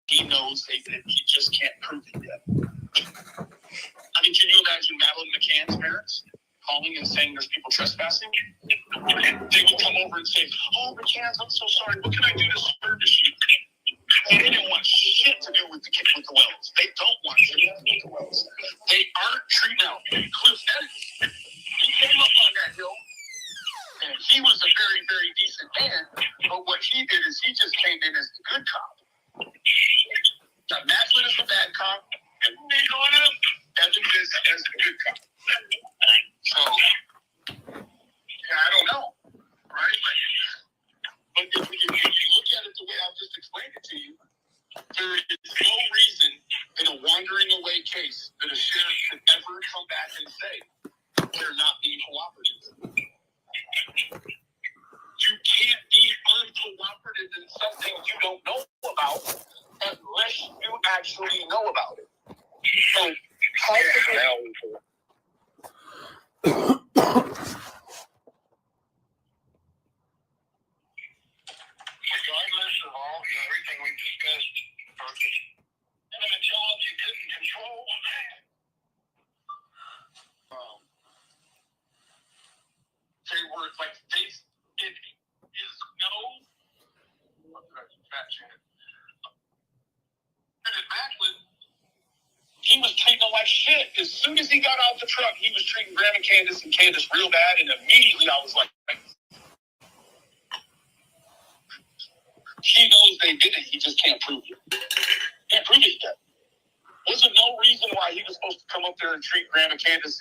He knows they did. He just can't prove it yet. I mean, can you imagine Madeleine McCann's parents calling and saying there's people trespassing? They would come over and say, "Oh, McCann's, I'm so sorry. What can I do to service you?" And they didn't want shit to do with the wells. They don't want shit to do with the wells. They aren't treating out. Cliff Evans, he came up on that hill, and he was a very, very decent man. But what he did is he just came in as the good cop. Now, Macklin is the bad cop, and Evans is as the good cop. So, yeah, I don't know, right? But if you look at it the way I've just explained it to you, there is no reason in a wandering away case that a sheriff could ever come back and say they're not being cooperative. You can't be uncooperative in something you don't know about unless you actually know about it. So, how regardless of all everything we've discussed, and a job you couldn't control, they were like it is no Macklin, he was treating them like shit. As soon as he got out the truck, he was treating Graham and Candace real bad, and immediately I was like, he knows they did it, he just can't prove it. Can't prove it yet. Wasn't no reason why he was supposed to come up there and treat Graham and Candace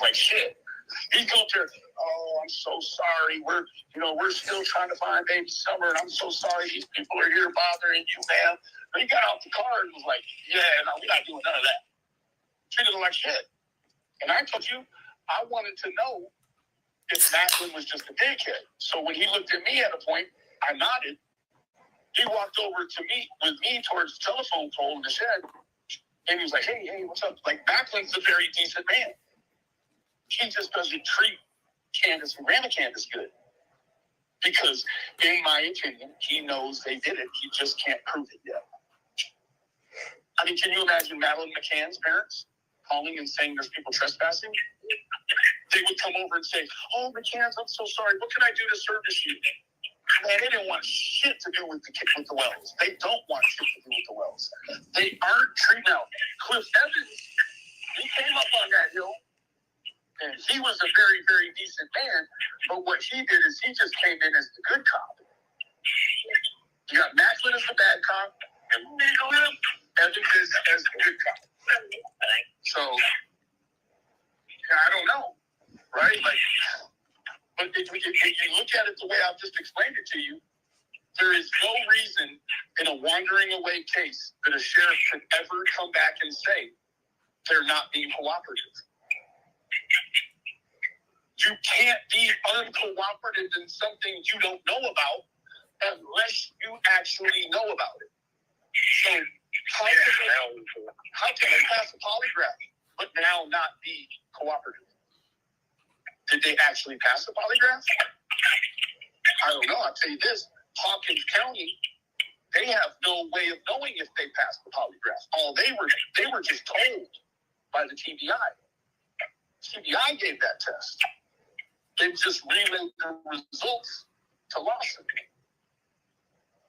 like shit. He'd go up there, "Oh, I'm so sorry. We're still trying to find baby Summer, and I'm so sorry these people are here bothering you, man." But he got out the car and was like, "Yeah, no, we're not doing none of that." Treated him like shit. And I told you, I wanted to know if Macklin was just a dickhead. So when he looked at me at a point, I nodded. He walked over to me with me towards the telephone pole in the shed, and he was like, "Hey, what's up?" Like, Macklin's a very decent man. He just doesn't treat Candace and Grandma Candace good. Because, in my opinion, he knows they did it. He just can't prove it yet. I mean, can you imagine Madeleine McCann's parents calling and saying there's people trespassing? They would come over and say, "Oh, McCann's, I'm so sorry. What can I do to service you?" Man, they didn't want shit to do with the wells. They don't want shit to do with the wells. They aren't treating out. Cliff Evans, he came up on that hill, and he was a very, very decent man. But what he did is he just came in as the good cop. You got Macklin as the bad cop, and Evans is as the good cop. So, yeah, I don't know, right? But if you look at it the way I've just explained it to you, there is no reason in a wandering away case that a sheriff could ever come back and say they're not being cooperative. You can't be uncooperative in something you don't know about unless you actually know about it. So how can they pass a polygraph but now not be cooperative? Did they actually pass the polygraph? I don't know. I'll tell you this. Hawkins County, they have no way of knowing if they passed the polygraph. They were just told by the TBI. TBI gave that test. They just relayed the results to Lawson.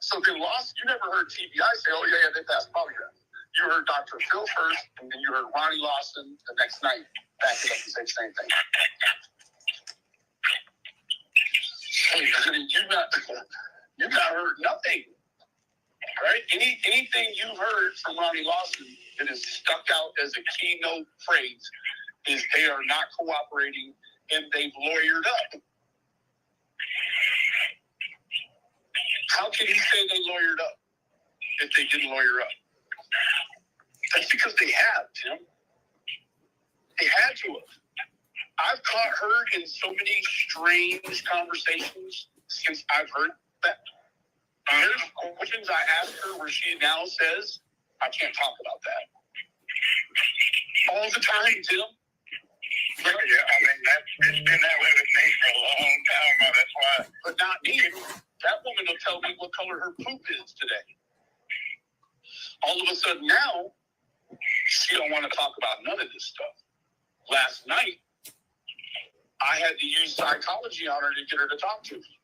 So then Lawson, you never heard TBI say, "Oh, yeah, they passed the polygraph." You heard Dr. Phil first, and then you heard Ronnie Lawson the next night back it up and say the same thing. You've not heard nothing, right? Anything you've heard from Ronnie Lawson that is stuck out as a keynote phrase is they are not cooperating and they've lawyered up. How can he say they lawyered up if they didn't lawyer up? That's because they have, Tim. They had to have. I've heard in so many strange conversations since I've heard that. There's questions I asked her where she now says, "I can't talk about that." All the time, Tim. Yeah, I mean, it's been that way with me for a long time. That's why. But not me. That woman will tell me what color her poop is today. All of a sudden now, she don't want to talk about none of this stuff. Last night, I had to use psychology on her to get her to talk to me.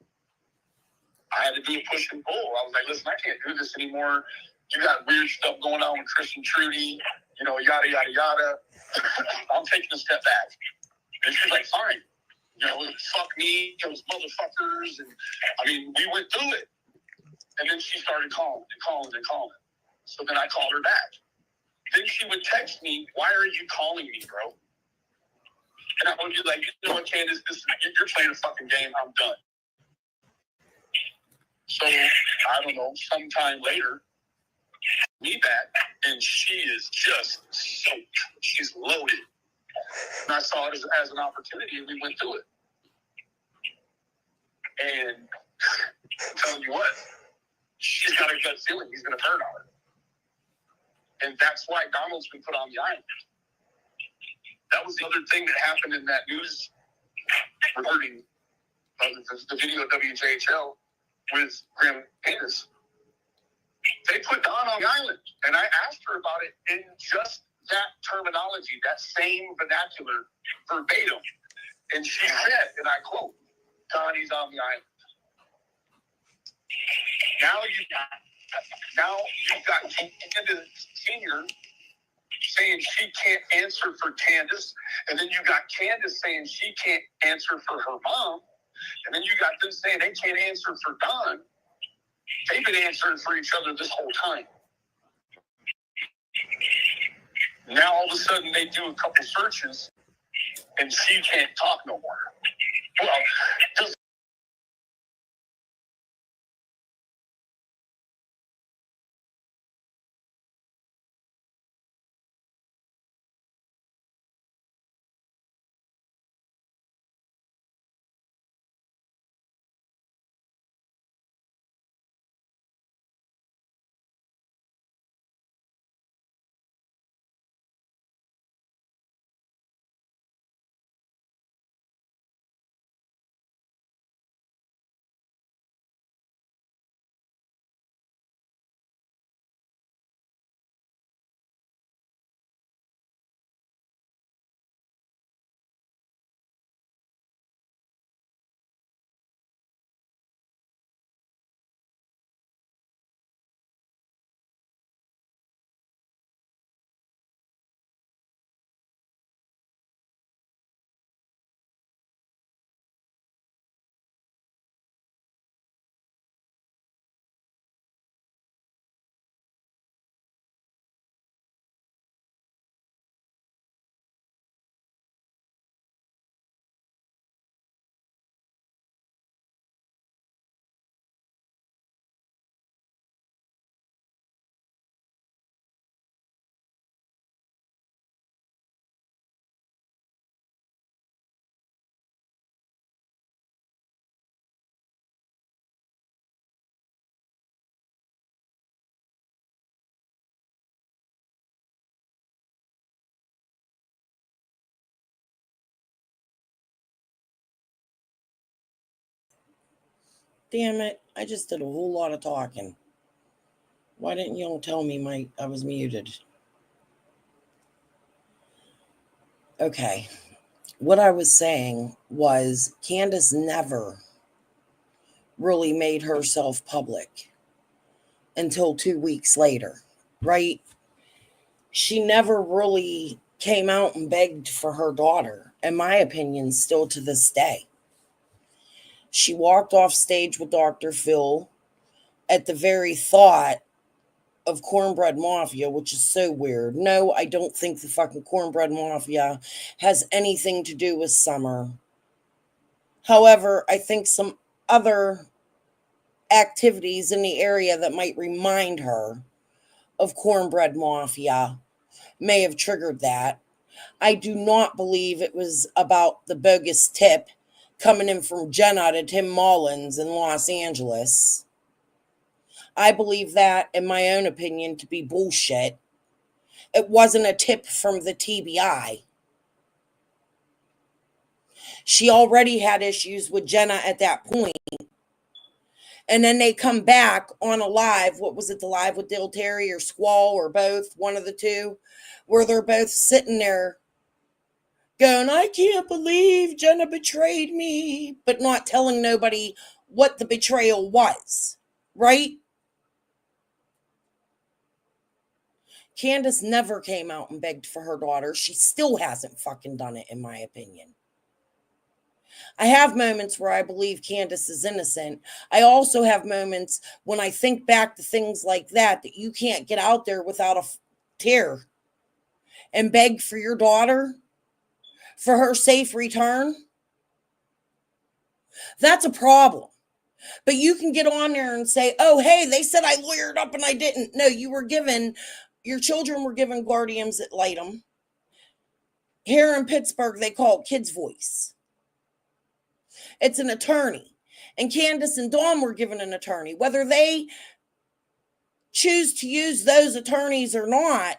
I had to do a push and pull. I was like, listen, I can't do this anymore. You got weird stuff going on with Chris and Trudy, yada, yada, yada. I'm taking a step back. And she's like, fine. Fuck me, those motherfuckers. And we went through it. And then she started calling and calling and calling. So then I called her back. Then she would text me, why are you calling me, bro? And I would be like, you know what, Candace, you're playing a fucking game. I'm done. So, I don't know, sometime later, me back, and she is just soaked. She's loaded. And I saw it as an opportunity, and we went through it. And I'm telling you what, she's got a gut feeling he's going to turn on her. And that's why Donald's been put on the island. That was the other thing that happened in that news reporting of the video of WJHL with Graham Candace. They put Don on the island, and I asked her about it in just that terminology, that same vernacular, verbatim. And she said, and I quote, Donnie's on the island. Now you've got Candace Sr. saying she can't answer for Candace, and then you got Candace saying she can't answer for her mom, and then you got them saying they can't answer for Don. They've been answering for each other this whole time. Now all of a sudden they do a couple searches, and she can't talk no more. Well, just Damn it, I just did a whole lot of talking. Why didn't you tell me I was muted? Okay. What I was saying was Candace never really made herself public until 2 weeks later, right? She never really came out and begged for her daughter, in my opinion, still to this day. She walked off stage with Dr. Phil at the very thought of Cornbread Mafia, which is so weird. No, I don't think the fucking Cornbread Mafia has anything to do with Summer. However, I think some other activities in the area that might remind her of Cornbread Mafia may have triggered that. I do not believe it was about the bogus tip coming in from Jenna to Tim Mullins in Los Angeles. I believe that, in my own opinion, to be bullshit. It wasn't a tip from the TBI. She already had issues with Jenna at that point, And then they come back on a live. What was it, the live with Dill Terry or Squall or both, one of the two, where they're both sitting there going, I can't believe Jenna betrayed me, but not telling nobody what the betrayal was, right? Candace never came out and begged for her daughter. She still hasn't fucking done it, in my opinion. I have moments where I believe Candace is innocent. I also have moments when I think back to things like that you can't get out there without a tear and beg for your daughter, for her safe return. That's a problem. But you can get on there and say, oh, hey, they said I lawyered up and I didn't. No, your children were given guardians at Latham. Here in Pittsburgh, they call it Kids Voice. It's an attorney. And Candace and Dawn were given an attorney. Whether they choose to use those attorneys or not,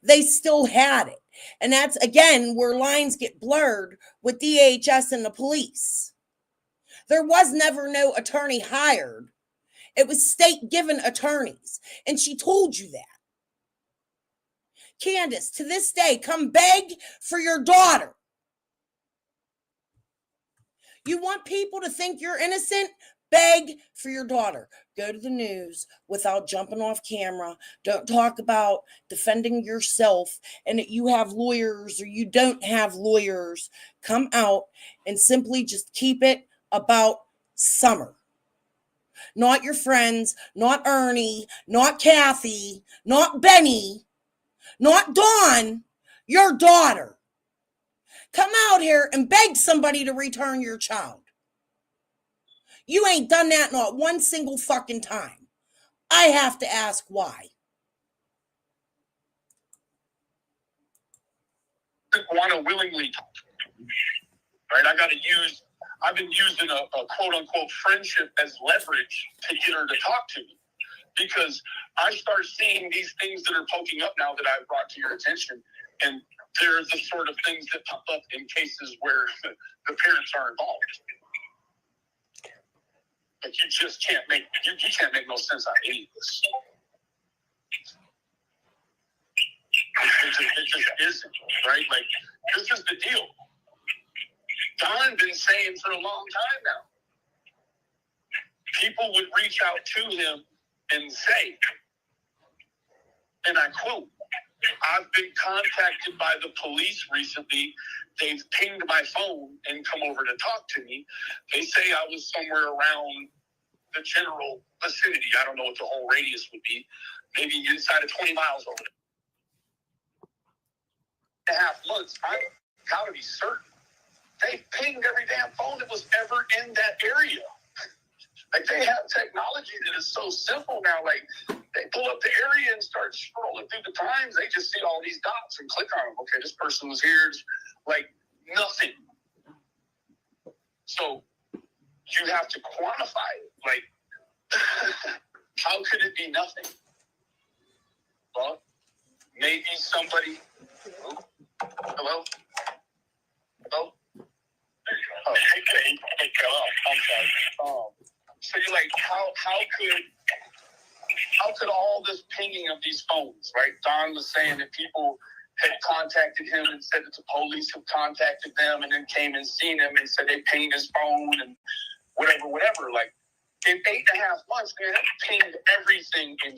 they still had it. And that's, again, where lines get blurred with DHS and the police. There was never no attorney hired. It was state-given attorneys. And she told you that. Candace, to this day, come beg for your daughter. You want people to think you're innocent? Beg for your daughter. Go to the news without jumping off camera. Don't talk about defending yourself and that you have lawyers or you don't have lawyers. Come out and simply just keep it about Summer. Not your friends, not Ernie, not Kathy, not Benny, not Dawn, your daughter. Come out here and beg somebody to return your child. You ain't done that not one single fucking time. I have to ask why. Want to willingly, right? I've been using a quote unquote friendship as leverage to get her to talk to me, because I start seeing these things that are poking up now that I've brought to your attention, and they're the sort of things that pop up in cases where the parents are involved. But you just can't make no sense out of any of this. It just isn't, right? Like, this is the deal. Don been saying for a long time now. People would reach out to him and say, and I quote, I've been contacted by the police recently. They've pinged my phone and come over to talk to me. They say I was somewhere around the general vicinity. I don't know what the whole radius would be. Maybe inside of 20 miles over there. 2.5 months, I've got to be certain. They pinged every damn phone that was ever in that area. Like, they have technology that is so simple now. Like, they pull up the area and start scrolling through the times. They just see all these dots and click on them. Okay, this person was here. Like, nothing. So you have to quantify it. Like, how could it be nothing? Well, maybe somebody. Hello? Hello? Oh, okay. I'm sorry. So you're like, how could all this pinging of these phones, right? Don was saying that people had contacted him and said that the police have contacted them and then came and seen him and said they pinged his phone and whatever. Like, in 8.5 months, man, they pinged everything in.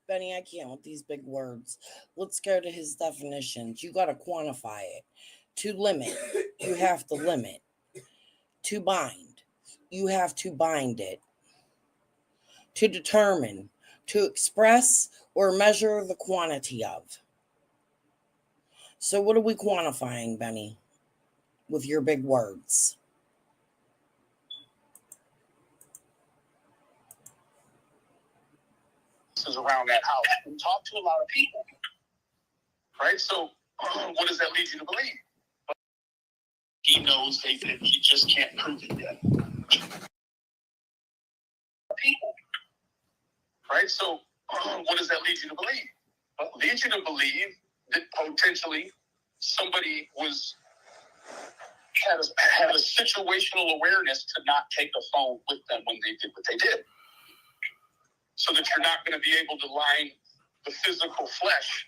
Benny, I can't with these big words. Let's go to his definitions. You got to quantify it. To limit, you have to limit. To bind, you have to bind it. To determine, to express or measure the quantity of. So what are we quantifying, Benny, with your big words? Around that house and talk to a lot of people, right? So what does that lead you to believe? He knows that he just can't prove it yet. People, right? So what does that lead you to believe? Well, it leads you to believe that potentially somebody had a situational awareness to not take a phone with them when they did what they did, so that you're not going to be able to line the physical flesh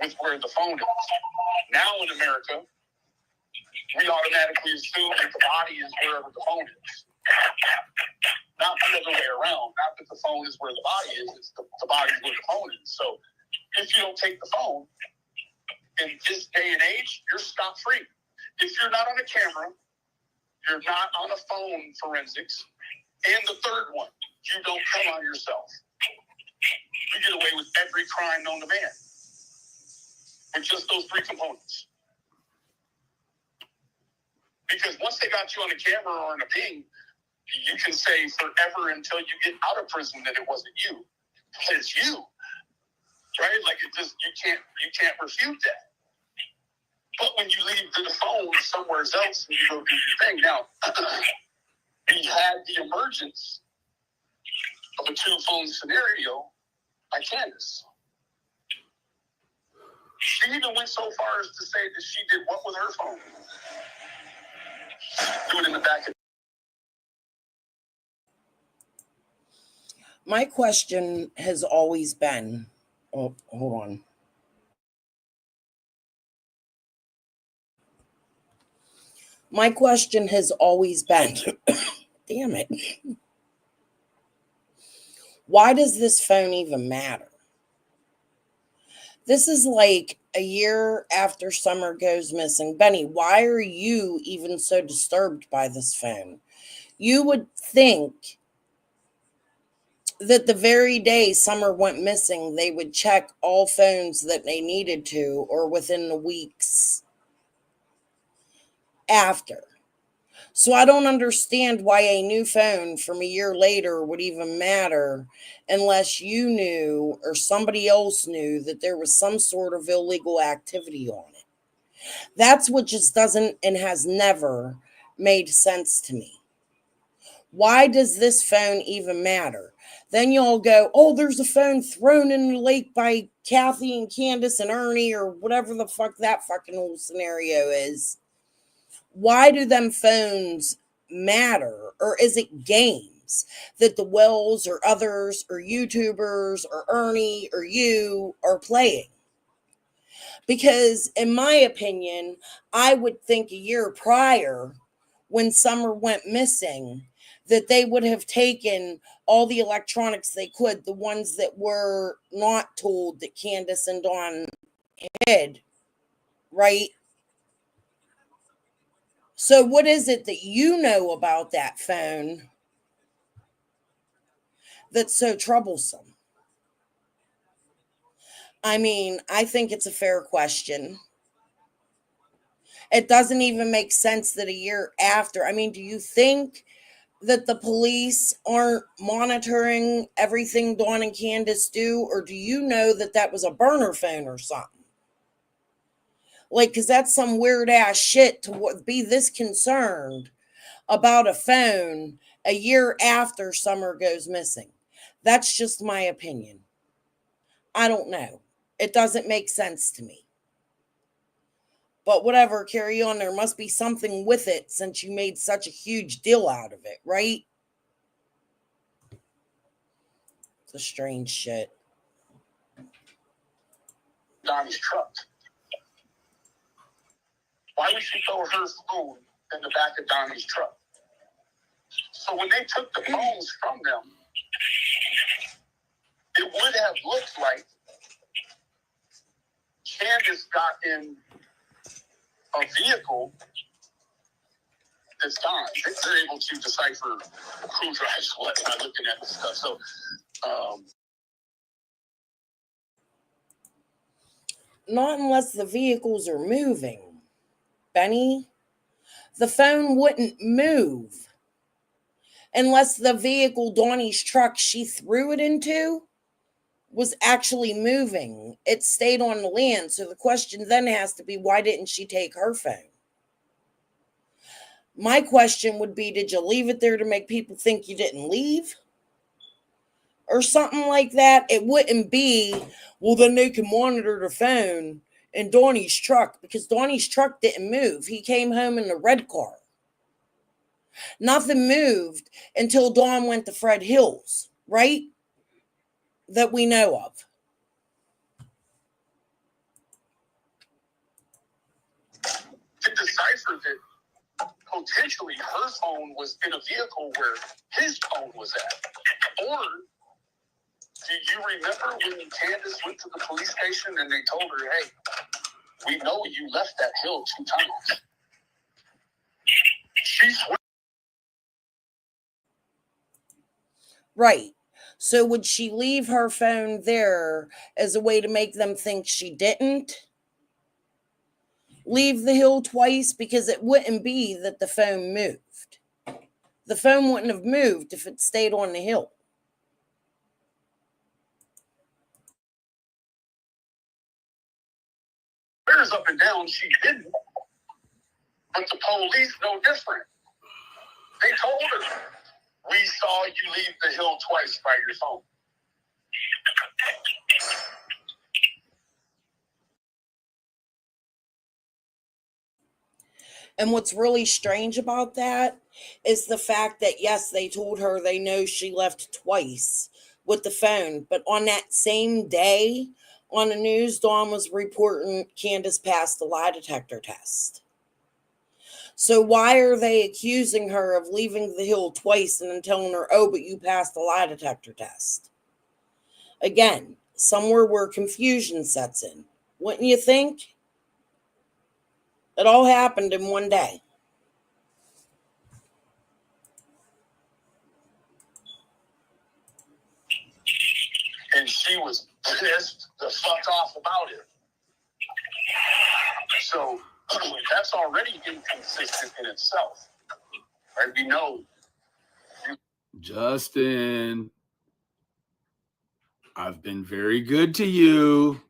with where the phone is. Now in America, we automatically assume that the body is wherever the phone is. Not the other way around. Not that the phone is where the body is, it's the body is where the phone is. So if you don't take the phone, in this day and age, you're scot-free. If you're not on a camera, you're not on a phone forensics, and the third one, you don't come on yourself. You get away with every crime known to man with just those three components. Because once they got you on a camera or in a ping, you can say forever until you get out of prison that it wasn't you. It's you, right? Like you can't refute that. But when you leave the phone somewhere else and you go do your thing, now we had the emergence of a two-phone scenario by Candace. She even went so far as to say that she did what with her phone? Do it in the back of. My question has always been, oh, hold on. My question has always been, damn it. Why does this phone even matter? This is like a year after Summer goes missing. Benny, why are you even so disturbed by this phone? You would think that the very day Summer went missing, they would check all phones that they needed to, or within the weeks after. So I don't understand why a new phone from a year later would even matter unless you knew or somebody else knew that there was some sort of illegal activity on it. That's what just doesn't and has never made sense to me. Why does this phone even matter? Then y'all go, oh, there's a phone thrown in the lake by Kathy and Candace and Ernie or whatever the fuck that fucking whole scenario is. Why do them phones matter? Or is it games that the Wells or others or YouTubers or Ernie or you are playing? Because in my opinion, I would think a year prior when Summer went missing that they would have taken all the electronics they could, the ones that were not told that Candace and Dawn hid, right? So what is it that you know about that phone that's so troublesome? I mean, I think it's a fair question. It doesn't even make sense that a year after, I mean, do you think that the police aren't monitoring everything Dawn and Candace do? Or do you know that that was a burner phone or something? Like, because that's some weird ass shit to be this concerned about a phone a year after Summer goes missing. That's just my opinion. I don't know. It doesn't make sense to me. But whatever, carry on. There must be something with it since you made such a huge deal out of it, right? It's a strange shit. Donnie's truck. Why would she throw her phone in the back of Donnie's truck? So when they took the phones from them, it would have looked like Candace got in a vehicle that's gone. They're able to decipher who drives what by looking at the stuff. So, not unless the vehicles are moving. Benny, the phone wouldn't move unless the vehicle Donnie's truck she threw it into was actually moving. It stayed on the land. So the question then has to be, why didn't she take her phone? My question would be, did you leave it there to make people think you didn't leave? Or something like that? It wouldn't be, well, then they can monitor the phone in Donnie's truck because Donnie's truck didn't move. He came home in the red car. Nothing moved until Dawn went to Fred Hill's, right? That we know of. To decipher that potentially her phone was in a vehicle where his phone was at. Or do you remember when Candace went to the police station and they told her, hey, we know you left that hill 2 times. She swear. Right. So would she leave her phone there as a way to make them think she didn't leave the hill twice? Because it wouldn't be that the phone moved. The phone wouldn't have moved if it stayed on the hill. Swears up and down she didn't. But the police know different. They told her, we saw you leave the hill twice by your phone. And what's really strange about that is the fact that, yes, they told her they know she left twice with the phone. But on that same day on the news, Dawn was reporting Candace passed the lie detector test. So why are they accusing her of leaving the hill twice and then telling her, oh, but you passed the lie detector test? Again, somewhere where confusion sets in. Wouldn't you think? It all happened in one day. And she was pissed the fuck off about it. So that's already inconsistent in itself. Right? We know. Justin, I've been very good to you.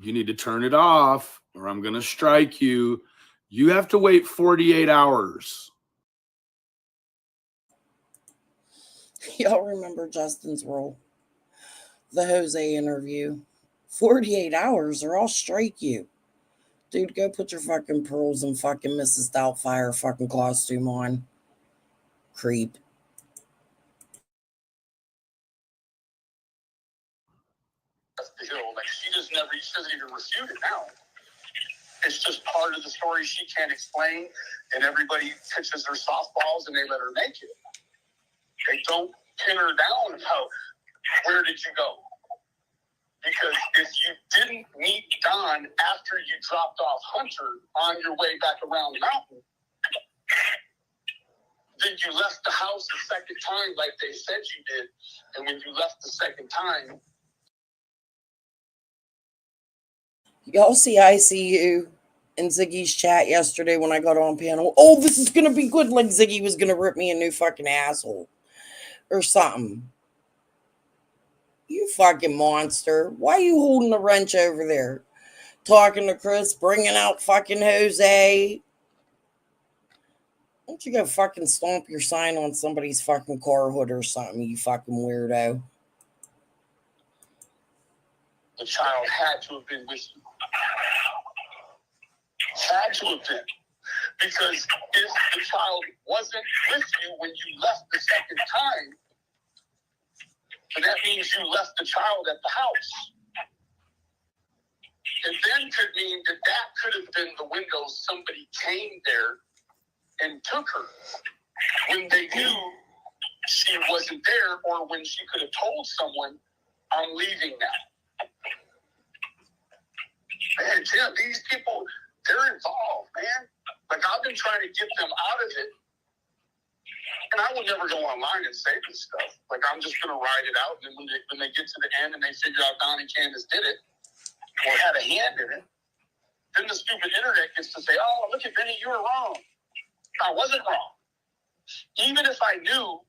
You need to turn it off or I'm going to strike you. You have to wait 48 hours. Y'all remember Justin's role? The Jose interview. 48 hours or I'll strike you. Dude, go put your fucking pearls and fucking Mrs. Doubtfire fucking costume on. Creep. Like she doesn't even refute it now. It's just part of the story she can't explain, and everybody pitches her softballs and they let her make it. They don't pin her down about where did you go? Because if you didn't meet Don after you dropped off Hunter on your way back around the mountain, then you left the house a second time like they said you did. And when you left the second time... Y'all see ICU in Ziggy's chat yesterday when I got on panel? Oh, this is going to be good. Like Ziggy was going to rip me a new fucking asshole or something. You fucking monster. Why are you holding the wrench over there? Talking to Chris, bringing out fucking Jose. Why don't you go fucking stomp your sign on somebody's fucking car hood or something, you fucking weirdo? The child had to have been with you. Had to have been. Because if the child wasn't with you when you left the second time, then that means you left the child at the house. It then could mean that that could have been the window somebody came there and took her when they knew she wasn't there, or when she could have told someone, I'm leaving now. Man, Tim, these people, they're involved, man. Like, I've been trying to get them out of it. And I will never go online and say this stuff. Like, I'm just going to ride it out. And then when they get to the end and they figure out Don and Candace did it, or had a hand in it, then the stupid internet gets to say, oh, look at Vinny, you were wrong. I wasn't wrong. Even if I knew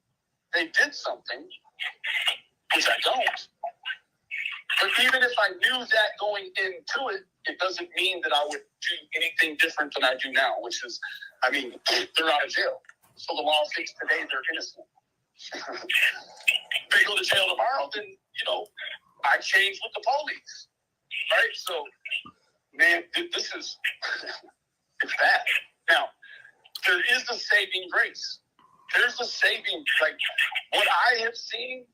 they did something, which I don't, but even if I knew that going into it, it doesn't mean that I would do anything different than I do now, which is, I mean, they're out of jail. So the law thinks today they're innocent. They go to jail tomorrow, then, I change with the police. Right? So man, this is it's bad. Now, there is a saving grace. There's a saving, like, what I have seen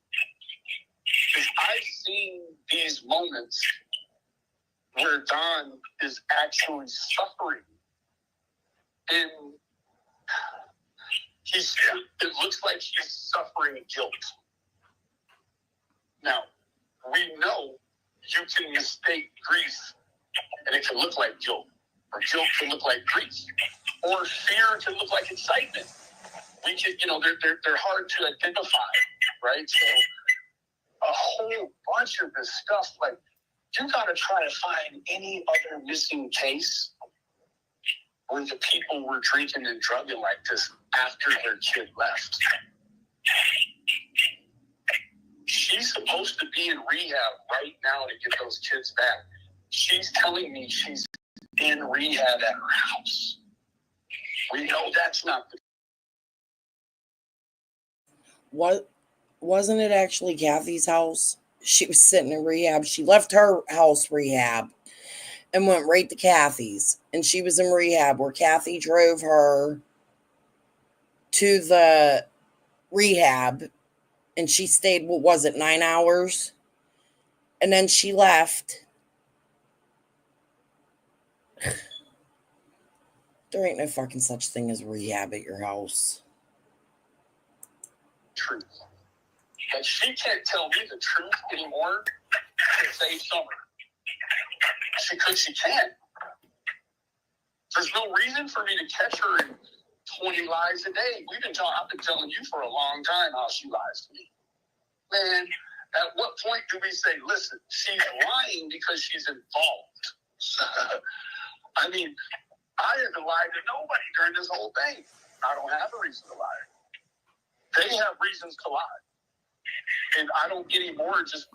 is I've seen these moments where Don is actually suffering. And it looks like he's suffering guilt. Now, we know you can mistake grief, and it can look like guilt, or guilt can look like grief, or fear can look like excitement. We can, they're hard to identify, right? So a whole bunch of this stuff, like, you got to try to find any other missing case where the people were drinking and drugging like this after their kid left. She's supposed to be in rehab right now to get those kids back. She's telling me she's in rehab at her house. We know that's not the... What wasn't it actually Kathy's house? She was sitting in rehab. She left her house rehab and went right to Kathy's. And she was in rehab where Kathy drove her to the rehab. And she stayed, 9 hours? And then she left. There ain't no fucking such thing as rehab at your house. Truth. And she can't tell me the truth anymore to save Summer. Because she can't. There's no reason for me to catch her in 20 lies a day. I've been telling you for a long time how she lies to me. Man, at what point do we say, listen, she's lying because she's involved? I mean, I haven't lied to nobody during this whole thing. I don't have a reason to lie. They have reasons to lie. And I don't anymore just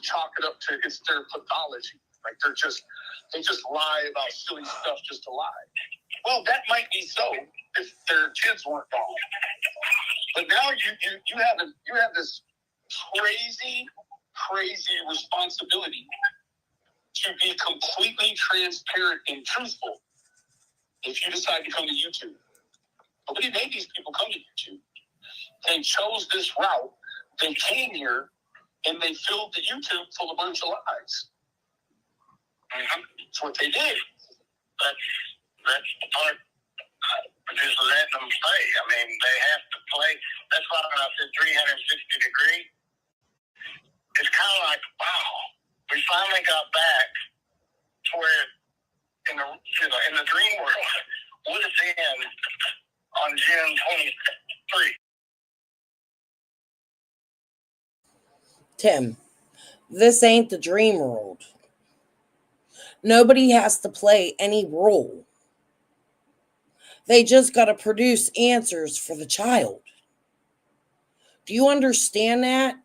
chalk it up to it's their pathology. Like they just lie about silly stuff just to lie. Well, that might be so if their kids weren't gone. But now you have this crazy responsibility to be completely transparent and truthful if you decide to come to YouTube. Nobody made these people come to YouTube. They chose this route. They came here and they filled the YouTube full of a bunch of lies. That's what they did. That's the part. Just letting them play. I mean, they have to play. That's why I said 360 degree. It's kind of like, wow, we finally got back to where in the dream world would have been on June 23. Tim, this ain't the dream world. Nobody has to play any role. They just got to produce answers for the child. Do you understand that?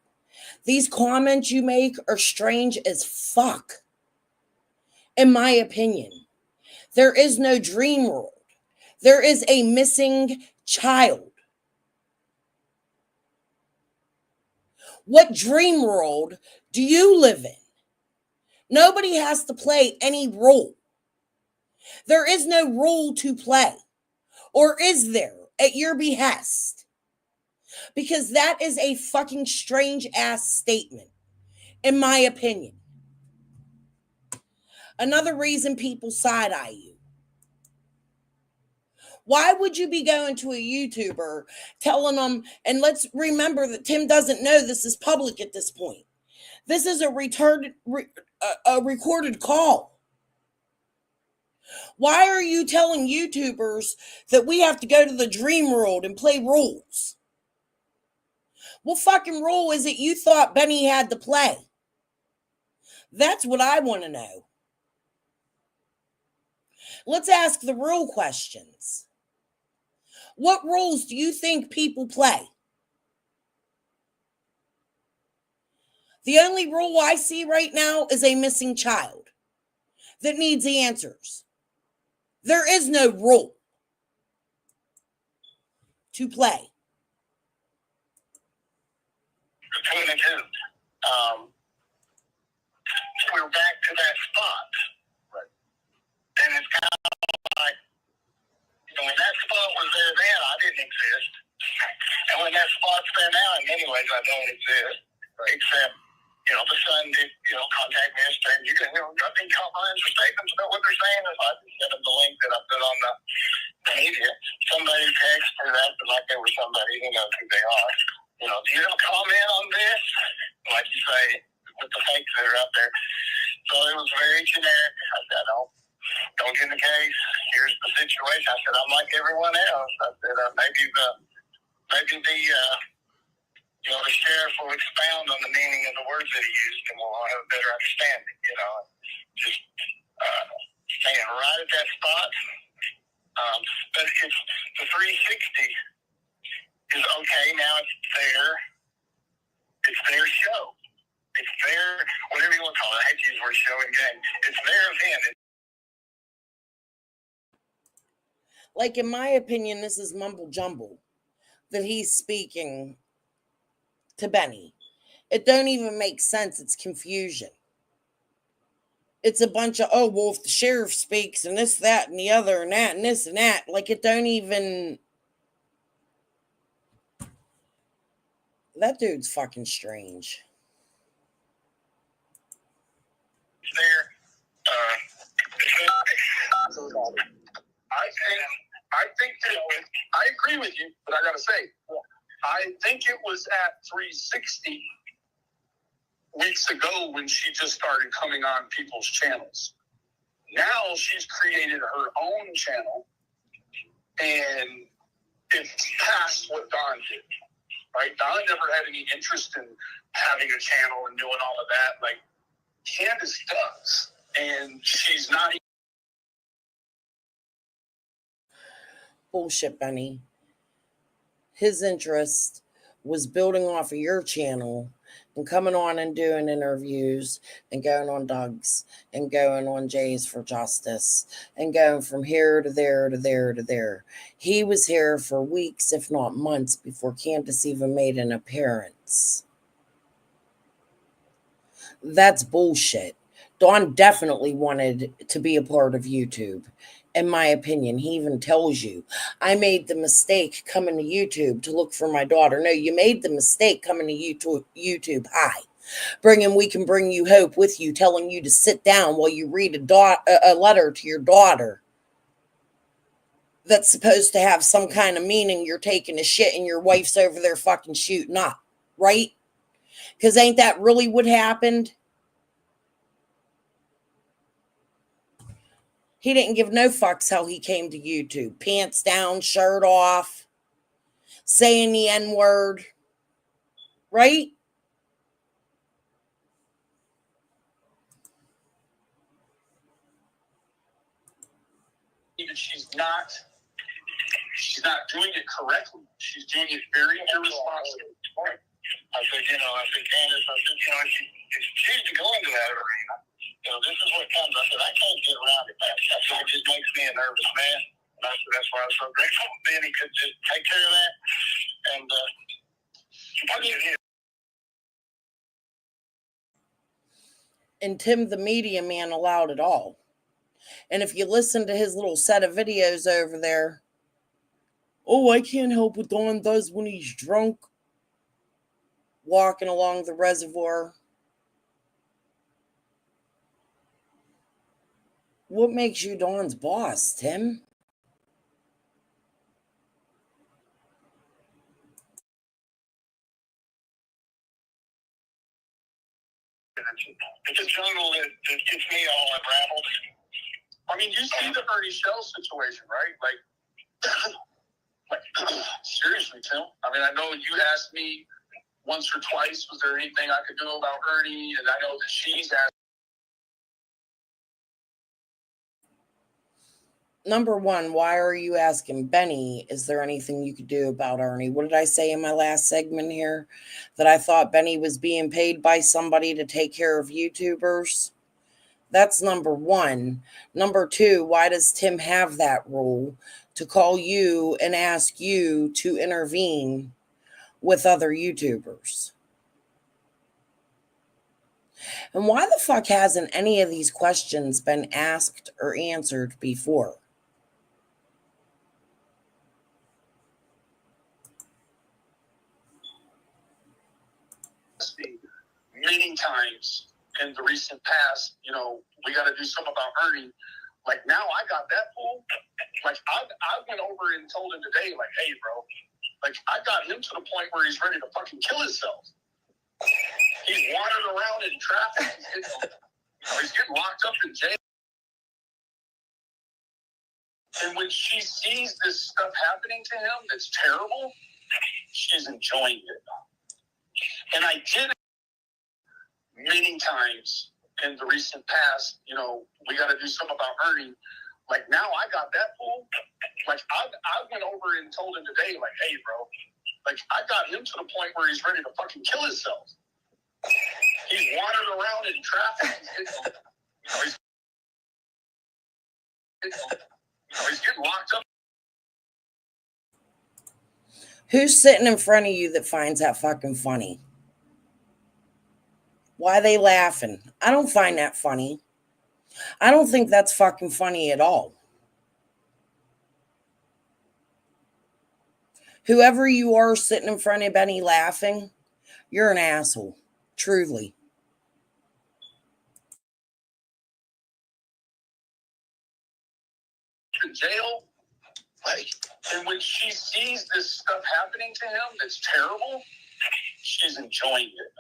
These comments you make are strange as fuck. In my opinion, there is no dream world. There is a missing child. What dream world do you live in? Nobody has to play any role. There is no role to play. Or is there at your behest? Because that is a fucking strange ass statement, in my opinion. Another reason people side eye you. Why would you be going to a YouTuber telling them, and let's remember that Tim doesn't know this is public at this point. This is a recorded call. Why are you telling YouTubers that we have to go to the dream world and play roles? What fucking role is it you thought Benny had to play? That's what I want to know. Let's ask the real questions. What roles do you think people play? The only role I see right now is a missing child that needs answers. There is no role to play. Between the two, we're back to that spot. Right. And it's kind of like, when that spot was there then, I didn't exist. And when that spot's there now, in many ways, I don't exist. Except, the Sun did, contact me and say, you can, I think comments or statements about what they're saying. And I just sent them the link that I put on the media. Somebody texted or acted like they were somebody who knows who they are. Do you have a comment on this? Like you say, with the fakes that are out there. So it was very generic. I said, don't get in the case. Here's the situation. I said, I'm like everyone else. I said, maybe the sheriff will expound on the meaning of the words that he used, and we'll all have a better understanding. Just staying right at that spot. But it's the 360 is okay. Now it's there. It's their show. It's their, whatever you want to call it. I hate to use the word show and game. It's their event. Like, in my opinion, this is mumble jumble that he's speaking to Benny. It don't even make sense. It's confusion. It's a bunch of, if the sheriff speaks and this, that, and the other, and that, and this, and that. Like, it don't even... That dude's fucking strange. There. I think that I agree with you, but I gotta say, I think it was at 360 weeks ago when she just started coming on people's channels. Now she's created her own channel, and it's past what Dawn did. Right? Dawn never had any interest in having a channel and doing all of that. Like Candace does, and she's not. Bullshit, Benny. His interest was building off of your channel and coming on and doing interviews and going on Doug's and going on Jay's for Justice and going from here to there to there to there. He was here for weeks, if not months, before Candace even made an appearance. That's bullshit. Dawn definitely wanted to be a part of YouTube. In my opinion, he even tells you, I made the mistake coming to YouTube to look for my daughter. No, you made the mistake coming to YouTube. Hi. We can bring you hope with you, telling you to sit down while you read a letter to your daughter that's supposed to have some kind of meaning. You're taking a shit and your wife's over there fucking shooting up, right? Because ain't that really what happened? He didn't give no fucks how he came to YouTube. Pants down, shirt off, saying the N-word. Right? Even she's not doing it correctly. She's doing it very irresponsibly. I said, Candace, if she chooses to go into that arena, this is what comes. I said, I can't get around it. I said, it just makes me a nervous man. And I said, that's why I was so grateful Benny could just take care of that. And and Tim, the media man, allowed it all. And if you listen to his little set of videos over there, I can't help what Don does when he's drunk, walking along the reservoir. What makes you Dawn's boss, Tim? It's a jungle that gets me all unraveled. I mean, you see the Ernie Shell situation, right? Like seriously, Tim. I mean, I know you asked me once or twice, was there anything I could do about Ernie? And I know that she's asked. Number one, why are you asking Benny, is there anything you could do about Ernie? What did I say in my last segment here? That I thought Benny was being paid by somebody to take care of YouTubers? That's number one. Number two, why does Tim have that rule to call you and ask you to intervene with other YouTubers? And why the fuck hasn't any of these questions been asked or answered before? Many times in the recent past, we got to do something about Ernie. Like, now I got that fool. Like, I went over and told him today, like, hey, bro, like, I got him to the point where he's ready to fucking kill himself. He's wandering around in traffic. He's getting locked up in jail. And when she sees this stuff happening to him that's terrible, she's enjoying it. And I did it many times in the recent past. We got to do something about Ernie. Like, now I got that fool. Like, I went over and told him today, like, hey, bro, like, I got him to the point where he's ready to fucking kill himself. He's wandering around in traffic. He's getting locked up. Who's sitting in front of you that finds that fucking funny? Why are they laughing? I don't find that funny. I don't think that's fucking funny at all. Whoever you are sitting in front of Benny laughing, you're an asshole. Truly. In jail. Like, and when she sees this stuff happening to him that's terrible, she's enjoying it.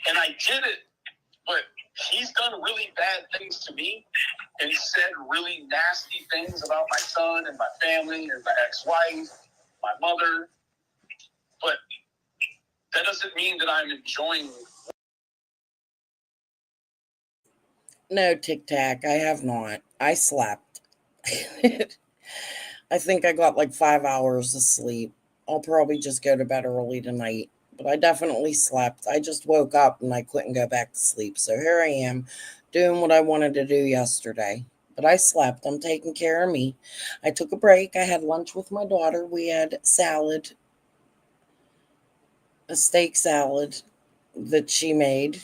And I get it, but he's done really bad things to me and said really nasty things about my son and my family and my ex-wife, my mother. But that doesn't mean that I'm enjoying. No, Tic Tac, I have not. I slept. I think I got like 5 hours of sleep. I'll probably just go to bed early tonight. But I definitely slept. I just woke up and I couldn't go back to sleep. So here I am doing what I wanted to do yesterday. But I slept. I'm taking care of me. I took a break. I had lunch with my daughter. We had salad, a steak salad that she made.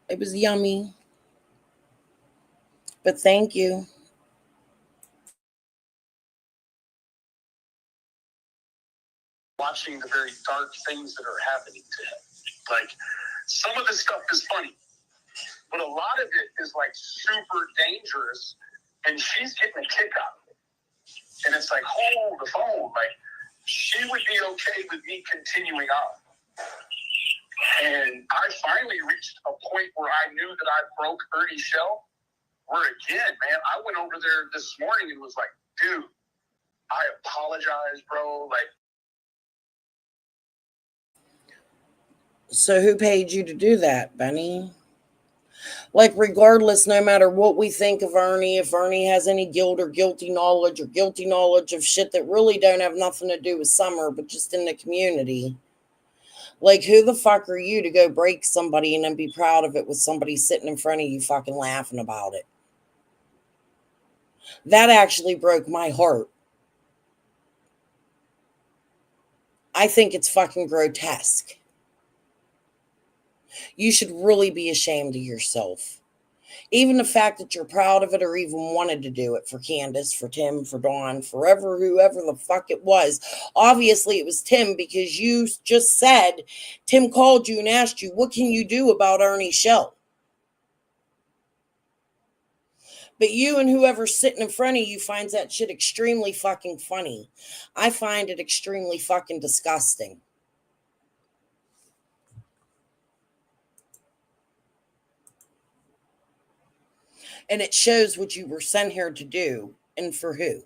It was yummy. But thank you. Watching the very dark things that are happening to him. Like, some of the stuff is funny, but a lot of it is like super dangerous, and she's getting a kick out of it. And it's like, hold the phone. Like, she would be okay with me continuing on. And I finally reached a point where I knew that I broke Ernie's shell, where again, man, I went over there this morning and was like, dude, I apologize, bro. Like, So who paid you to do that, Benny? Like, regardless, no matter what we think of Ernie, if Ernie has any guilt or guilty knowledge of shit that really don't have nothing to do with Summer, but just in the community, like, who the fuck are you to go break somebody and then be proud of it with somebody sitting in front of you fucking laughing about it? That actually broke my heart. I think it's fucking grotesque. You should really be ashamed of yourself. Even the fact that you're proud of it or even wanted to do it for Candace, for Tim, for Dawn, forever, whoever the fuck it was. Obviously, it was Tim because you just said Tim called you and asked you, what can you do about Ernie's shell? But you and whoever's sitting in front of you finds that shit extremely fucking funny. I find it extremely fucking disgusting. And it shows what you were sent here to do and for who.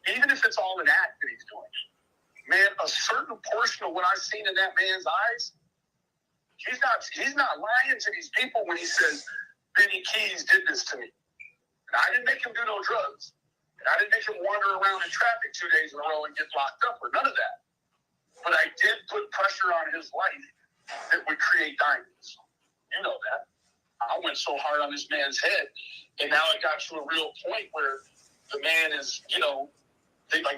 Even if it's all an act that he's doing, man, a certain portion of what I've seen in that man's eyes, he's not lying to these people when he says, Benny Keys did this to me. And I didn't make him do no drugs. And I didn't make him wander around in traffic 2 days in a row and get locked up or none of that. But I did put pressure on his life that would create diamonds. You know that. I went so hard on this man's head, and now it got to a real point where the man is,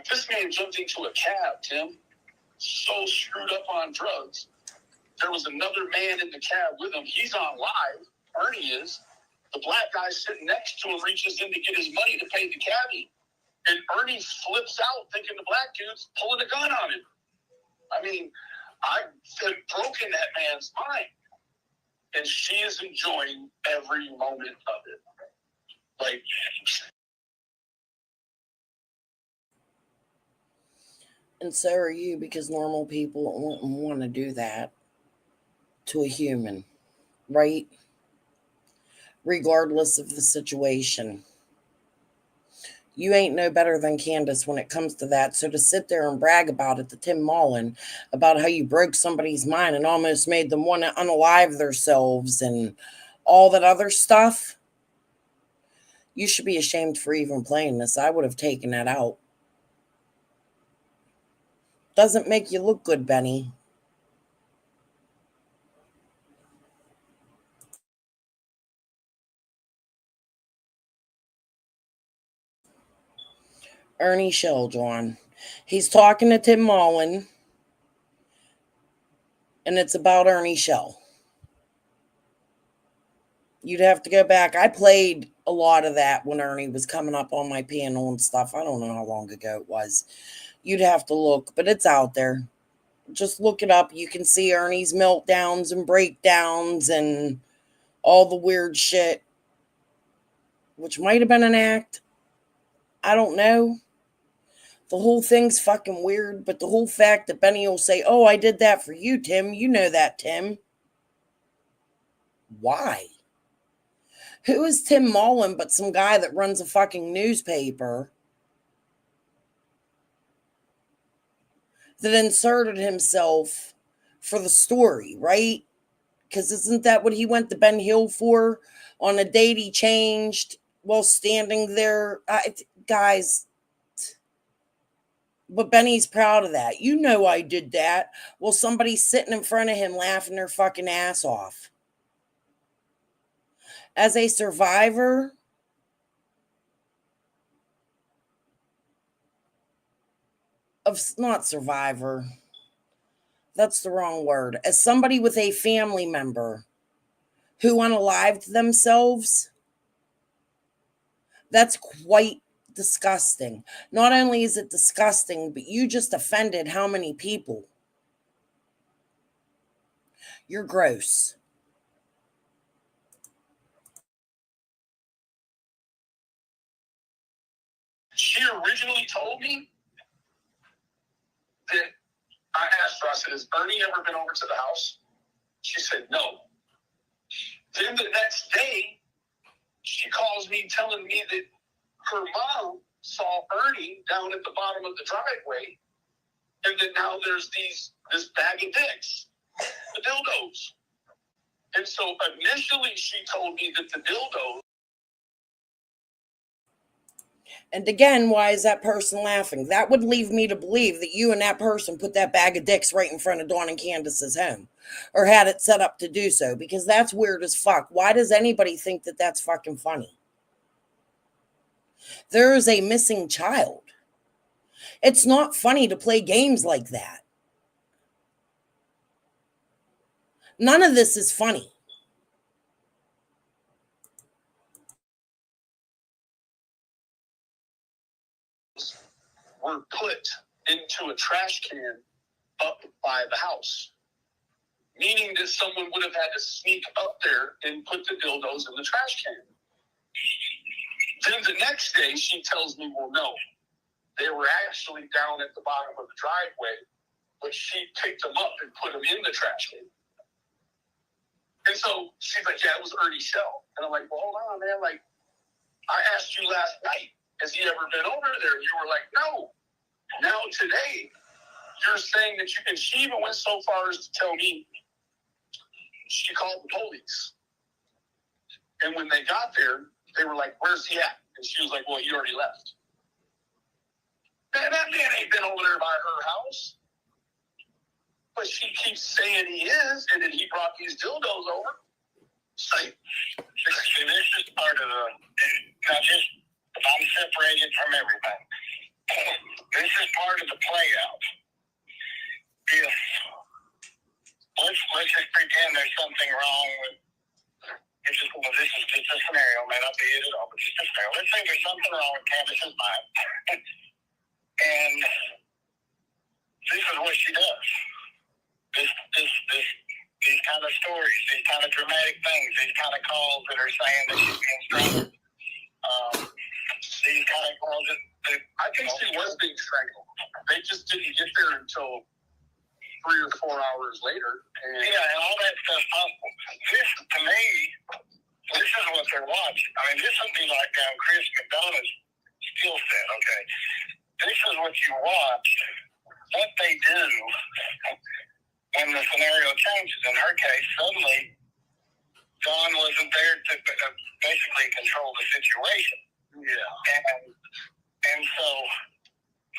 this man jumped into a cab, Tim, so screwed up on drugs there was another man in the cab with him. He's on live. Ernie is. The black guy sitting next to him reaches in to get his money to pay the cabbie. And Ernie flips out thinking the black dude's pulling a gun on him. I mean, I've broken that man's mind. And she is enjoying every moment of it. Like, and so are you, because normal people wouldn't want to do that to a human, right? Regardless of the situation. You ain't no better than Candace when it comes to that. So to sit there and brag about it to Tim Mullen, about how you broke somebody's mind and almost made them want to unalive themselves and all that other stuff, you should be ashamed for even playing this. I would have taken that out. Doesn't make you look good, Benny. Ernie Sheldon. He's talking to Tim Mullen, and it's about Ernie Shell. You'd have to go back. I played a lot of that when Ernie was coming up on my panel and stuff. I don't know how long ago it was. You'd have to look, but it's out there. Just look it up. You can see Ernie's meltdowns and breakdowns and all the weird shit, which might have been an act. I don't know. The whole thing's fucking weird, but the whole fact that Benny will say, "Oh, I did that for you, Tim. You know that, Tim." Why? Who is Tim Mullen but some guy that runs a fucking newspaper that inserted himself for the story, right? Because isn't that what he went to Ben Hill for on a date he changed while standing there? Guys, but Benny's proud of that. You know I did that. Well, somebody's sitting in front of him laughing their fucking ass off. As a survivor of, not survivor, that's the wrong word. As somebody with a family member who unalived themselves, that's quite disgusting. Not only is it disgusting, but you just offended how many people? You're gross. she originally told me that I asked her, I said, "Has Ernie ever been over to the house?" She said, "No." Then the next day, she calls me telling me that her mom saw Ernie down at the bottom of the driveway, and that now there's this bag of dicks, the dildos. And so initially she told me that the dildos. And again, why is that person laughing? That would leave me to believe that you and that person put that bag of dicks right in front of Dawn and Candace's home, or had it set up to do so, because that's weird as fuck. Why does anybody think that that's fucking funny? There is a missing child. It's not funny to play games like that. None of this is funny. Were put into a trash can up by the house, meaning that someone would have had to sneak up there and put the dildos in the trash can. Then the next day, she tells me, "Well, no, they were actually down at the bottom of the driveway, but she picked them up and put them in the trash can." And so she's like, "Yeah, it was Ernie Shell." And I'm like, "Well, hold on, man. Like, I asked you last night, has he ever been over there?" You were like, "No." Now today, you're saying that you, and she even went so far as to tell me she called the police. And when they got there, they were like, "Where's he at?" And she was like, "Well, he already left." Man, that man ain't been over there by her house. But she keeps saying he is, and then he brought these dildos over. Like, See, this is part of the, now just, if I'm separated from everything, this is part of the play out. If let's just pretend there's something wrong with. It's just, well, this is just a scenario, may not be it at all, but just a scenario. Let's say there's something wrong with Candace's mind, and this is what she does. These kind of stories, these kind of dramatic things, these kind of calls that are saying that she's being strangled. These kind of calls that I think she was being strangled. They just didn't get there until 3 or 4 hours later. And all that stuff possible. This, to me, this is what they're watching. I mean, this would be like Chris McDonough's skill set, okay? This is what you watch, what they do when the scenario changes. In her case, suddenly, Dawn wasn't there to basically control the situation. Yeah. And so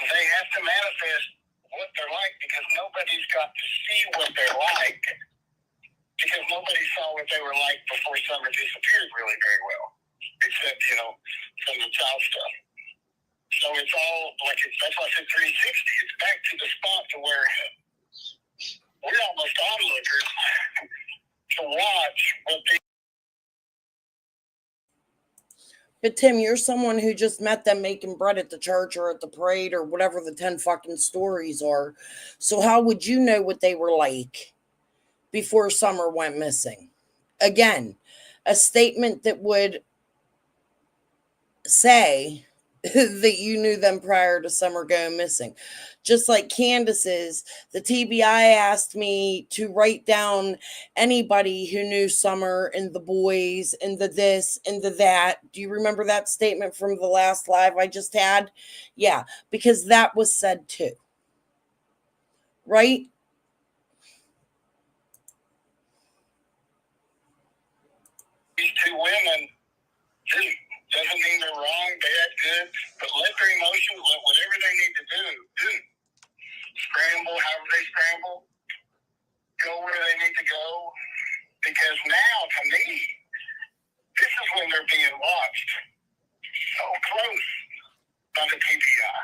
they have to manifest what they're like because nobody's got to see what they're like because nobody saw what they were like before Summer disappeared really very well, except, some of the child stuff. So it's all like, that's why I said 360. It's back to the spot to where we're almost onlookers to watch what they. But Tim, you're someone who just met them making bread at the church or at the parade or whatever the 10 fucking stories are. So how would you know what they were like before Summer went missing? Again, a statement that would say that you knew them prior to Summer going missing. Just like Candace's, the TBI asked me to write down anybody who knew Summer and the boys and the this and the that. Do you remember that statement from the last live I just had? Yeah, because that was said too. Right? These two women, doesn't mean they're wrong, bad, good, but let their emotions, let whatever they need to do. Scramble, however they scramble, go where they need to go. Because now, to me, this is when they're being watched so close by the TBI.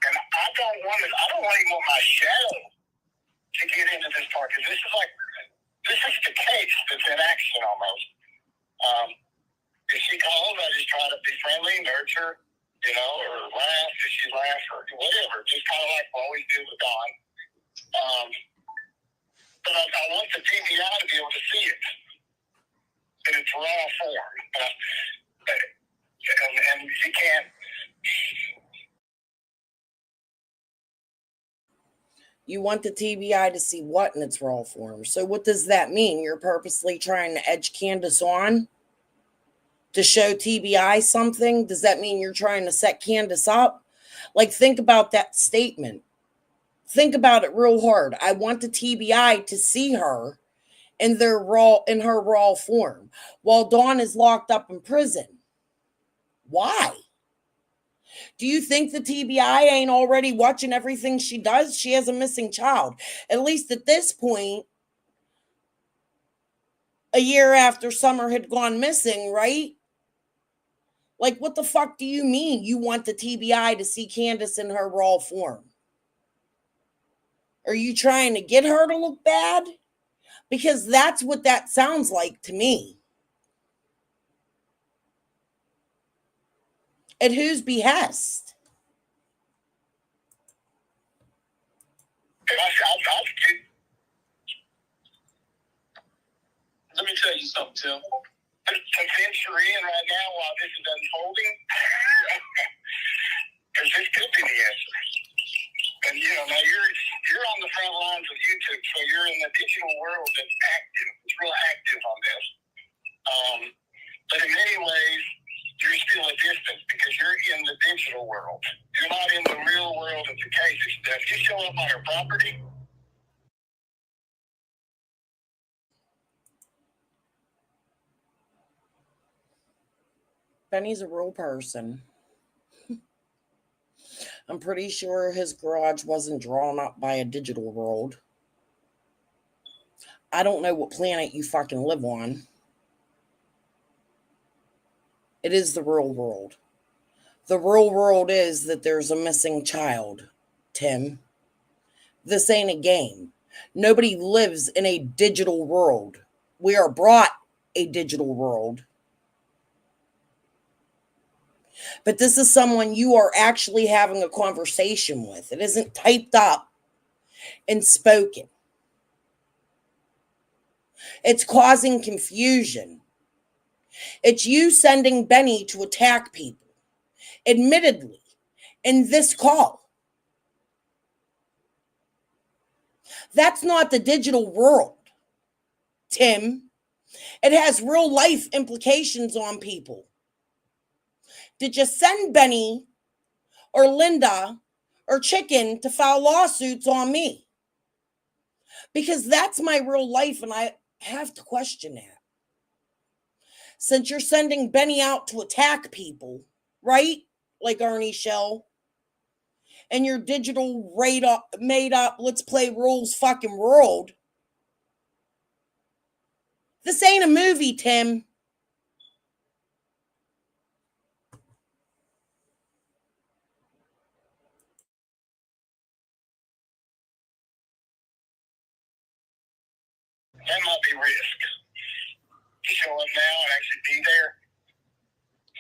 And I don't even want my shadow to get into this part, because this is the case that's in action almost. If she calls, I just try to be friendly, nurture, or laugh if she laughs or whatever. Just kind of like we always do with Dawn. But I want the TBI to be able to see it in its raw form. And you can't. You want the TBI to see what in its raw form. So what does that mean? You're purposely trying to edge Candace on to show TBI something? Does that mean you're trying to set Candace up? Like, think about that statement. Think about it real hard. I want the TBI to see her in her raw form while Dawn is locked up in prison. Why? Do you think the TBI ain't already watching everything she does? She has a missing child. At least at this point, a year after Summer had gone missing, right? Like, what the fuck do you mean you want the TBI to see Candace in her raw form? Are you trying to get her to look bad? Because that's what that sounds like to me. At whose behest? Let me tell you something, Tim. Since you're in right now while this is unfolding, because this could be the answer. And now you're on the front lines of YouTube, so you're in the digital world that's active. It's real active on this. But in many ways, you're still a distance because you're in the digital world. You're not in the real world of the case. If you show up on her property. Benny's a real person. I'm pretty sure his garage wasn't drawn up by a digital world. I don't know what planet you fucking live on. It is the real world. The real world is that there's a missing child, Tim. This ain't a game. Nobody lives in a digital world. We are brought a digital world. But this is someone you are actually having a conversation with. It isn't typed up and spoken. It's causing confusion. It's you sending Benny to attack people, admittedly, in this call. That's not the digital world, Tim. It has real life implications on people. Did you send Benny or Linda or Chicken to file lawsuits on me? Because that's my real life, and I have to question that. Since you're sending Benny out to attack people, right? Like Ernie Shell, and your digital made up let's play rules fucking world. This ain't a movie, Tim. That might be risk. To show up now and actually be there,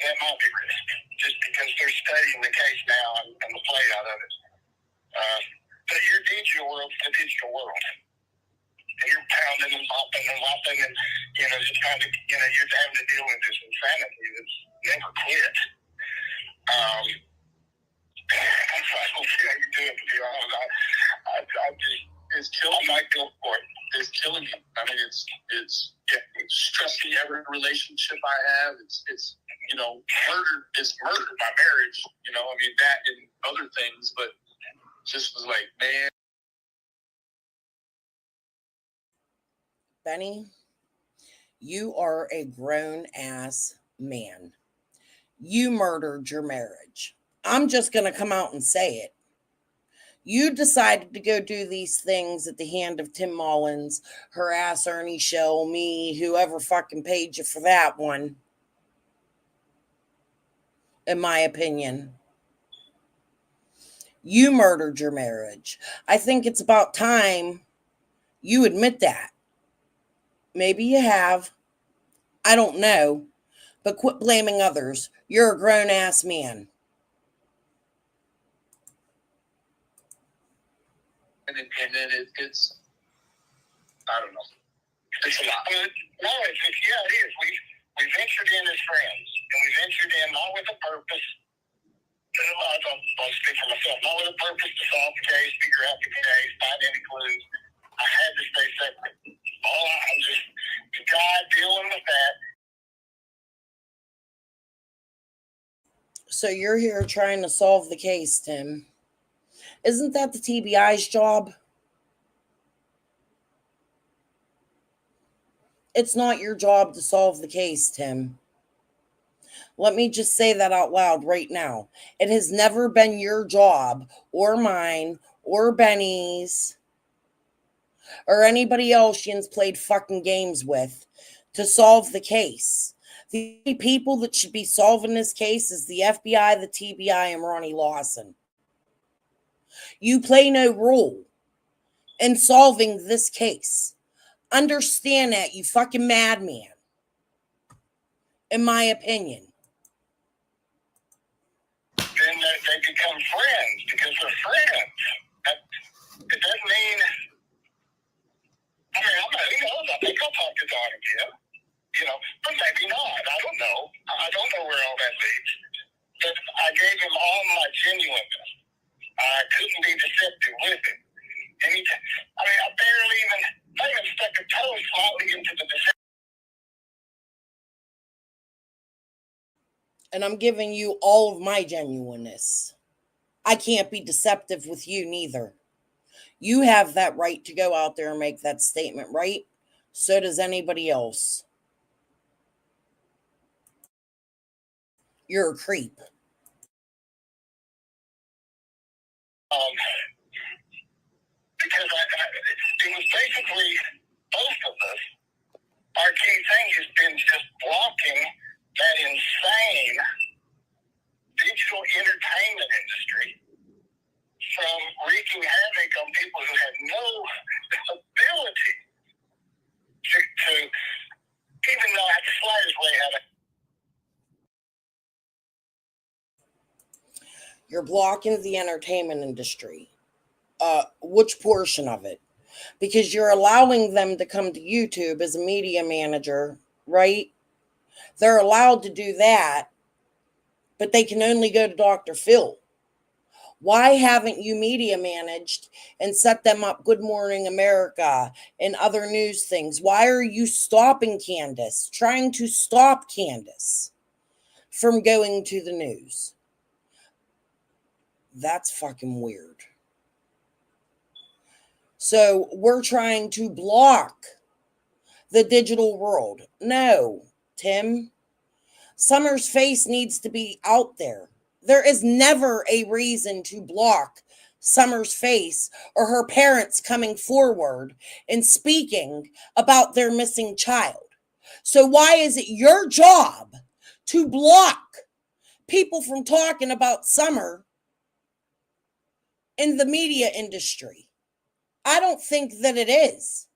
that might be risk. Just because they're studying the case now and the play out of it. But your digital world's the digital world. And you're pounding and popping and whopping and, just trying to, you're having to deal with this insanity that's never quit. I don't see how you do it, to be honest. I just, It's killing me. I go for it. It's killing me. I mean, it's stressing every relationship I have. It's murder. It's murdered my marriage. I mean, that and other things, but just was like, man. Benny, you are a grown ass man. You murdered your marriage. I'm just going to come out and say it. You decided to go do these things at the hand of Tim Mullins, harass Ernie Shell, me, whoever fucking paid you for that one. In my opinion. You murdered your marriage. I think it's about time you admit that. Maybe you have. I don't know. But quit blaming others. You're a grown-ass man. And then it's, I don't know. It's a lot. No, it is. We ventured in as friends, and we ventured in not with a purpose. I'll speak for myself. Not with a purpose to solve the case, figure out the case, find any clues. I had to stay separate. I'm just the guy dealing with that. So you're here trying to solve the case, Tim. Isn't that the TBI's job? It's not your job to solve the case, Tim. Let me just say that out loud right now. It has never been your job, or mine, or Benny's, or anybody else Yin's played fucking games with, to solve the case. The only people that should be solving this case is the FBI, the TBI, and Ronnie Lawson. You play no role in solving this case. Understand that, you fucking madman. In my opinion. Then they become friends because they're friends. It doesn't mean. I mean, who knows? I think I'll talk to Don again. But maybe not. I don't know. I don't know where all that leads. But I gave him all my genuineness. I couldn't be deceptive with it. I barely even stuck a toe slightly into the deception. And I'm giving you all of my genuineness. I can't be deceptive with you neither. You have that right to go out there and make that statement, right? So does anybody else. You're a creep. Because it was basically both of us. Our key thing has been just blocking that insane digital entertainment industry from wreaking havoc on people who had no You're blocking the entertainment industry. Which portion of it? Because you're allowing them to come to YouTube as a media manager, right? They're allowed to do that, but they can only go to Dr. Phil. Why haven't you media managed and set them up Good Morning America and other news things? Why are you stopping Candace, trying to stop Candace from going to the news? That's fucking weird. So we're trying to block the digital world. No, Tim. Summer's face needs to be out there. There is never a reason to block Summer's face or her parents coming forward and speaking about their missing child. So why is it your job to block people from talking about Summer in the media industry? I don't think that it is.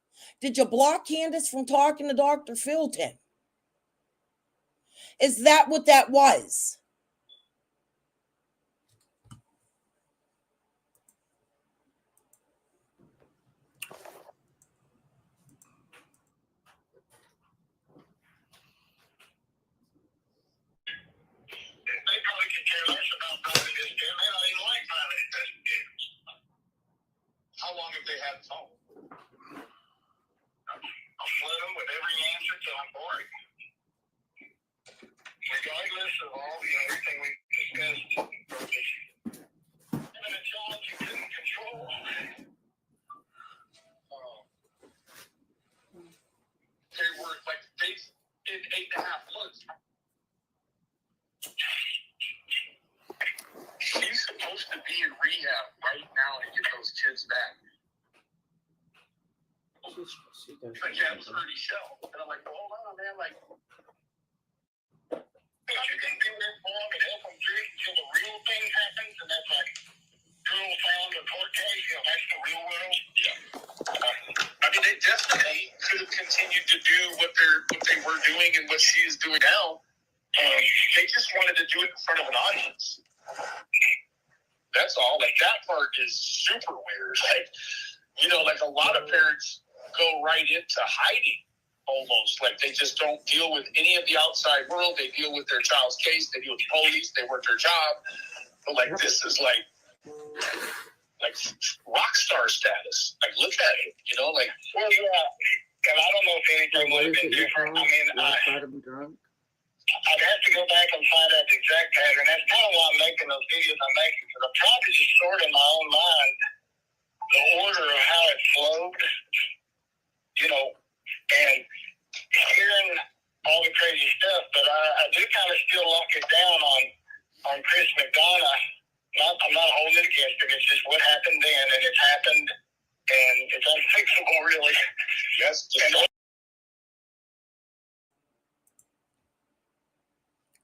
Did you block Candace from talking to Dr. Phil, Tim? Is that what that was? They probably could care less about private investigators. They don't even like private investigators. How long have they had the phone? I'll flood them with every answer till I'm bored. Regardless of all, everything we discussed from this. Even a child you couldn't control. They were like days in 8.5 months. She's supposed to be in rehab right now to get those kids back. Like, yeah, it was already shell. And I'm like, hold on, man. Like, But you can be there for them and help them through until the real thing happens, and that's like girl found a court case. That's the real world. yeah. I mean, they definitely could have continued to do what they were doing and what she is doing now. They just wanted to do it in front of an audience. That's all. Like, that part is super weird. Like a lot of parents go right into hiding almost. Like, they just don't deal with any of the outside world. They deal with their child's case. They deal with the police. They work their job. But, like, this is like rock star status. Like, look at it. Well, yeah. And I don't know if anything would have been different. I mean, I'd have to go back and find out the exact pattern. That's kind of why I'm making those videos I'm making, because I'm trying to just sort in my own mind the order of how it flowed, and hearing all the crazy stuff. But I do kind of still lock it down on Chris McDonough. I'm not holding it against him. It's just what happened then, and it's happened, and it's unfixable, really. Yes.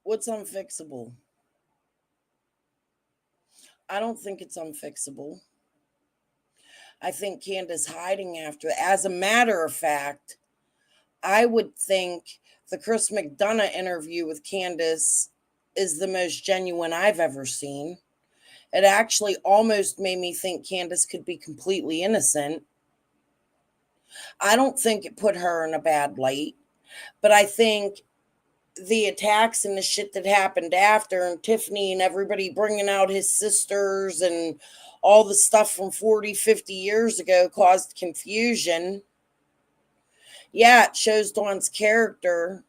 What's unfixable? I don't think it's unfixable. I think Candace hiding after it. As a matter of fact, I would think the Chris McDonough interview with Candace is the most genuine I've ever seen. It actually almost made me think Candace could be completely innocent. I don't think it put her in a bad light, but I think the attacks and the shit that happened after, and Tiffany and everybody bringing out his sisters and all the stuff from 40, 50 years ago caused confusion. Yeah, it shows Dawn's character,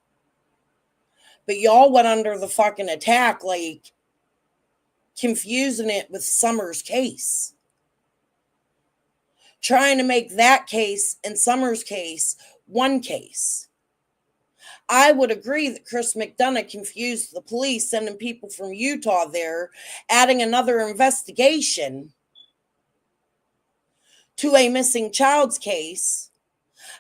but y'all went under the fucking attack, like confusing it with Summer's case. Trying to make that case and Summer's case one case. I would agree that Chris McDonough confused the police, sending people from Utah there, adding another investigation to a missing child's case.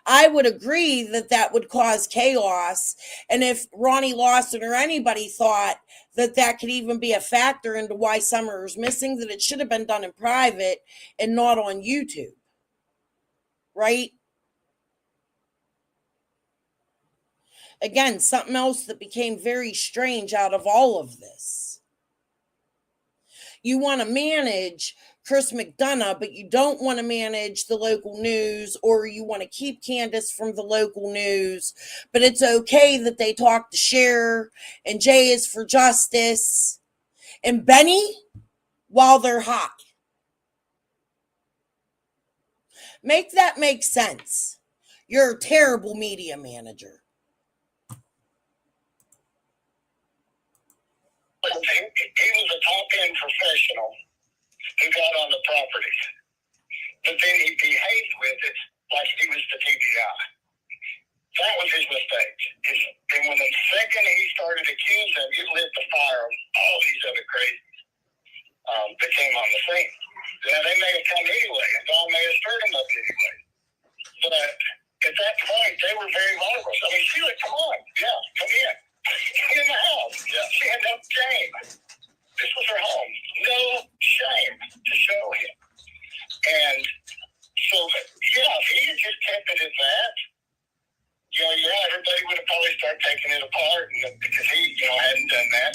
I would agree that that would cause chaos. And if Ronnie Lawson or anybody thought that that could even be a factor into why Summer is missing, that it should have been done in private and not on YouTube. Right? Again, something else that became very strange out of all of this. You want to manage Chris McDonough, but you don't want to manage the local news, or you want to keep Candace from the local news, but it's okay that they talk to Cher, and Jay is for justice, and Benny while they're hot. Make that make sense. You're a terrible media manager. He was a top-end professional who got on the properties, but then he behaved with it like he was the TBI. That was his mistake. And when the second he started accusing, it lit the fire on all these other crazies that came on the scene. Now, they may have come anyway, and God may have stirred them up anyway. But at that point, they were very vulnerable. I mean, Sheila, come on. Yeah, come in. Come in the house. Yeah. She had no shame. This was her home. No shame to show him. And so, yeah, if he had just kept it at that, everybody would have probably started taking it apart, and because he, hadn't done that.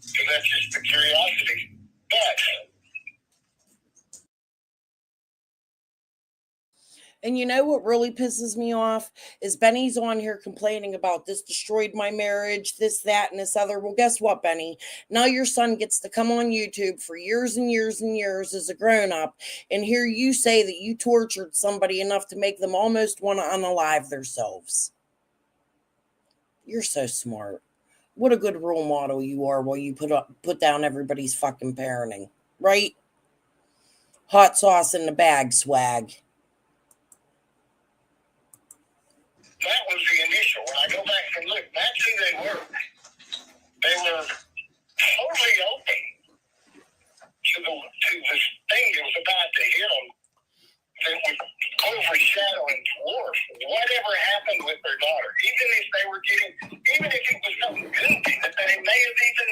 Because that's just the curiosity. But and you know what really pisses me off is Benny's on here complaining about this destroyed my marriage, this, that, and this other. Well, guess what, Benny? Now your son gets to come on YouTube for years and years and years as a grown-up and hear you say that you tortured somebody enough to make them almost want to unalive themselves. You're so smart. What a good role model you are while you put down everybody's fucking parenting, right? Hot sauce in the bag swag. that was the initial. When I go back and look, that's who they were. They were totally open to this thing that was about to hit them that would overshadow and dwarf whatever happened with their daughter. Even if it was something goofy that they may have even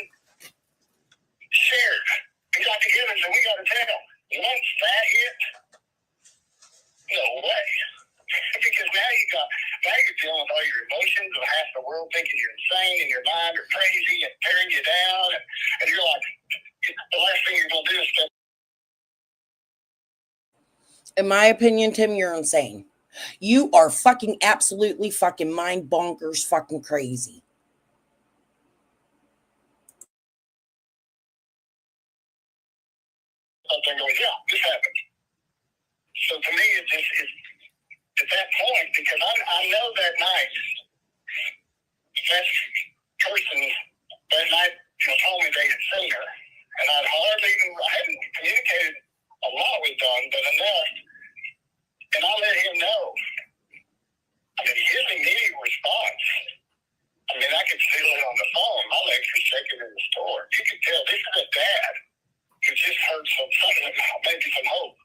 shared. We got together and said, we got to tell. Once that hit, no way. Because now you're dealing with all your emotions of half the world thinking you're insane and your mind or crazy and tearing you down. And you're like, the last thing you're going to do is step. In my opinion, Tim, you're insane. You are fucking absolutely fucking mind bonkers fucking crazy. Something goes, yeah, this happened. So to me, it just is at that point, because I know that night, that person that night told me they had seen her. And I hadn't communicated a lot with Don, but enough. And I let him know. I mean, his immediate response, I could feel it on the phone. My legs were shaking in the store. You could tell this is a dad who just heard something, maybe some hope.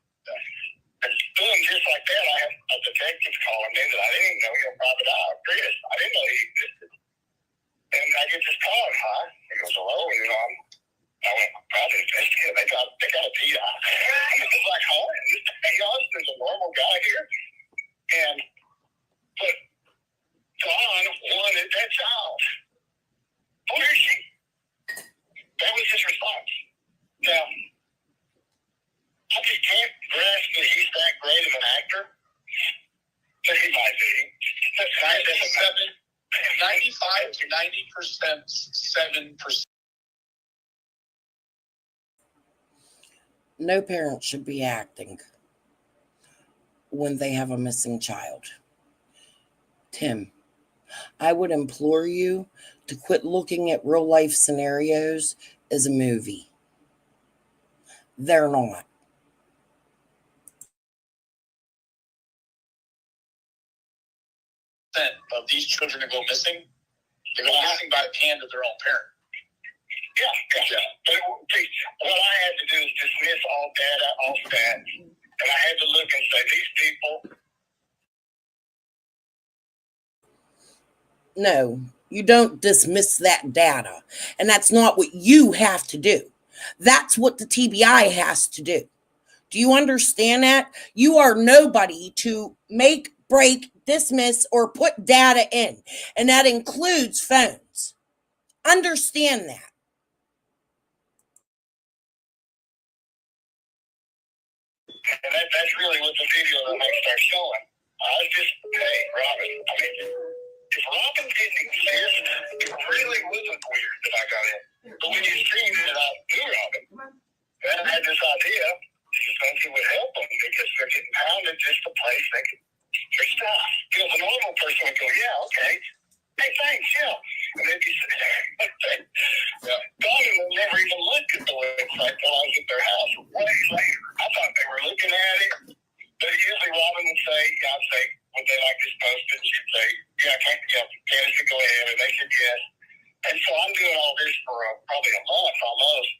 And boom, just like that, I have a detective calling me that I didn't even know, private eye, Chris. I didn't know he existed. And I get this call, hi. He goes, hello, I went, private investigative. They got a PI. I was like, oh, there's a normal guy here. But Don wanted that child. Where is she? That was his response. Now, I just can't grasp that he's that great of an actor. But he might be. That's 95 to 90%, 7%. No parent should be acting when they have a missing child. Tim, I would implore you to quit looking at real life scenarios as a movie. They're not. Of these children that go missing, they go missing by the hand of their own parent. Yeah. But what I had to do is dismiss all data off that, and I had to look and say, these people. No, you don't dismiss that data. And that's not what you have to do. That's what the TBI has to do. Do you understand that? You are nobody to make, break, dismiss, or put data in. And that includes phones. Understand that. And that's really what the video that they start showing. I was just, hey, Robin, I mean, if Robin didn't exist, it really wasn't weird that I got in. But when you see that I knew Robin, and I had this idea, it would help them because they're getting pounded just to place they could their stuff. You know, the normal person would go, yeah, okay. Hey, thanks, yeah. And they'd be sitting there. Donnie would never even look at the website while I was at their house. Way later, I thought they were looking at it. But usually Robin would say, yeah, I'd say, would they like this posted? And she'd say, yeah, Candace could go ahead. And they said yes. And so I'm doing all this for probably a month almost,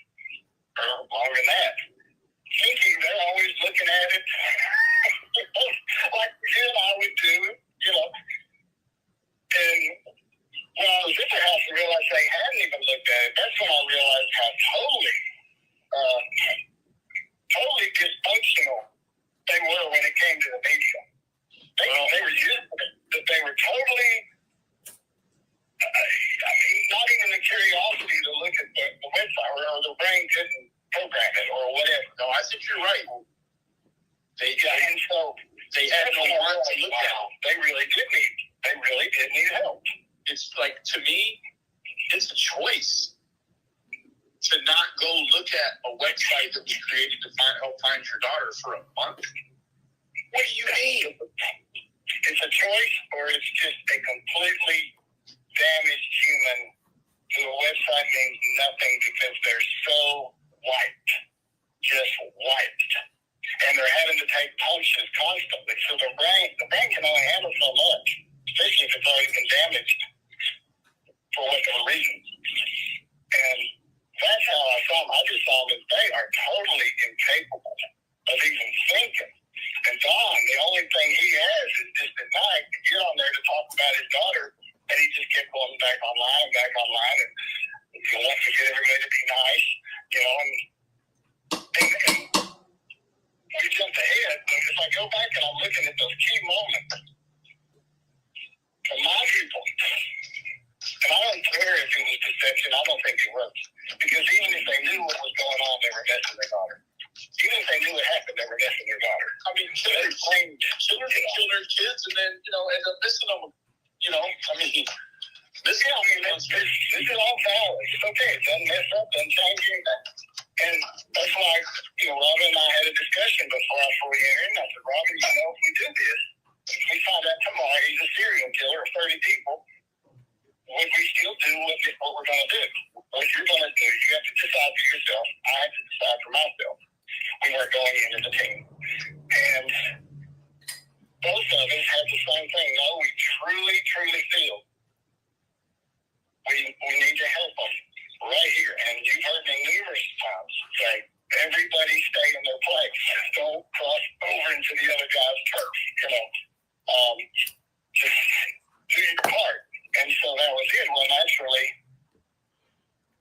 or longer than that. Thinking they're always looking at it like you and I would do, you know. And when I was at their house and realized they hadn't even looked at it, that's when I realized how totally dysfunctional they were when it came to the media. They were used to it, that they were totally, I mean, not even the curiosity to look at the website or the brain couldn't program it or whatever. No, I think you're right. And so they had no one to look at. They really did need help. It's like, to me, it's a choice to not go look at a website that was created to help find your daughter for a month. What do you mean? It's a choice, or it's just a completely damaged human who a website means nothing because they're so wiped, just wiped. And they're having to take punches constantly. So the brain can only handle so much, especially if it's already been damaged for whatever reason. And that's how I saw them. I just saw them as they are totally incapable of even thinking. And Don, the only thing he has is just at night to get on there to talk about his daughter, and he just kept going back online, and he wants to get everybody to be nice, you know, and we jumped ahead. If I go back and I'm looking at those key moments from my viewpoint, and I don't care if it was deception, I don't think it was. Because even if they knew what was going on, they were messing their daughter. Even if they knew it happened, they were messing their daughter. I mean, children can kill their kids and then, you know, end up missing them. You know, I mean, this is all valid. It's okay. It doesn't mess up, doesn't change anything. And that's why, you know, Robin and I had a discussion before I fully entered. And I said, Robin, you know, if we do this, we find out tomorrow he's a serial killer of 30 people, would we still do what we're going to do? What you're going to do, you have to decide for yourself. I have to decide for myself. We weren't going into the team. And both of us had the same thing. No, we truly, truly feel we need to help them right here. And you've heard me numerous times say, everybody stay in their place. Don't cross over into the other guy's turf. You know, just do your part. And so that was it. Well, naturally,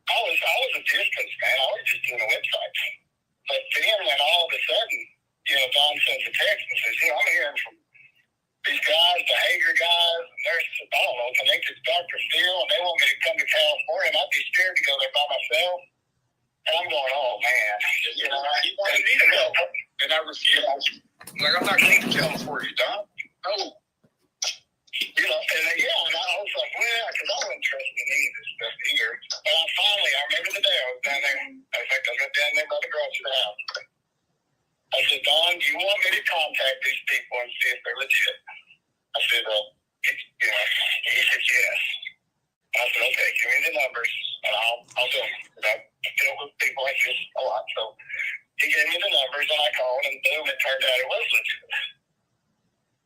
I was a distance man. I was just doing a website. But then when all of a sudden, you know, Don sends a text and says, you know, I'm hearing from these guys, behavior guys, nurses, I don't know, connected to Dr. Phil, and they want me to come to California, and I'd be scared to go there by myself. And I'm going, oh, man. You know, he wanted me to help, and I refused. Like, I'm not going to California, Don. No. You know, and and I was like, well, because I wasn't trusting any of this stuff here. But I remember the day I was down there. I got down there by the garage of the house. I said, Don, do you want me to contact these people and see if they're legit? I said, you know, he said, yes. I said, okay, give me the numbers, and I'll do them. I deal with people like this a lot. So he gave me the numbers, and I called, and boom, it turned out it was legit.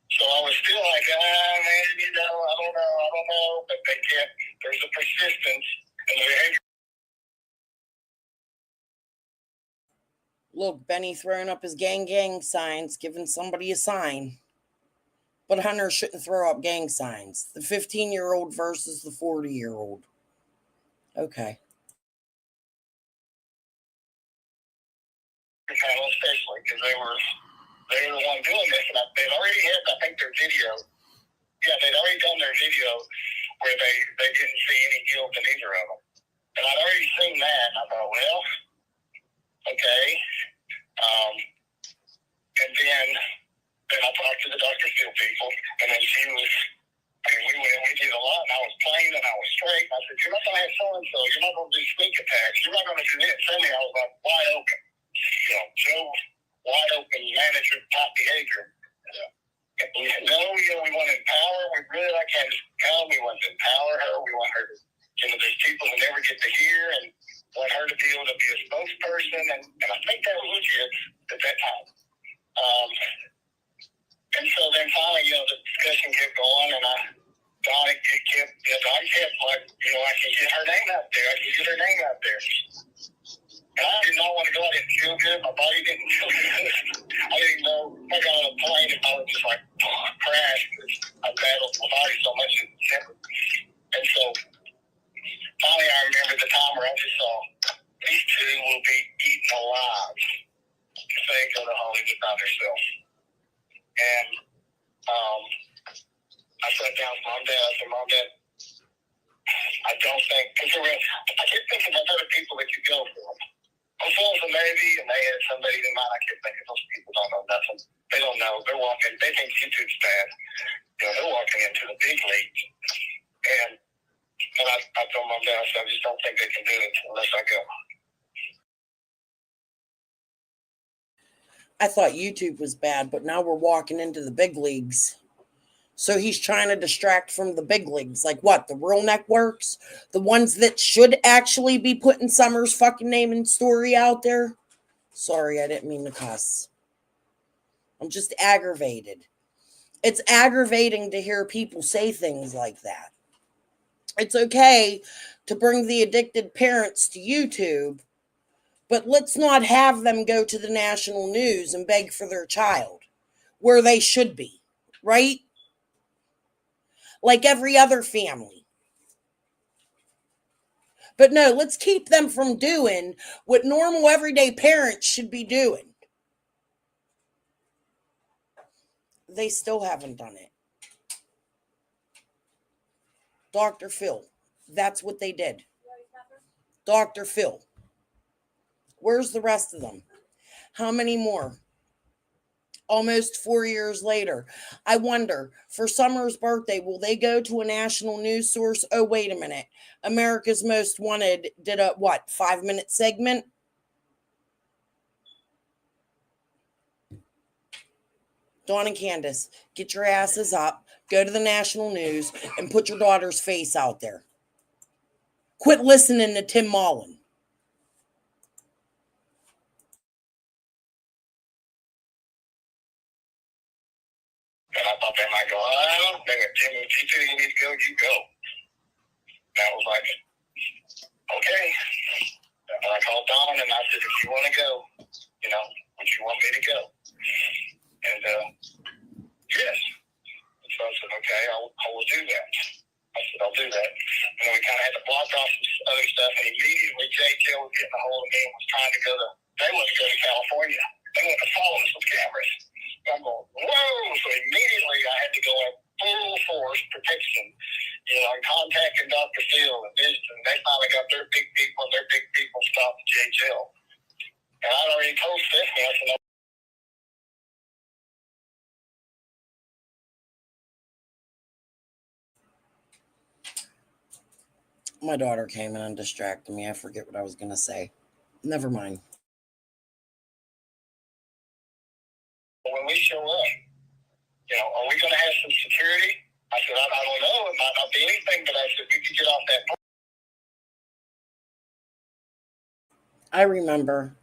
So I was still like, man, you know, I don't know. But they can't, there's a persistence in the behavior. Look, Benny throwing up his gang signs, giving somebody a sign. But Hunter shouldn't throw up gang signs. The 15-year-old versus the 40-year-old. Okay. Especially because they were the one doing this, and they'd already had, I think, their video. Yeah, they'd already done their video where they didn't see any guilt in either of them. And I'd already seen that, and I thought, well, okay. not going to do sneak attacks. You're not going to do that. Suddenly I was like wide open. You know, Joe, wide open manager type behavior. Yeah. And we want to empower. We really like Candace Brown. We want to empower her. We want her to, there's people who never get to hear and want her to be able to be a spokesperson. And I think that was legit at that time. And so then finally, the discussion kept going, and Donnie kept like, I can get her name out there. I can get her name out there. And I did not want to go. I didn't feel good. My body didn't feel good. I didn't know if I got on a plane if I would just like crash. I battled my body so much in December. And so finally I remember the time where I just saw these two will be eaten alive if they go to Hollywood by themselves. And I sat down with Mom and Dad. I said, Mom, Dad, I don't think, because I kept thinking of other people that you go for. I was the Navy, and they had somebody in mind. I kept thinking, those people don't know nothing. They don't know. They're walking, they think YouTube's bad. They're walking into the big leagues. And I told Mom and Dad, I said, I just don't think they can do it unless I go. I thought YouTube was bad, but now we're walking into the big leagues. So he's trying to distract from the big leagues. Like what? The real networks? The ones that should actually be putting Summer's fucking name and story out there? Sorry, I didn't mean to cuss. I'm just aggravated. It's aggravating to hear people say things like that. It's okay to bring the addicted parents to YouTube, but let's not have them go to the national news and beg for their child where they should be, right? Like every other family. But no, let's keep them from doing what normal everyday parents should be doing. They still haven't done it. Dr. Phil, that's what they did. Dr. Phil. Where's the rest of them? How many more? Almost 4 years later. I wonder, for Summer's birthday, will they go to a national news source? Oh, wait a minute. America's Most Wanted did a, 5-minute segment? Dawn and Candace, get your asses up, go to the national news, and put your daughter's face out there. Quit listening to Tim Mullen. And I thought they might go, they went, Tim, if you feel you need to go, you go. And I was like, okay. And I called Don and I said, if you want to go, would you want me to go? And yes. And so I said, okay, I will do that. I said, I'll do that. And then we kind of had to block off some other stuff. And immediately JTL was getting a hold of me and was trying to they wanted to go to California. They wanted to follow us with cameras. I'm going, whoa! So immediately I had to go in full force protection, contacting Dr. Phil and Vision. They finally got their big people, and their big people stopped the JHL. And I already told Stephanie, I said, My daughter came in and distracted me. I forget what I was going to say. Never mind. when we show up, are we going to have some security? I said, I don't know. It might not be anything, but I said, we could get off that. I remember.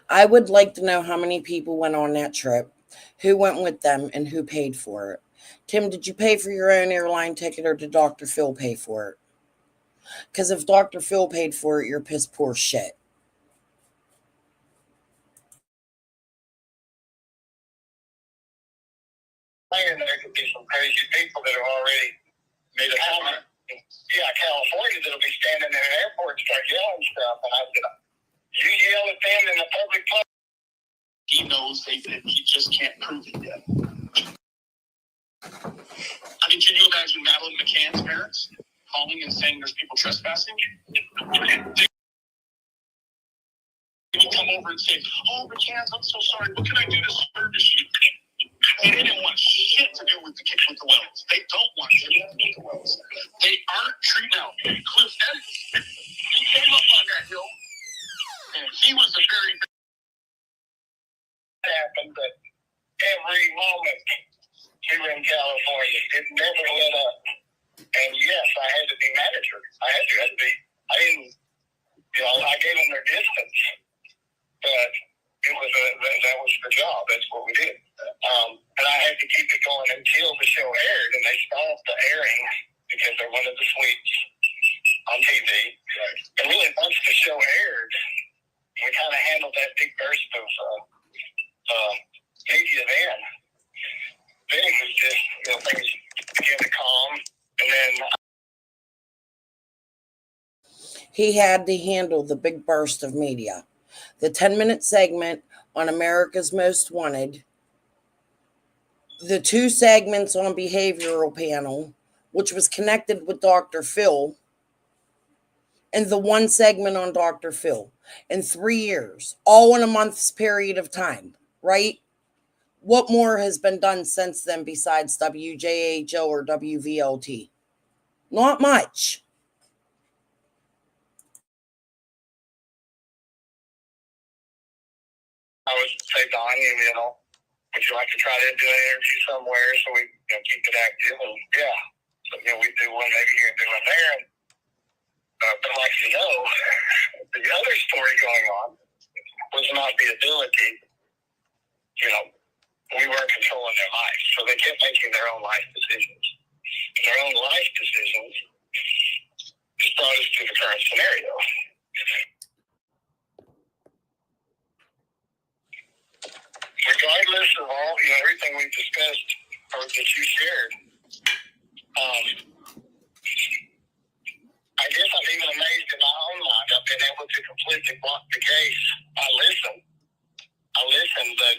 I would like to know how many people went on that trip, who went with them, and who paid for it. Tim, did you pay for your own airline ticket, or did Dr. Phil pay for it? Because if Dr. Phil paid for it, you're piss poor shit. And there could be some crazy people that are already made a comment. Yeah, California that'll be standing in an airport and start yelling stuff. And I said, you yell at them in the public place. He knows he just can't prove it yet. I mean, can you imagine Madeline McCann's parents calling and saying there's people trespassing? They would come over and say, oh, McCann's, I'm so sorry. What can I do to service you? They didn't want shit to do with the wells. They don't want shit to do with the wells. They aren't treating out. Cliff Edwards, he came up on that hill, and he was the very happened, but every moment we were in California, it never let up. And yes, I had to be manager. I didn't, I gave them their distance, but that was the job. That's what we did. And I had to keep it going until the show aired, and they stopped the airing because they wanted the sweets on TV. Right. And really, once the show aired, we kind of handled that big burst of media then. Then it was just, things began to calm, and then He had to handle the big burst of media. The 10-minute segment on America's Most Wanted, the 2 segments on behavioral panel, which was connected with Dr. Phil, and the 1 segment on Dr. Phil in 3 years, all in a month's period of time, right? What more has been done since then besides WJHO or WVLT? Not much. I would say, Don, would you like to try to do an interview somewhere so we keep it active? And yeah, so we do one maybe here and do one there. And, but like the other story going on was not the ability. We weren't controlling their life, so they kept making their own life decisions. And their own life decisions just brought us to the current scenario. Regardless of all, everything we've discussed or that you shared, I guess I'm even amazed in my own mind. I've been able to completely block the case. I listen, but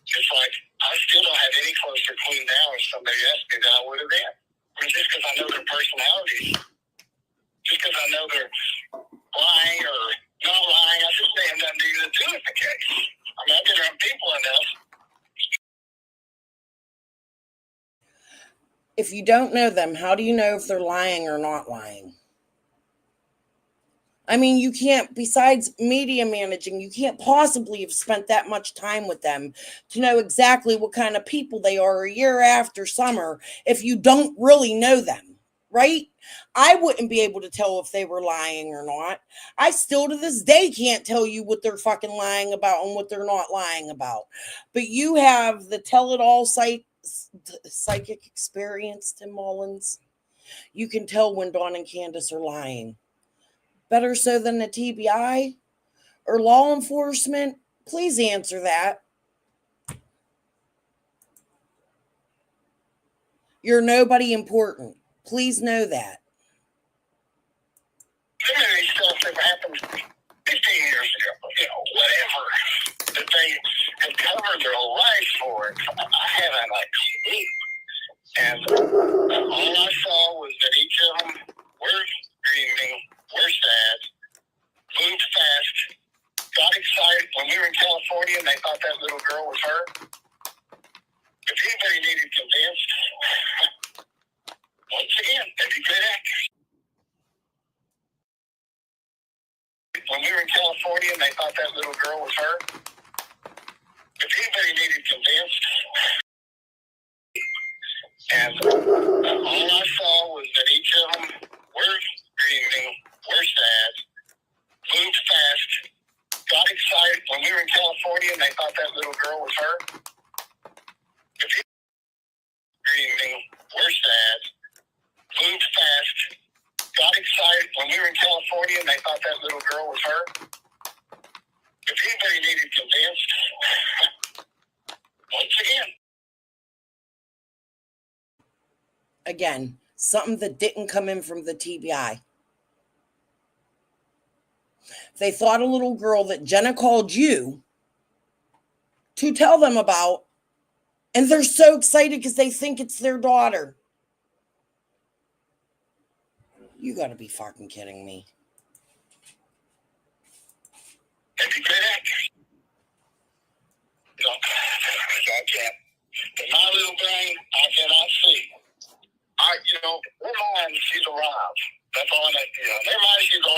it's like I still don't have any closer clue now if somebody asked me than I would have then. I mean, just because I know their personalities, just because I know they're lying or not lying, I just have nothing to do with the case. I mean, I've been around people enough. If you don't know them, how do you know if they're lying or not lying? I mean, you can't, besides media managing, you can't possibly have spent that much time with them to know exactly what kind of people they are a year after summer if you don't really know them, right? I wouldn't be able to tell if they were lying or not. I still to this day can't tell you what they're fucking lying about and what they're not lying about. But you have the tell-it-all psychic experience, Tim Mullins. You can tell when Dawn and Candace are lying. Better so than the TBI or law enforcement? Please answer that. You're nobody important. Please know that. Maybe stuff that happened 15 years ago, whatever, that they have covered their whole life for. I haven't a clue. And all I saw was that each of them were grieving, were sad, moved fast, got excited when we were in California and they thought that little girl was her. If anybody needed convinced, once again, they'd be good actors. When we were in California and they thought that little girl was her, if anybody needed convinced, and all I saw was that each of them were grieving, were sad, moved fast, got excited when we were in California and they thought that little girl was her. If you grieving, were sad, moved fast, got excited when we were in California and they thought that little girl was her. If anybody needed convinced, once again. Again, something that didn't come in from the TBI. They thought a little girl that Jenna called you to tell them about, and they're so excited because they think it's their daughter. You gotta be fucking kidding me. If you good actors, I can't. In my little brain, I cannot see. Their mind, she's alive. That's all I know. Their mind, she's alive.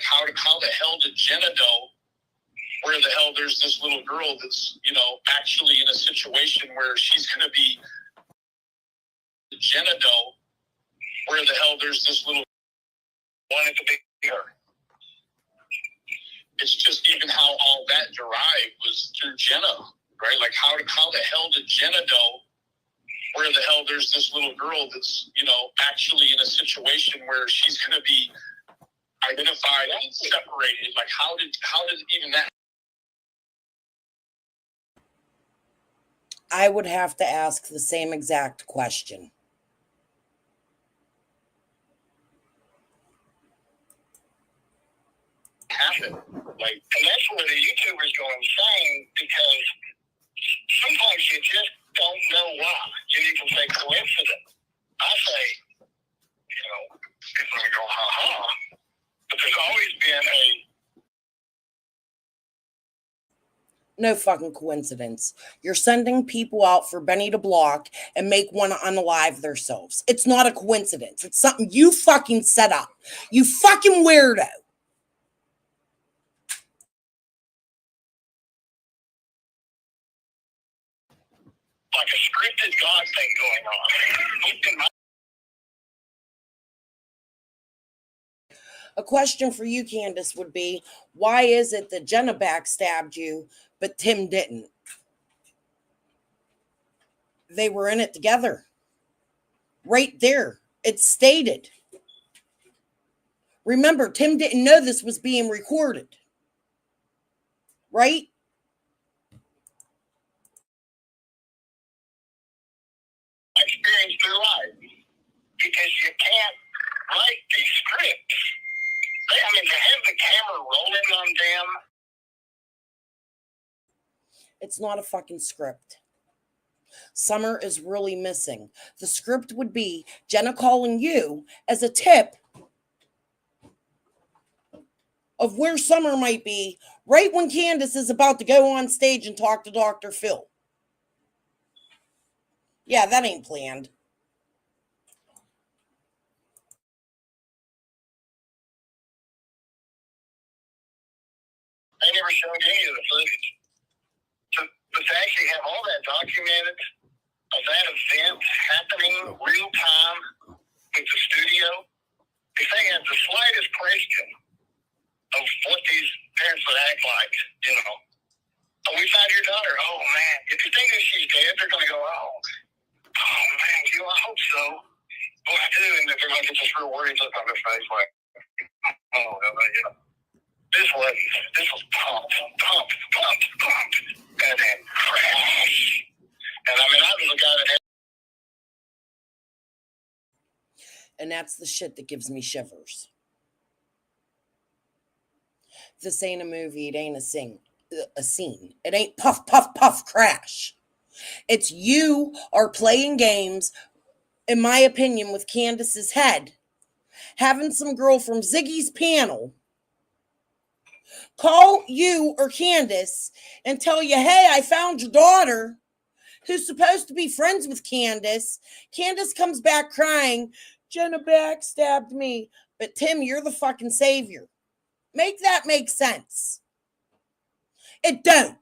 how the hell did Jenna know where the hell there's this little girl that's, actually in a situation where she's going to be, Jenna know where the hell there's this little, wanted to be her. It's just even how all that derived was through Jenna, right? Like how the hell did Jenna know where the hell there's this little girl that's, actually in a situation where she's going to be identified and separated? Like how did even that? I would have to ask the same exact question. Happen. And that's where the YouTubers go insane, because sometimes you just don't know why. You need to say coincidence. I say, people go, ha-ha. But there's always been No fucking coincidence. You're sending people out for Benny to block and make one unalive themselves. It's not a coincidence. It's something you fucking set up. You fucking weirdo. like a scripted God thing going on. A question for you, Candace, would be, why is it that Jenna backstabbed you, but Tim didn't? They were in it together. Right there. It's stated. Remember, Tim didn't know this was being recorded. Right? Experience through life, because you can't write these scripts. I mean, to have the camera rolling on them. It's not a fucking script. Summer is really missing. The script would be Jenna calling you as a tip of where Summer might be right when Candace is about to go on stage and talk to Dr. Phil. Yeah, that ain't planned. They never showed any of the footage. But to actually have all that documented, of that event happening real time with the studio, if they had the slightest question of what these parents would act like, oh, we found your daughter. Oh, man. If you think that she's dead, they're going to go, oh, man, I hope so. Well, I do. And they're going to get this real worried look on their face like, oh, This was pumped, and then crash. And I mean, I was the guy that had. And that's the shit that gives me shivers. This ain't a movie. It ain't a scene. It ain't puff, puff, puff, crash. It's you are playing games, in my opinion, with Candace's head. Having some girl from Ziggy's panel call you or Candace and tell you, hey, I found your daughter, who's supposed to be friends with Candace. Candace comes back crying, Jenna backstabbed me. But Tim, you're the fucking savior. Make that make sense. It don't.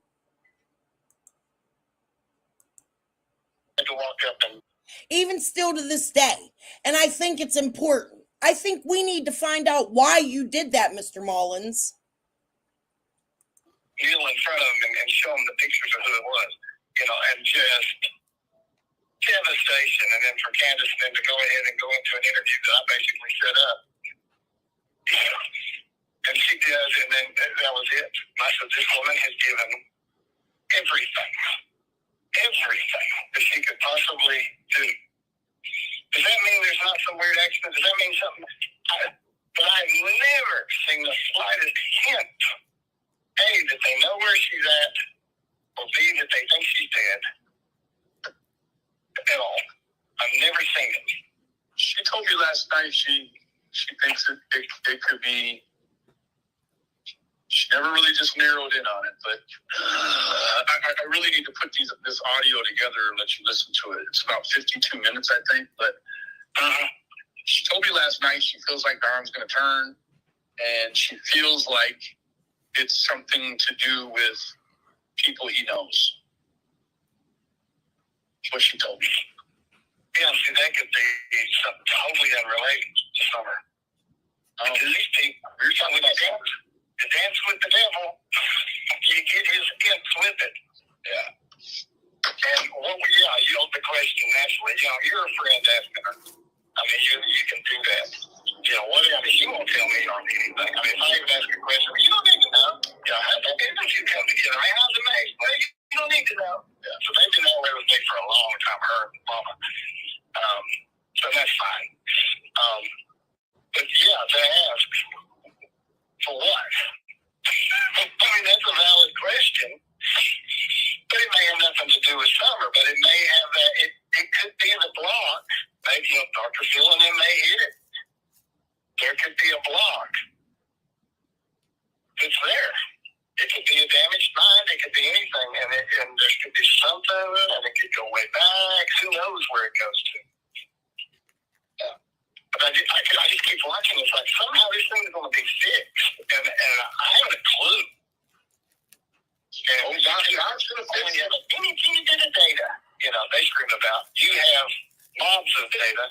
To walk up and Even still to this day. And I think it's important. I think we need to find out why you did that, Mr. Mullins. kneel in front of him and show him the pictures of who it was, and just devastation. And then for Candace then to go ahead and go into an interview that I basically set up. And she does, and then that was it. I said, this woman has given everything that she could possibly do. Does that mean there's not some weird accident? Does that mean something? But I've never seen the slightest hint, A, that they know where she's at, or B, that they think she's dead. At all. I've never seen it. She told me last night she thinks it could be. She never really just narrowed in on it, but I really need to put this audio together and let you listen to it. It's about 52 minutes, I think. But she told me last night she feels like the arm's going to turn. and she feels like it's something to do with people he knows. That's what she told me. Yeah, see, that could be something totally unrelated to Summer. Because these people, you're talking about the dance with the devil, you get his imps with it. Yeah. And the question naturally, you're a friend asking her. I mean, you can do that. She won't tell me or anything. I mean, if I even ask her a question, you don't need to know. How did you come together? Man, how's it made? Well, you don't need to know. Yeah. So they've been that way with me for a long time, her and Mama. So that's fine. But yeah, to ask, for what? I mean, that's a valid question. But it may have nothing to do with Summer, but it may have that. It could be the block. Maybe Dr. Phil and them may hit it. There could be a block that's there. It could be a damaged mind. It could be anything, and there could be something, and it could go way back. Who knows where it goes to? Yeah. But I just keep watching. It's like somehow this thing is going to be fixed, and I haven't a clue. And God's going to fix it. Any bit of data, they scream about. You have mobs of data,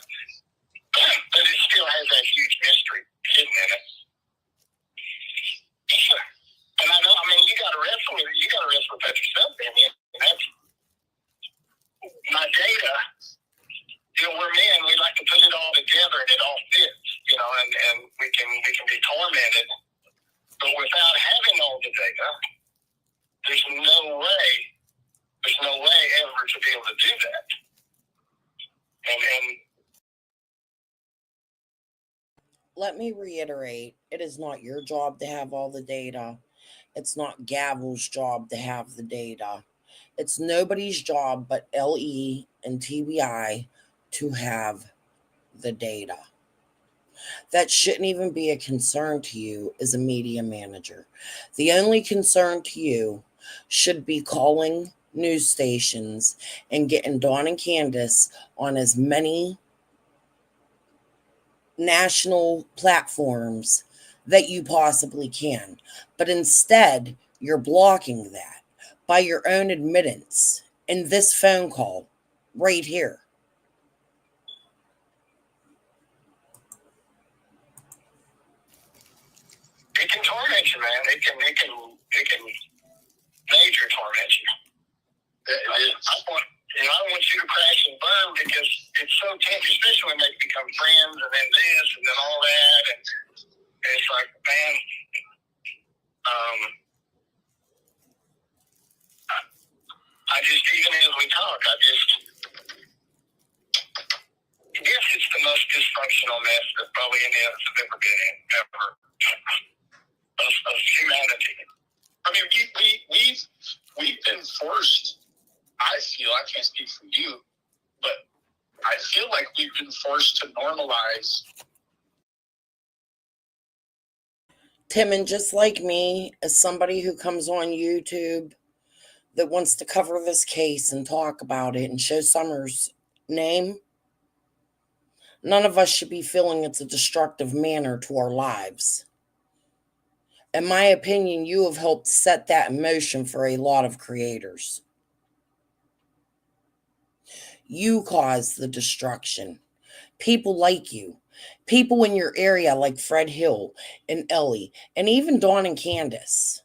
but it still has that huge mystery hidden in it. And I know, you got to wrestle with it. You got to wrestle with that yourself, man. And that's my data. We're men. We like to put it all together, and it all fits. And we can be tormented, but without having all the data, there's no way ever to be able to do that. And let me reiterate, it is not your job to have all the data. It's not Gavel's job to have the data. It's nobody's job but LE and TBI to have the data. That shouldn't even be a concern to you as a media manager. The only concern to you should be calling news stations and getting Dawn and Candace on as many national platforms that you possibly can. But instead, you're blocking that by your own admittance in this phone call right here. it can torment you, man. It can major torment you. I want you to crash and burn because it's so tense, especially when they become friends and then this and then all that. And it's like, man, I just, even as we talk, I guess it's the most dysfunctional mess that probably any of us have ever been in, ever, of humanity. I mean, we've been forced. I can't speak for you, but I feel like we've been forced to normalize. Tim, and just like me, as somebody who comes on YouTube that wants to cover this case and talk about it and show Summer's name, none of us should be feeling it's a destructive manner to our lives. In my opinion, you have helped set that in motion for a lot of creators. You caused the destruction. People like you. People in your area like Fred Hill and Ellie and even Dawn and Candace.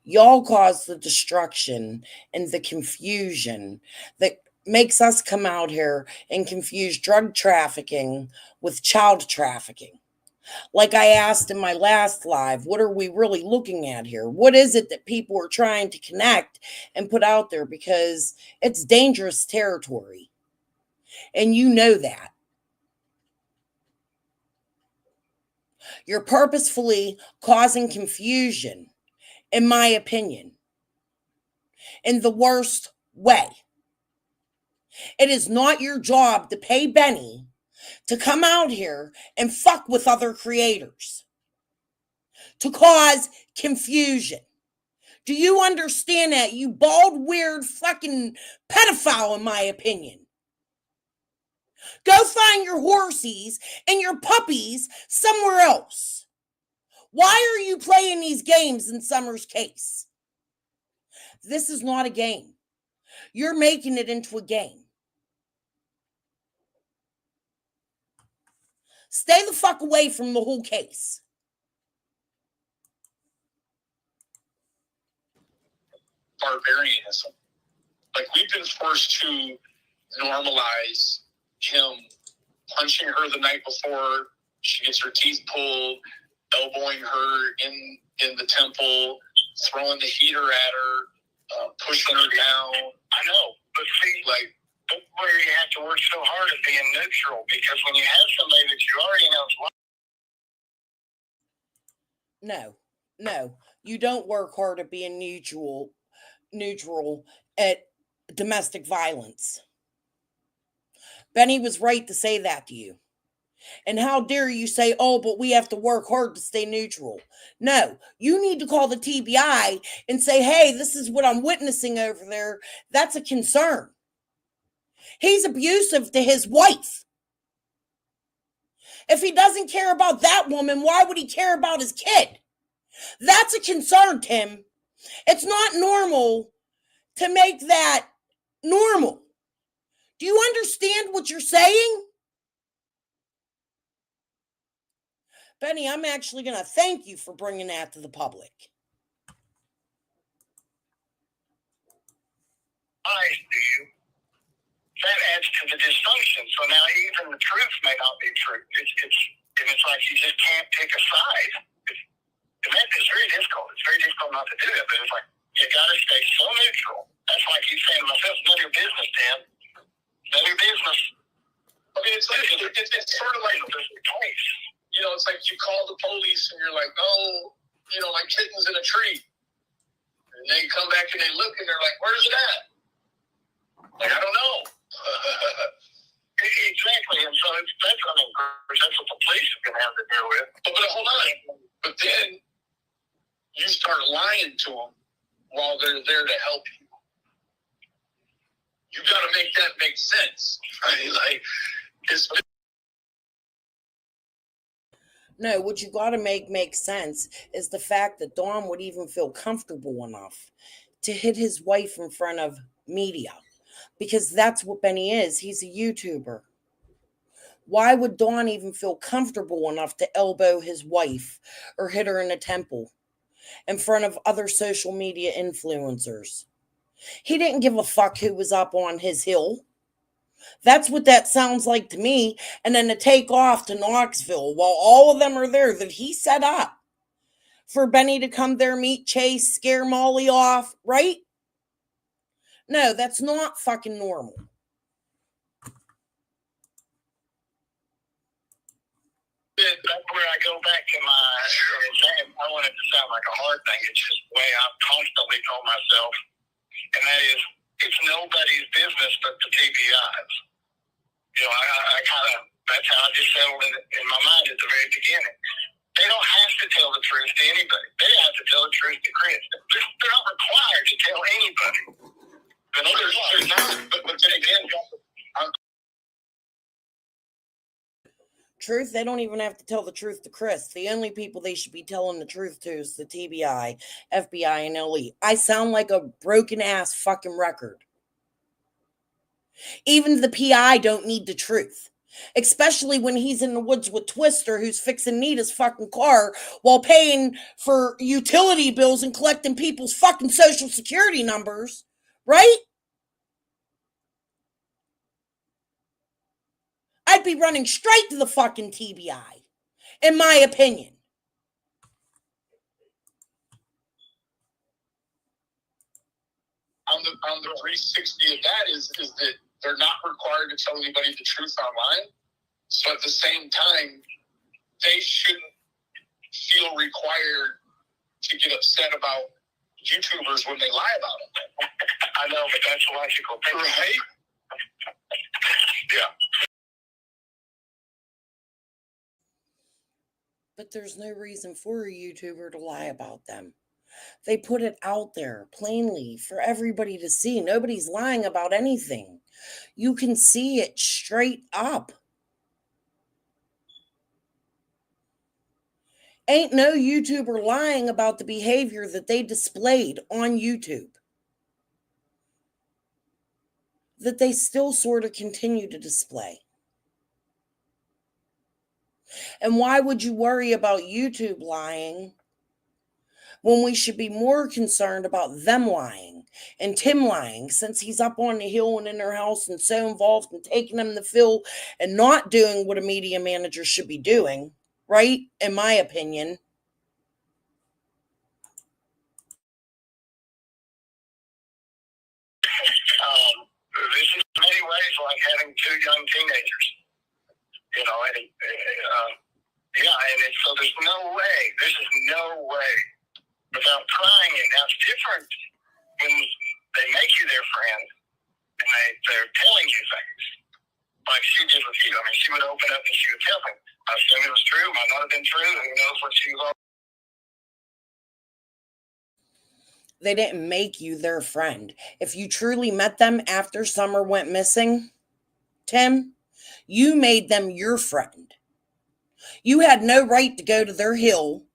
Y'all caused the destruction and the confusion that makes us come out here and confuse drug trafficking with child trafficking. Like I asked in my last live, what are we really looking at here? What is it that people are trying to connect and put out there? Because it's dangerous territory. And you know that. You're purposefully causing confusion, in my opinion, in the worst way. It is not your job to pay Benny to come out here and fuck with other creators, to cause confusion. Do you understand that, you bald, weird, fucking pedophile, in my opinion? Go find your horsies and your puppies somewhere else. Why are you playing these games in Summer's case? This is not a game. You're making it into a game. Stay the fuck away from the whole case. Barbarianism. Like, we've been forced to normalize him punching her the night before she gets her teeth pulled, elbowing her in the temple, throwing the heater at her, pushing her down. I know, but see, like, that's where you have to work so hard at being neutral, because when you have somebody that you already know. No, you don't work hard at being neutral at domestic violence. Benny was right to say that to you. And how dare you say, oh, but we have to work hard to stay neutral. No, you need to call the TBI and say, hey, this is what I'm witnessing over there. That's a concern. He's abusive to his wife. If he doesn't care about that woman, why would he care about his kid? That's a concern, Tim. It's not normal to make that normal. Do you understand what you're saying? Benny, I'm actually going to thank you for bringing that to the public. Lies to you. That adds to the dysfunction. So now even the truth may not be true. It's like you just can't pick a side. And that is very difficult. It's very difficult not to do it, but it's like, you got to stay so neutral. That's why I keep saying to myself, none of your business, Dan. None of your business. I mean, it's sort of like this case. You know, it's like you call the police and you're like, oh, you know, like kittens in a tree. And they come back and they look and they're like, where's it at? Like, I don't know. Exactly. And so that's what the police are going to have to deal with. But hold on. But then you start lying to them while they're there to help you. You got to make that make sense. Right? Like, it's. No, what you got to make sense is the fact that Dawn would even feel comfortable enough to hit his wife in front of media, because that's what Benny is. He's a YouTuber. Why would Dawn even feel comfortable enough to elbow his wife or hit her in the temple in front of other social media influencers? He didn't give a fuck who was up on his hill. That's what that sounds like to me. And then to take off to Knoxville while all of them are there that he set up for Benny to come there, meet Chase, scare Molly off, right? No, that's not fucking normal. That's where I go back to my saying, I want it to sound like a hard thing. It's just the way I've constantly told myself, and that is, it's nobody's business but the TBI's. You know, I kind of, that's how I just settled in my mind at the very beginning. They don't have to tell the truth to anybody. They have to tell the truth to Chris. They're not required to tell anybody. But they're not. But then again, Truth, they don't even have to tell the truth to Chris. The only people they should be telling the truth to is the TBI, FBI, and LE. I sound like a broken ass fucking record. Even the PI don't need the truth. Especially when he's in the woods with Twister, who's fixing Nita's fucking car while paying for utility bills and collecting people's fucking social security numbers. Right? I'd be running straight to the fucking TBI, in my opinion. On the 360 of that is that they're not required to tell anybody the truth online. So at the same time, they shouldn't feel required to get upset about YouTubers when they lie about them. I know, but that's logical. Right? Yeah. But there's no reason for a YouTuber to lie about them. They put it out there plainly for everybody to see. Nobody's lying about anything. You can see it straight up. Ain't no YouTuber lying about the behavior that they displayed on YouTube, that they still sort of continue to display. And why would you worry about YouTube lying when we should be more concerned about them lying and Tim lying, since he's up on the hill and in their house and so involved in taking them to Phil and not doing what a media manager should be doing, right? In my opinion. This is in many ways like having two young teenagers. You know, and so there's no way, without trying it. Now it's different when they make you their friend and they're telling you things like she did with you. I mean, she would open up and she would tell him. I assume it was true, might not have been true. Who knows what she was? They didn't make you their friend. If you truly met them after Summer went missing, Tim, you made them your friend. You had no right to go to their hill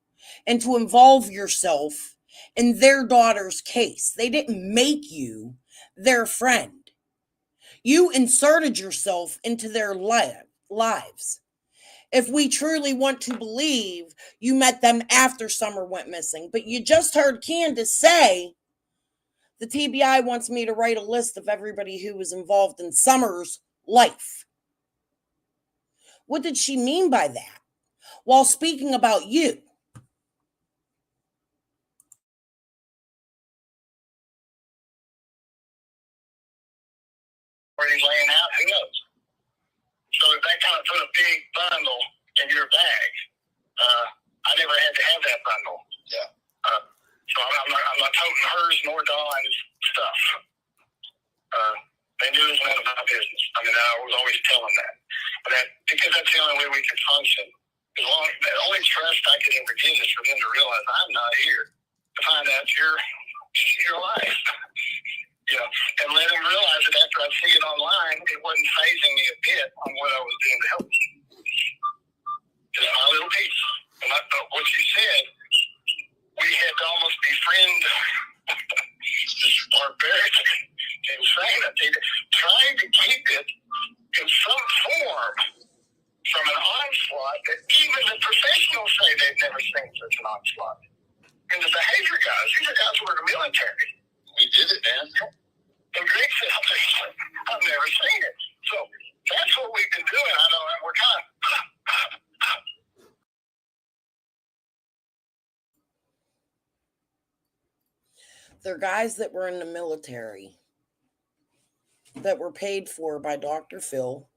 and to involve yourself in their daughter's case. They didn't make you their friend. You inserted yourself into their lives. If we truly want to believe you met them after Summer went missing, but you just heard Candace say, the TBI wants me to write a list of everybody who was involved in Summer's life. What did she mean by that? While speaking about you. Where he's laying out, who knows? So if that kind of put a big bundle in your bag, I never had to have that bundle. Yeah. So I'm not toting hers nor Dawn's stuff. They knew it was none of my business. I mean, I was always telling that. Because that's the only way we could function. The only trust I could ever get is for them to realize I'm not here to find out your life. You know, and let them realize that after I see it online, it wasn't phasing me a bit on what I was doing to help you. Just my little piece. And what you said, we had to almost befriend this barbaric insanity, trying to keep it in some form from an onslaught that even the professionals say they've never seen such an onslaught. And the behavior guys, these are guys who are in the military. We did it, man. And Greg said, I've never seen it. So that's what we've been doing. I know, and we're kind of. They're guys that were in the military that were paid for by Dr. Phil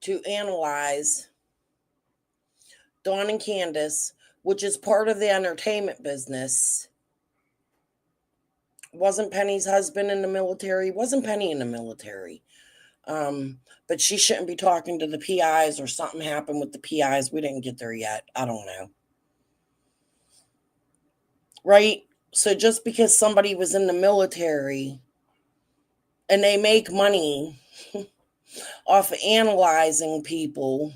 to analyze Dawn and Candace, which is part of the entertainment business. Wasn't Penny's husband in the military? Wasn't Penny in the military? But she shouldn't be talking to the PIs, or something happened with the PIs. We didn't get there yet. I don't know. Right? So just because somebody was in the military and they make money off of analyzing people,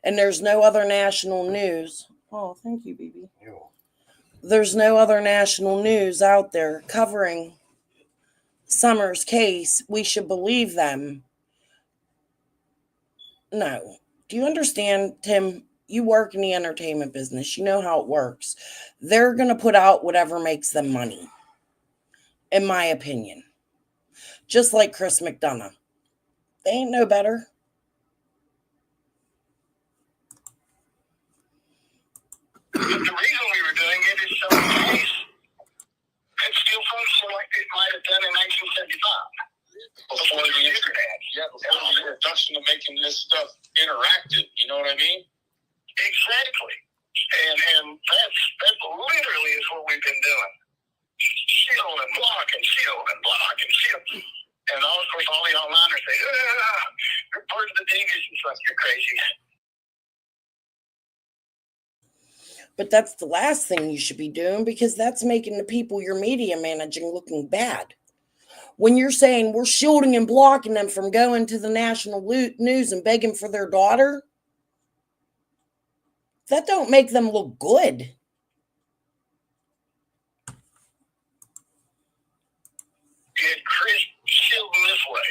and there's no other national news. Oh, thank you, baby. There's no other national news out there covering Summer's case, we should believe them. No. Do you understand, Tim? You work in the entertainment business. You know how it works. They're going to put out whatever makes them money, in my opinion. Just like Chris McDonough. They ain't no better. The reason we were doing it is so the case could still function like it might have done in 1975. Before the internet. Yeah, before the introduction of making this stuff interactive. You know what I mean? Exactly. And that's literally is what we've been doing. Shield and block and shield and block and shield. And all, of course, all the onliners say, you're part of the dingus and stuff. You're crazy. But that's the last thing you should be doing, because that's making the people you're media managing looking bad. When you're saying we're shielding and blocking them from going to the national news and begging for their daughter, That don't make them look good. You had Chris shielding this way.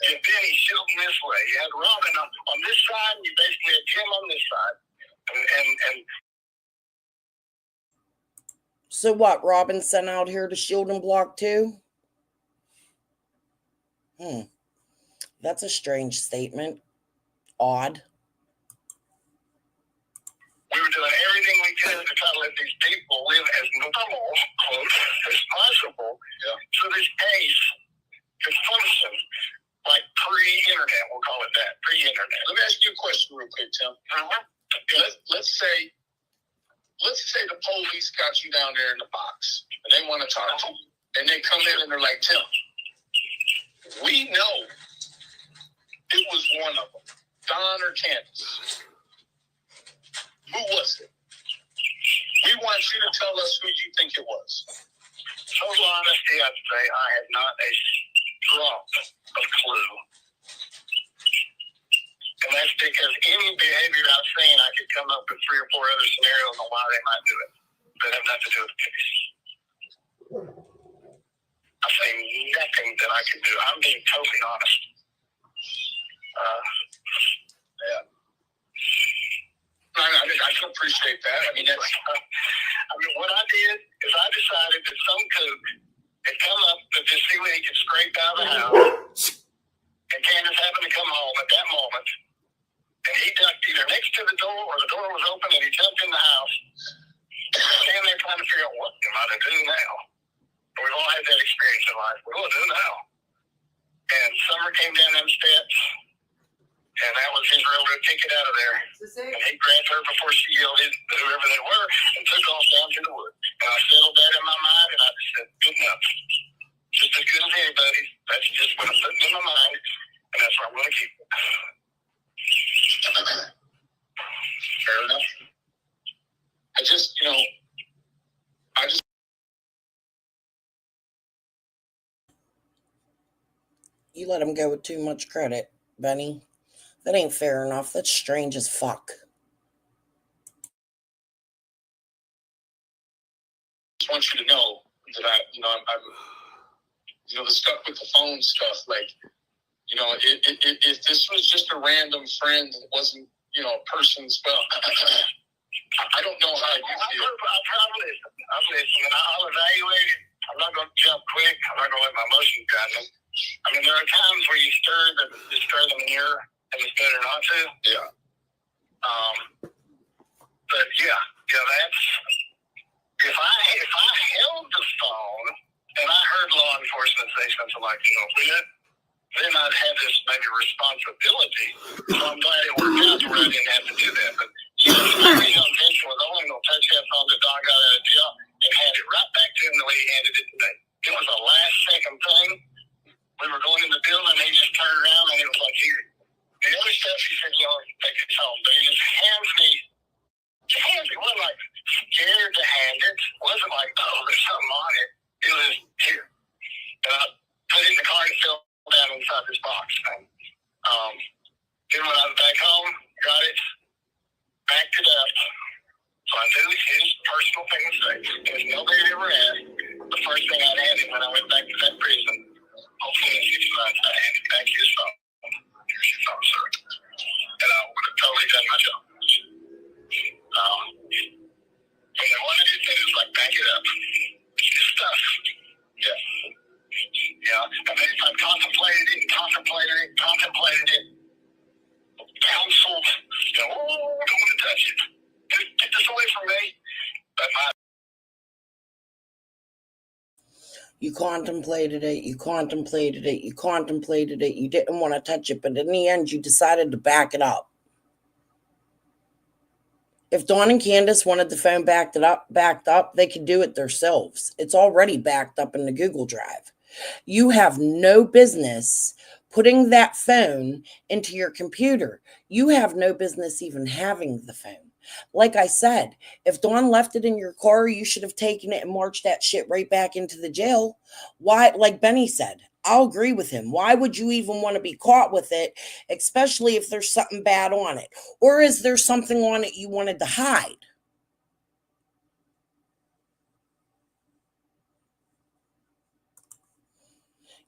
You had Benny shielding this way. You had Robin on this side, and you basically had Jim on this side. And So what, Robin sent out here to shield and block too? That's a strange statement. Odd. we were doing everything we could to try to let these people live as normal, quote, as possible. Yeah. So this case could function like pre-internet, we'll call it that, pre-internet. Let me ask you a question real quick, Tim. Let's say the police got you down there in the box and they want to talk to you. And they come in and they're like, Tim, we know it was one of them, Don or Candace. Who was it? We want you to tell us who you think it was. Total honesty, I'd say I have not a drop of clue. And that's because any behavior I've seen, I could come up with 3 or 4 other scenarios on why they might do it that have nothing to do with the case. I've seen nothing that I could do. I'm being totally honest. Yeah. I can appreciate that. I mean, what I did is I decided that some kook had come up to just see what he could scrape out of the house. And Candace happened to come home at that moment. And he ducked either next to the door or the door was open and he jumped in the house. And I was standing there trying to figure out what am I to do now. And we've all had that experience in life. What do I do now? And Summer came down them steps. And that was his railroad ticket out of there. And he grabbed her before she yelled at whoever they were and took off down to the wood. And I settled that in my mind and I just said, good enough. Just as good as anybody. That's just what I'm putting in my mind. And that's where I'm going to keep it. fair enough. You let him go with too much credit, Benny. That ain't fair enough. That's strange as fuck. I just want you to know that I'm the stuff with the phone stuff, like, if this was just a random friend that wasn't, a person's, well, I don't know how you feel. I'll listen and I'll evaluate it. I'm not going to jump quick. I'm not going to let my emotions guide me. I mean, there are times where you stir the manure and it's better not to. Yeah. But that's, if I held the phone and I heard law enforcement say something like, then I'd have this maybe responsibility. So I'm glad it worked out to where I didn't have to do that. But my intention was only going to touch that phone that Don got out of jail and hand it right back to him the way he handed it today. It was a last second thing. We were going in the building and he just turned around and it was like, here. The other stuff he said, take it home. But he just hands me. It wasn't like scared to hand it. It wasn't like, there's something on it. It was here. And I put it in the car and fell down inside this box. And then when I was back home, got it, backed it up. So I knew his personal thing to say. There's nobody had ever asked. The first thing I'd handed when I went back to that prison, hopefully in 6 months, I handed back his phone. Here's your phone, sir. And I would have totally done my job. And then one of these things is like, back it up. It's just stuff. Yeah. Yeah. And then if I've contemplated it, counseled, don't want to touch it. Just get this away from me. But You contemplated it. You didn't want to touch it, but in the end, you decided to back it up. If Dawn and Candace wanted the phone backed up, they could do it themselves. It's already backed up in the Google Drive. You have no business putting that phone into your computer. You have no business even having the phone. Like I said, if Dawn left it in your car, you should have taken it and marched that shit right back into the jail. Why? Like Benny said, I'll agree with him. Why would you even want to be caught with it, especially if there's something bad on it? Or is there something on it you wanted to hide?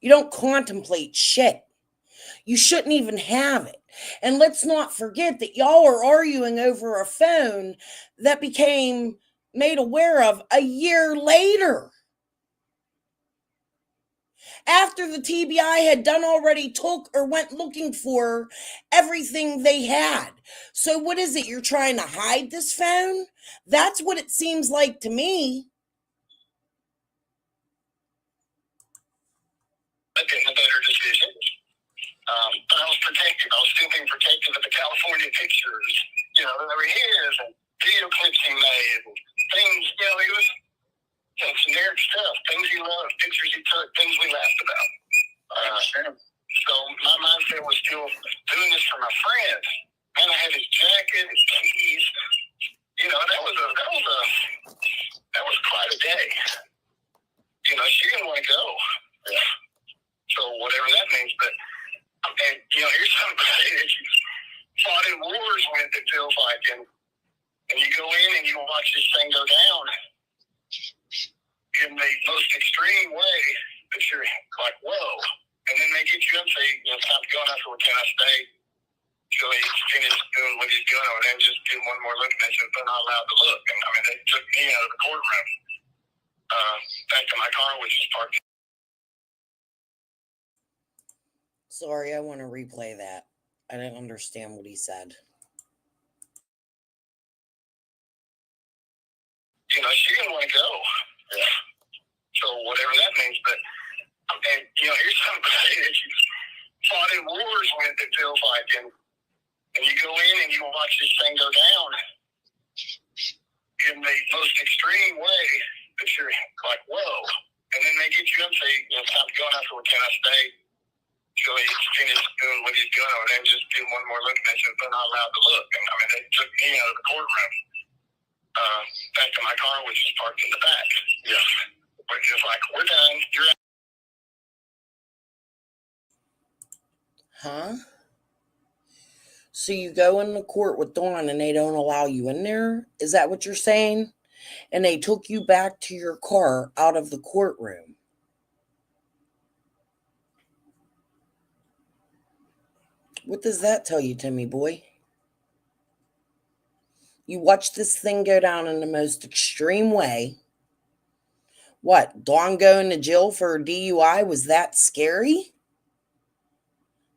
You don't contemplate shit. You shouldn't even have it. And let's not forget that y'all are arguing over a phone that became made aware of a year later. After the TBI had done already took or went looking for everything they had. So what is it? You're trying to hide this phone? That's what it seems like to me. Making a better decision. But I was protected. I was still being protected of the California pictures, that were his, and video clips he made, and things, he was generic stuff, things he loved, pictures he took, things we laughed about. So my mindset was still doing this for my friends. Man, I had his jacket, his keys. That was quite a day. She didn't want to go. Yeah. So whatever that means, but here's somebody that you fought in wars with, it feels like, and you go in and you watch this thing go down in the most extreme way that you're like, whoa. And then they get you up and say, it's time to go. And I said, well, can I stay? So he finished doing what he's doing over there and just did one more look. And they said, they're not allowed to look. And they took me out of the courtroom back to my car, which was parked. Sorry, I want to replay that. I didn't understand what he said. She didn't want to go. Yeah. So whatever that means, but here's somebody that you fought in wars with, it feels like, and you go in and you watch this thing go down in the most extreme way that you're like, whoa. And then they get you up and say, it's time to go. And I said, well, can I stay? So he finished doing what he's doing over there and just did one more look. And they said, they're not allowed to look. And they took me out of the courtroom back to my car, which was parked in the back. Yeah. But just like, we're done. You're out. Huh? So you go in the court with Dawn and they don't allow you in there? Is that what you're saying? And they took you back to your car out of the courtroom. What does that tell you, Timmy boy? You watched this thing go down in the most extreme way. What, Dawn going to jail for a DUI? Was that scary?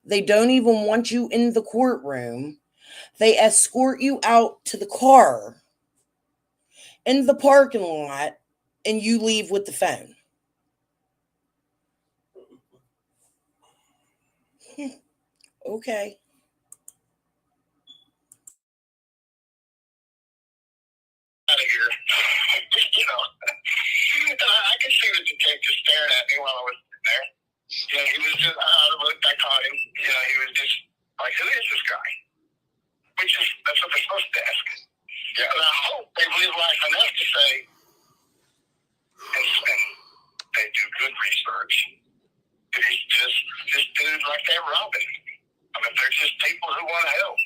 They don't even want you in the courtroom. They escort you out to the car in the parking lot, and you leave with the phone. Okay. Out of here. And I could see the detective staring at me while I was there. He was just, I caught him. He was just like, who is this guy? That's what they're supposed to ask. Yeah. And I hope they've lived life enough to say, and they do good research, that he's just this dude like that Robin. They're just people who want to help.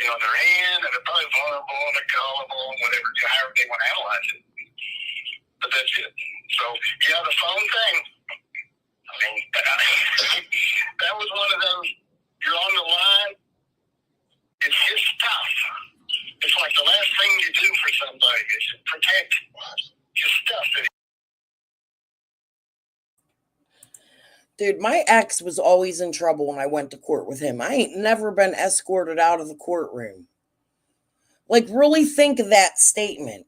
They're in, and they're probably vulnerable, and they're gullible, and whatever, however they want to analyze it. But that's it. So, the phone thing, that was one of those, you're on the line, it's his stuff. It's like the last thing you do for somebody is protect his stuff. Dude, my ex was always in trouble when I went to court with him. I ain't never been escorted out of the courtroom. Like, really think of that statement.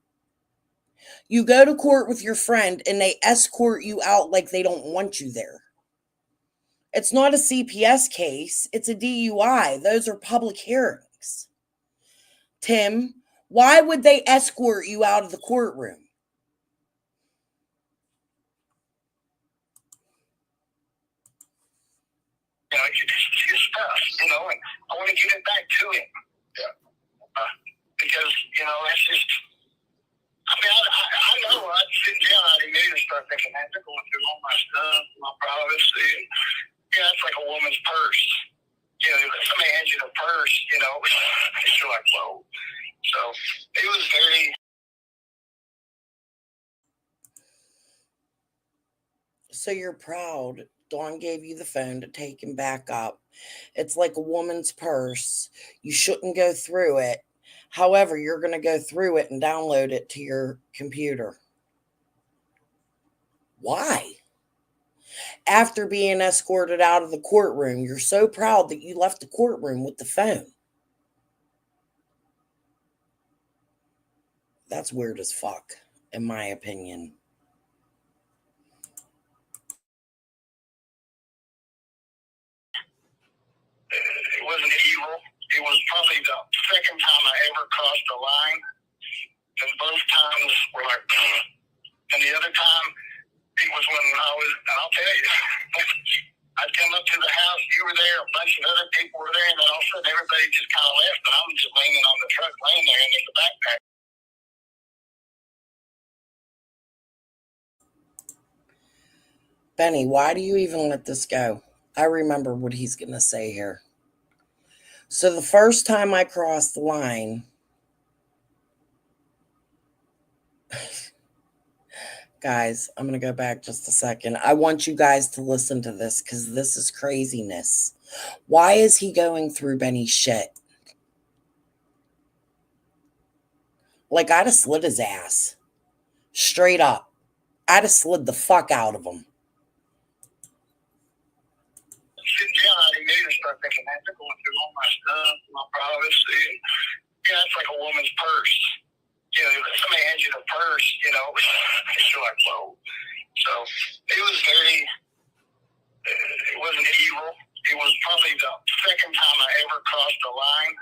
You go to court with your friend and they escort you out like they don't want you there. It's not a CPS case. It's a DUI. Those are public hearings. Tim, why would they escort you out of the courtroom? His stuff, and I want to get it back to him. Yeah. Because, that's just, I know, I'd sit down, I'd immediately start thinking, man, they're going through all my stuff, my privacy. And, yeah, it's like a woman's purse. You know, if somebody hands you the purse, you know, you're like, whoa. So it was very. So you're proud. Dawn gave you the phone to take him back up. It's like a woman's purse. You shouldn't go through it. However, you're going to go through it and download it to your computer. Why? After being escorted out of the courtroom, you're so proud that you left the courtroom with the phone. That's weird as fuck, in my opinion. It wasn't evil. It was probably the second time I ever crossed the line. And both times were like, and the other time, it was when I was, and I'll tell you, I'd come up to the house, you were there, a bunch of other people were there, and then all of a sudden everybody just kind of left, and I'm just leaning on the truck, laying there, and there's a backpack. Benny, why do you even let this go? I remember what he's going to say here. So the first time I crossed the line, guys, I'm going to go back just a second. I want you guys to listen to this because this is craziness. Why is he going through Benny's shit? Like, I'd have slid his ass. Straight up. I'd have slid the fuck out of him. Sitting down, I immediately start thinking, man, they're going through all my stuff, my privacy. And, yeah, it's like a woman's purse. You know, if somebody hands you the purse, you know, you're like, whoa. So it was very, it wasn't evil. It was probably the second time I ever crossed the line.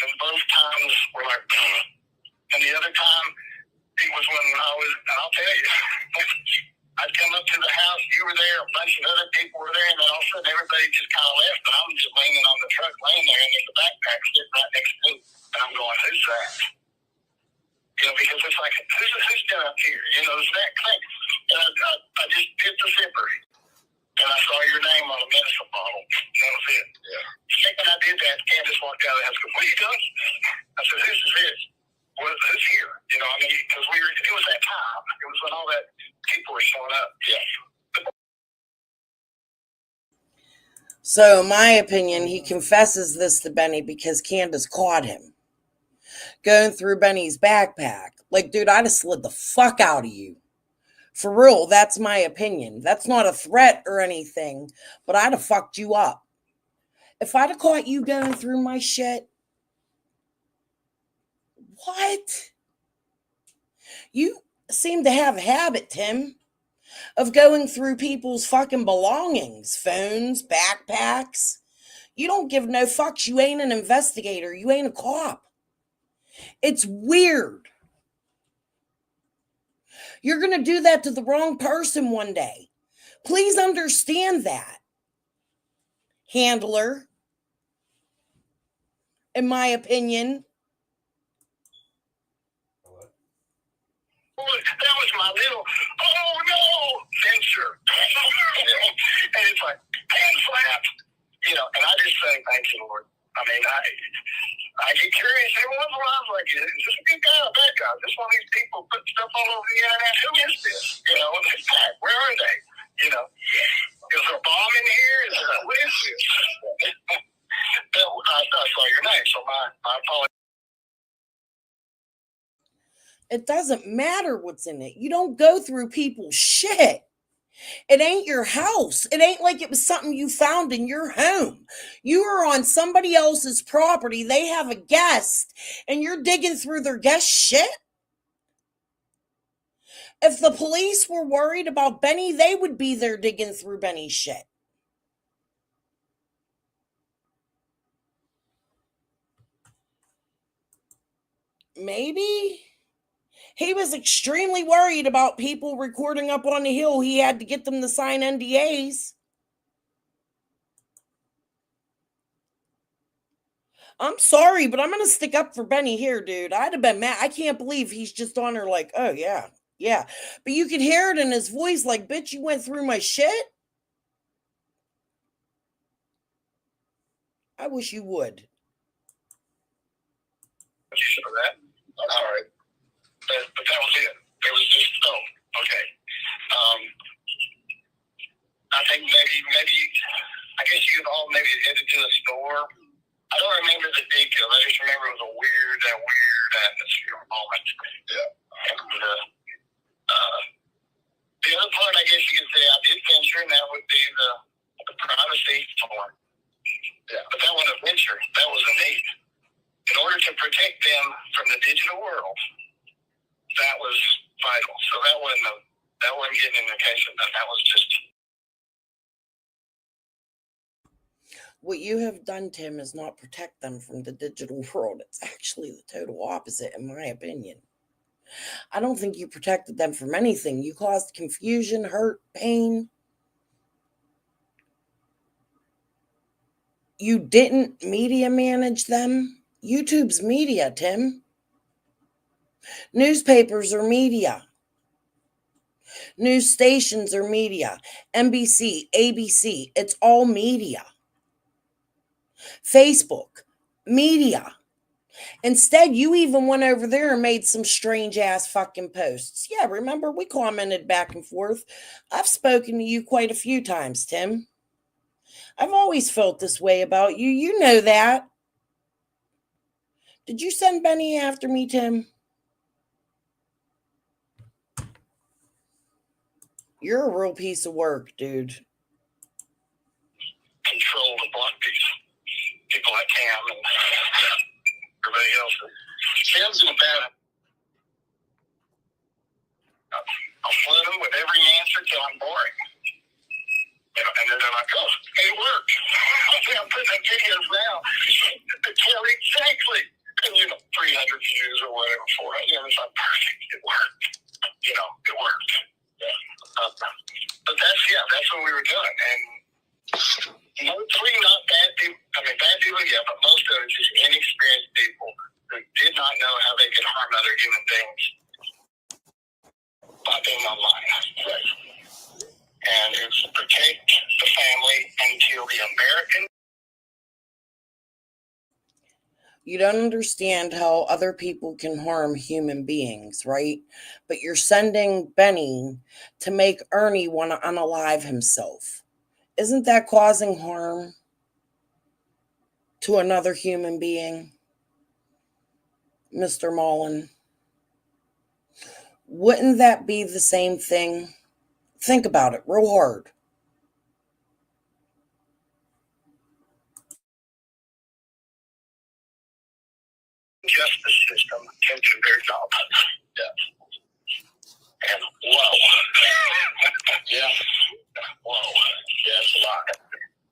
And both times were like, and the other time, it was when I was, and I'll tell you, I'd come up to the house, you were there, a bunch of other people were there, and then all of a sudden everybody just kind of left, and I'm just leaning on the truck, laying there, and there's a backpack sitting right next to me. And I'm going, who's that? You know, because it's like, who's down up here? You know, there's that thing. And I just hit the zipper, and I saw your name on a medicine bottle, and that was it. Yeah. Second I did that, Candace walked out of the house and goes, what are you doing? I said, who's this? Who's here? You know, I mean, because it was that time. It was when all that people were showing up. Yeah. So, in my opinion, he confesses this to Benny because Candace caught him going through Benny's backpack. Like, dude, I'd have slid the fuck out of you. For real, that's my opinion. That's not a threat or anything, but I'd have fucked you up. If I'd have caught you going through my shit, what? You seem to have a habit, Tim, of going through people's fucking belongings, phones, backpacks. You don't give no fucks. You ain't an investigator. You ain't a cop. It's weird. You're going to do that to the wrong person one day. Please understand that. Handler, in my opinion. That was my little, oh no, censor. And it's like, hand slap. You know, and I just say, thank you, Lord. I mean, I get curious every once in a while. I was like, is this a good guy or a bad guy? Is this one of these people putting stuff all over the internet? Who is this? You know, where are they? You know, is there a bomb in here? What is this? I saw your name, so my apologies. It doesn't matter what's in it. You don't go through people's shit. It ain't your house. It ain't like it was something you found in your home. You are on somebody else's property. They have a guest, and you're digging through their guest shit. If the police were worried about Benny, they would be there digging through Benny's shit. Maybe. He was extremely worried about people recording up on the hill. He had to get them to sign NDAs. I'm sorry, but I'm going to stick up for Benny here, dude. I'd have been mad. I can't believe he's just on her like, oh, yeah, Yeah, but you could hear it in his voice like, bitch, you went through my shit? I wish you would. For that? I'm sorry. But that was it. It was just, oh, okay. I think maybe, I guess you've all maybe headed to a store. I don't remember the details. I just remember it was a weird atmosphere moment. Yeah. And, the other part, I guess you could say, I did venture, and that would be the privacy porn. Yeah. But that wasn't a venture. That was a need. In order to protect them from the digital world, that was vital. So that wasn't getting an indication. That was just. What you have done, Tim, is not protect them from the digital world. It's actually the total opposite, in my opinion. I don't think you protected them from anything. You caused confusion, hurt, pain. You didn't media manage them. YouTube's media, Tim. Newspapers are media. News stations are media. NBC, ABC, it's all media. Facebook, media. Instead, you even went over there and made some strange ass fucking posts. Yeah, remember, we commented back and forth. I've spoken to you quite a few times, Tim. I've always felt this way about you. You know that. Did you send Benny after me, Tim? You're a real piece of work, dude. Control the block piece. People like Cam and everybody else. Cam's in a bad. I'll flood them with every answer till I'm boring. And then they're like, oh, it worked. I'm putting up videos now to tell exactly. And, 300 views or whatever, 400. It's like, perfect. It worked. It worked. Yeah. But that's what we were doing. And mostly not bad people. I mean, bad people, yeah, but most of it just inexperienced people who did not know how they could harm other human beings by being online. Right. And it's to protect the family until the American. You don't understand how other people can harm human beings, right? But you're sending Benny to make Ernie want to unalive himself. Isn't that causing harm to another human being, Mr. Mullen? Wouldn't that be the same thing? Think about it real hard. Justice system can do their job. Yeah. And whoa. Yeah. Whoa. Yeah, it's a lot.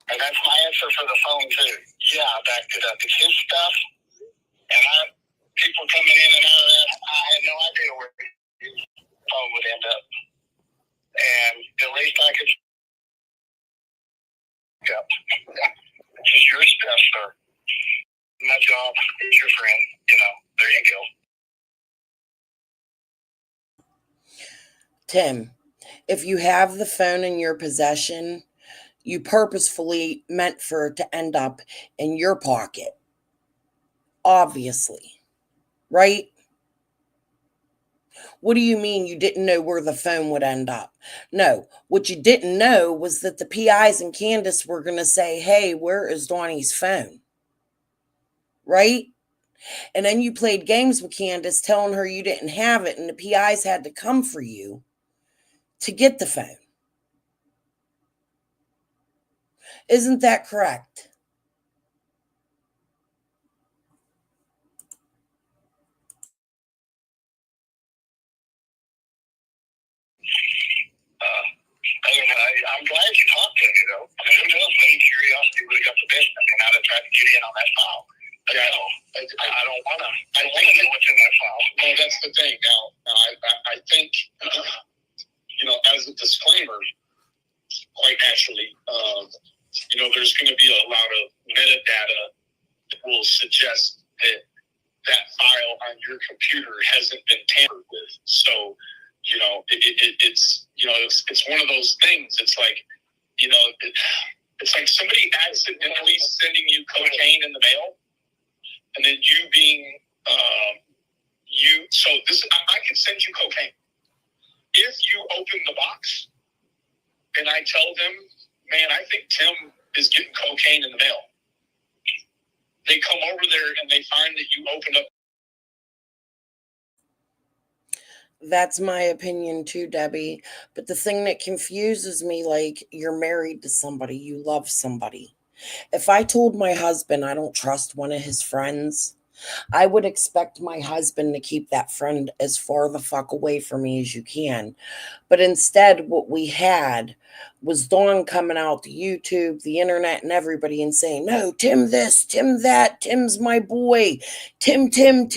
And that's my answer for the phone too. Yeah, I backed it up. It's his stuff. And people coming in and out of that, I had no idea where his phone would end up. And at least I could up. This is your stuff, sir. My job is your friend. There you go. Tim, if you have the phone in your possession, you purposefully meant for it to end up in your pocket. Obviously. Right? What do you mean you didn't know where the phone would end up? No, what you didn't know was that the PIs and Candace were going to say, hey, where is Donnie's phone? Right? And then you played games with Candace telling her you didn't have it, and the PIs had to come for you to get the phone. Isn't that correct? I'm glad you talked to me, though. I mean, who knows? Maybe curiosity would have got the best of me, and I'd have tried to get in on that file. But yeah, I don't want to. I don't want to know what's in that file. No, that's the thing. Now I think, as a disclaimer, quite naturally, there's going to be a lot of metadata that will suggest that file on your computer hasn't been tampered with. So you know, it's, you know, it's one of those things. It's like, you know, it's like somebody accidentally sending you cocaine in the mail, and then you being, so this, I can send you cocaine. If you open the box and I tell them, man, I think Tim is getting cocaine in the mail. They come over there and they find that you opened up. That's my opinion too, Debbie. But the thing that confuses me, like, you're married to somebody, you love somebody. If I told my husband I don't trust one of his friends, I would expect my husband to keep that friend as far the fuck away from me as you can. But instead, what we had was Dawn coming out to YouTube, the internet, and everybody and saying, no, Tim this, Tim that, Tim's my boy. Tim. Him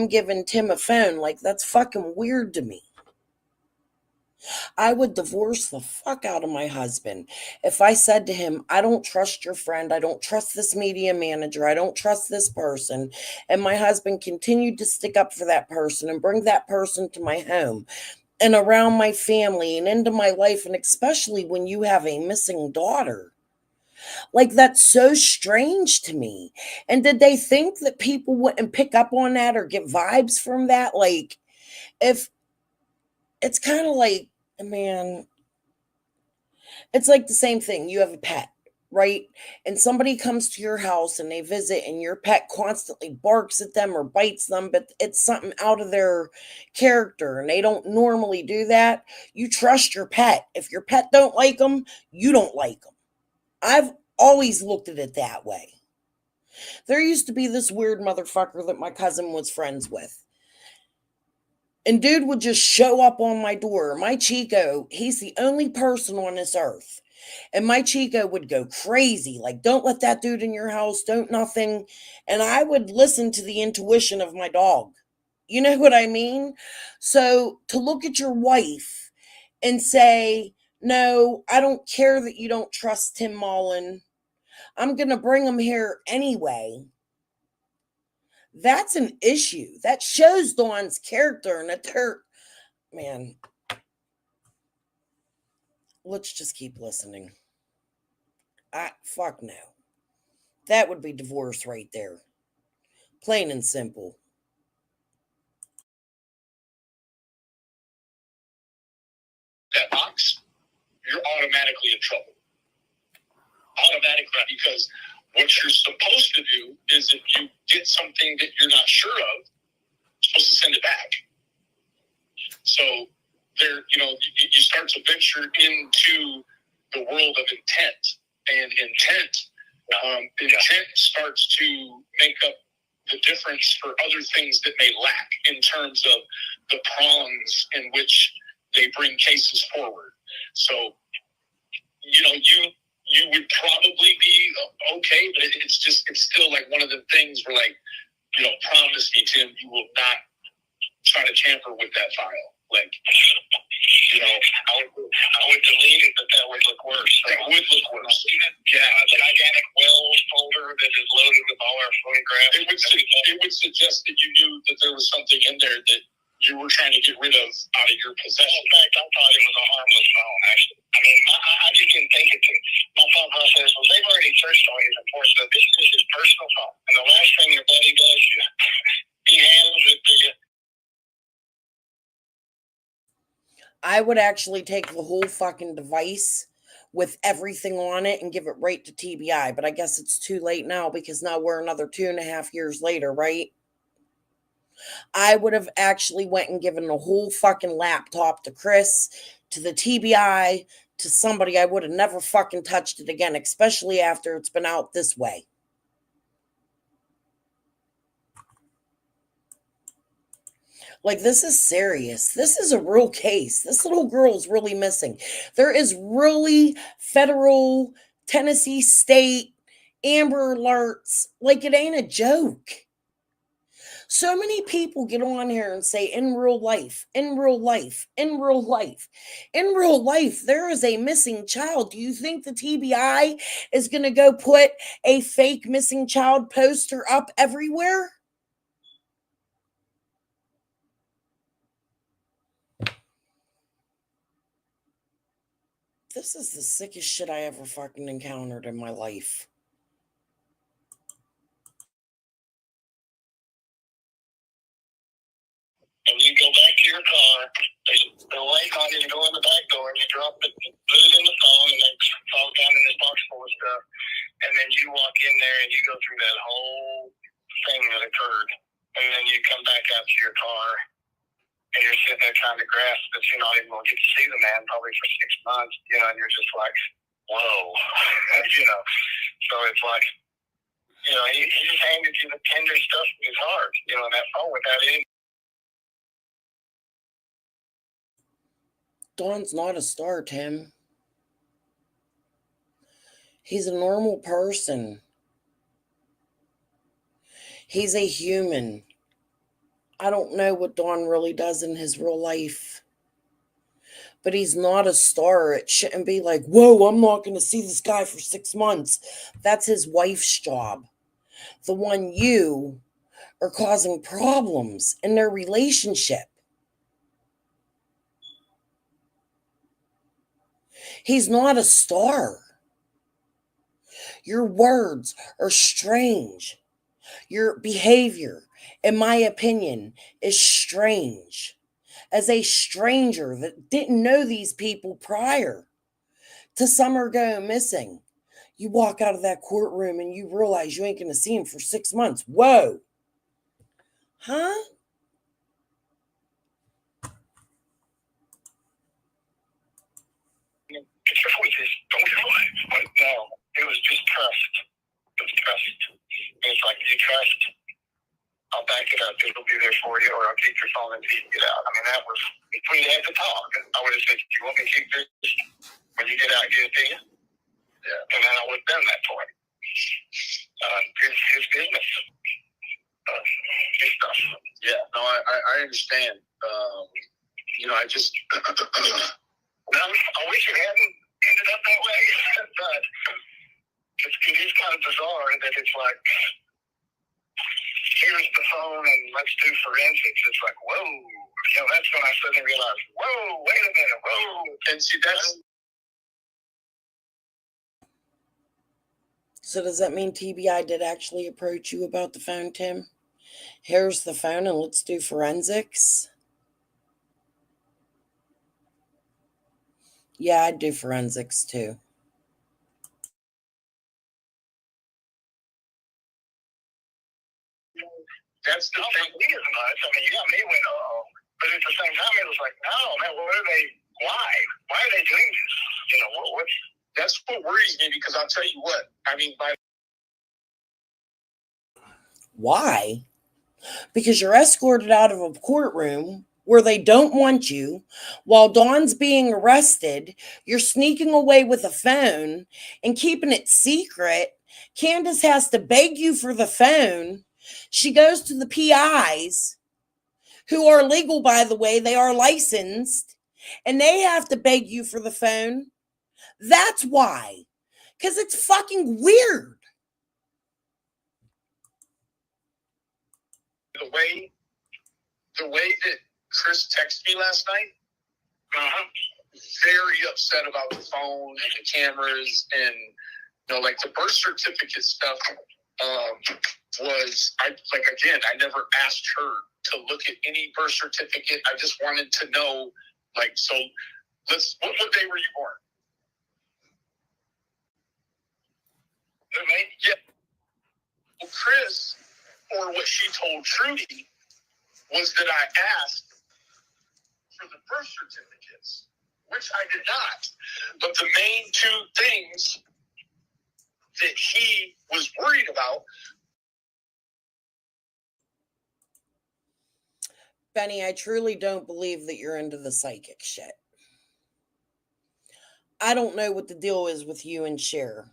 giving Tim a phone. Like, that's fucking weird to me. I would divorce the fuck out of my husband if I said to him, I don't trust your friend. I don't trust this media manager. I don't trust this person. And my husband continued to stick up for that person and bring that person to my home and around my family and into my life. And especially when you have a missing daughter. Like, that's so strange to me. And did they think that people wouldn't pick up on that or get vibes from that? Like, if it's kind of like, man, it's like the same thing. You have a pet, right? And somebody comes to your house and they visit and your pet constantly barks at them or bites them, but it's something out of their character and they don't normally do that. You trust your pet. If your pet don't like them, you don't like them. I've always looked at it that way. There used to be this weird motherfucker that my cousin was friends with. And dude would just show up on my door. My Chico, he's the only person on this earth. And my Chico would go crazy. Like, don't let that dude in your house. Don't nothing. And I would listen to the intuition of my dog. You know what I mean? So to look at your wife and say, no, I don't care that you don't trust Tim Mullen. I'm going to bring him here anyway. That's an issue. That shows Dawn's character and that they're, man, let's just keep listening. Fuck no. That would be divorce right there. Plain and simple. That box, you're automatically in trouble. Automatically, because what you're supposed to do is if you get something that you're not sure of, you're supposed to send it back. So there, you know, you start to venture into the world of intent, and intent starts to make up the difference for other things that may lack in terms of the prongs in which they bring cases forward. So, you know, you would probably be okay, but it's still like one of the things where, like, you know, promise me, Tim, you will not try to tamper with that file. Like, you know, I would delete it, but that would look worse. That would look worse. Yeah, a gigantic Wells folder that is loaded with all our photographs. It would suggest that you knew that there was something in there that you were trying to get rid of out of your possession. In fact, I thought it was a harmless phone, actually. I mean, I just didn't think it. My thought process was they've already searched all his reports, so this is his personal phone. And the last thing your buddy does is he handles it to you. I would actually take the whole fucking device with everything on it and give it right to TBI. But I guess it's too late now because now we're another 2.5 years later, right? I would have actually went and given the whole fucking laptop to Chris, to the TBI, to somebody. I would have never fucking touched it again, especially after it's been out this way. Like, this is serious. This is a real case. This little girl is really missing. There is really federal, Tennessee state Amber Alerts. Like, it ain't a joke. So many people get on here and say, in real life, in real life, in real life. In real life, there is a missing child. Do you think the TBI is going to go put a fake missing child poster up everywhere? This is the sickest shit I ever fucking encountered in my life. And you go back to your car, they'll wait on you to go in the back door, and you drop it, put it in the phone, and they fall down in this box full of stuff. And then you walk in there and you go through that whole thing that occurred. And then you come back out to your car and you're sitting there trying to grasp that you're not even going to get to see the man probably for 6 months, and you're just like, whoa, So it's like, he just handed you the tender stuff of his heart, and that phone without any. Don's not a star, Tim. He's a normal person. He's a human. I don't know what Don really does in his real life. But he's not a star. It shouldn't be like, whoa, I'm not going to see this guy for 6 months. That's his wife's job. The one you are causing problems in their relationship. He's not a star. Your words are strange. Your behavior, in my opinion, is strange. As a stranger that didn't know these people prior to Summer going missing, you walk out of that courtroom and you realize you ain't going to see him for 6 months. Whoa. Huh? It's your voices. Don't do it. But no, it was just trust. It was trust. And it's like, you trust, I'll back it up. It'll be there for you, or I'll keep your phone until you get out. I mean, that was, if we had to talk, I would have said, do you want me to keep this? When you get out, give it to you. Yeah. And then I would have done that for him. His business. His stuff. Yeah, no, I understand. I just... I wish it hadn't ended up that way, but it is kind of bizarre that it's like, here's the phone and let's do forensics. It's like, whoa. That's when I suddenly realized, whoa, wait a minute, whoa. And see, that's... So does that mean TBI did actually approach you about the phone, Tim? Here's the phone and let's do forensics. Yeah, I'd do forensics too. That's the thing. Me as much. I mean, me went, oh. But at the same time, it was like, no, man, what are they? Why? Why are they doing this? What's... That's what worries me, because I'll tell you what. I mean, Why? Because you're escorted out of a courtroom where they don't want you. While Dawn's being arrested, you're sneaking away with a phone and keeping it secret. Candace has to beg you for the phone. She goes to the PIs, who are legal, by the way. They are licensed, and they have to beg you for the phone. That's why. Because it's fucking weird. The way that Chris texted me last night, very upset about the phone and the cameras, and like the birth certificate stuff I never asked her to look at any birth certificate. I just wanted to know, what day were you born? Yeah. Well, Chris, or what she told Trudy, was that I asked for the birth certificates, which I did not. But the main two things that he was worried about. Benny, I truly don't believe that you're into the psychic shit. I don't know what the deal is with you and Cher,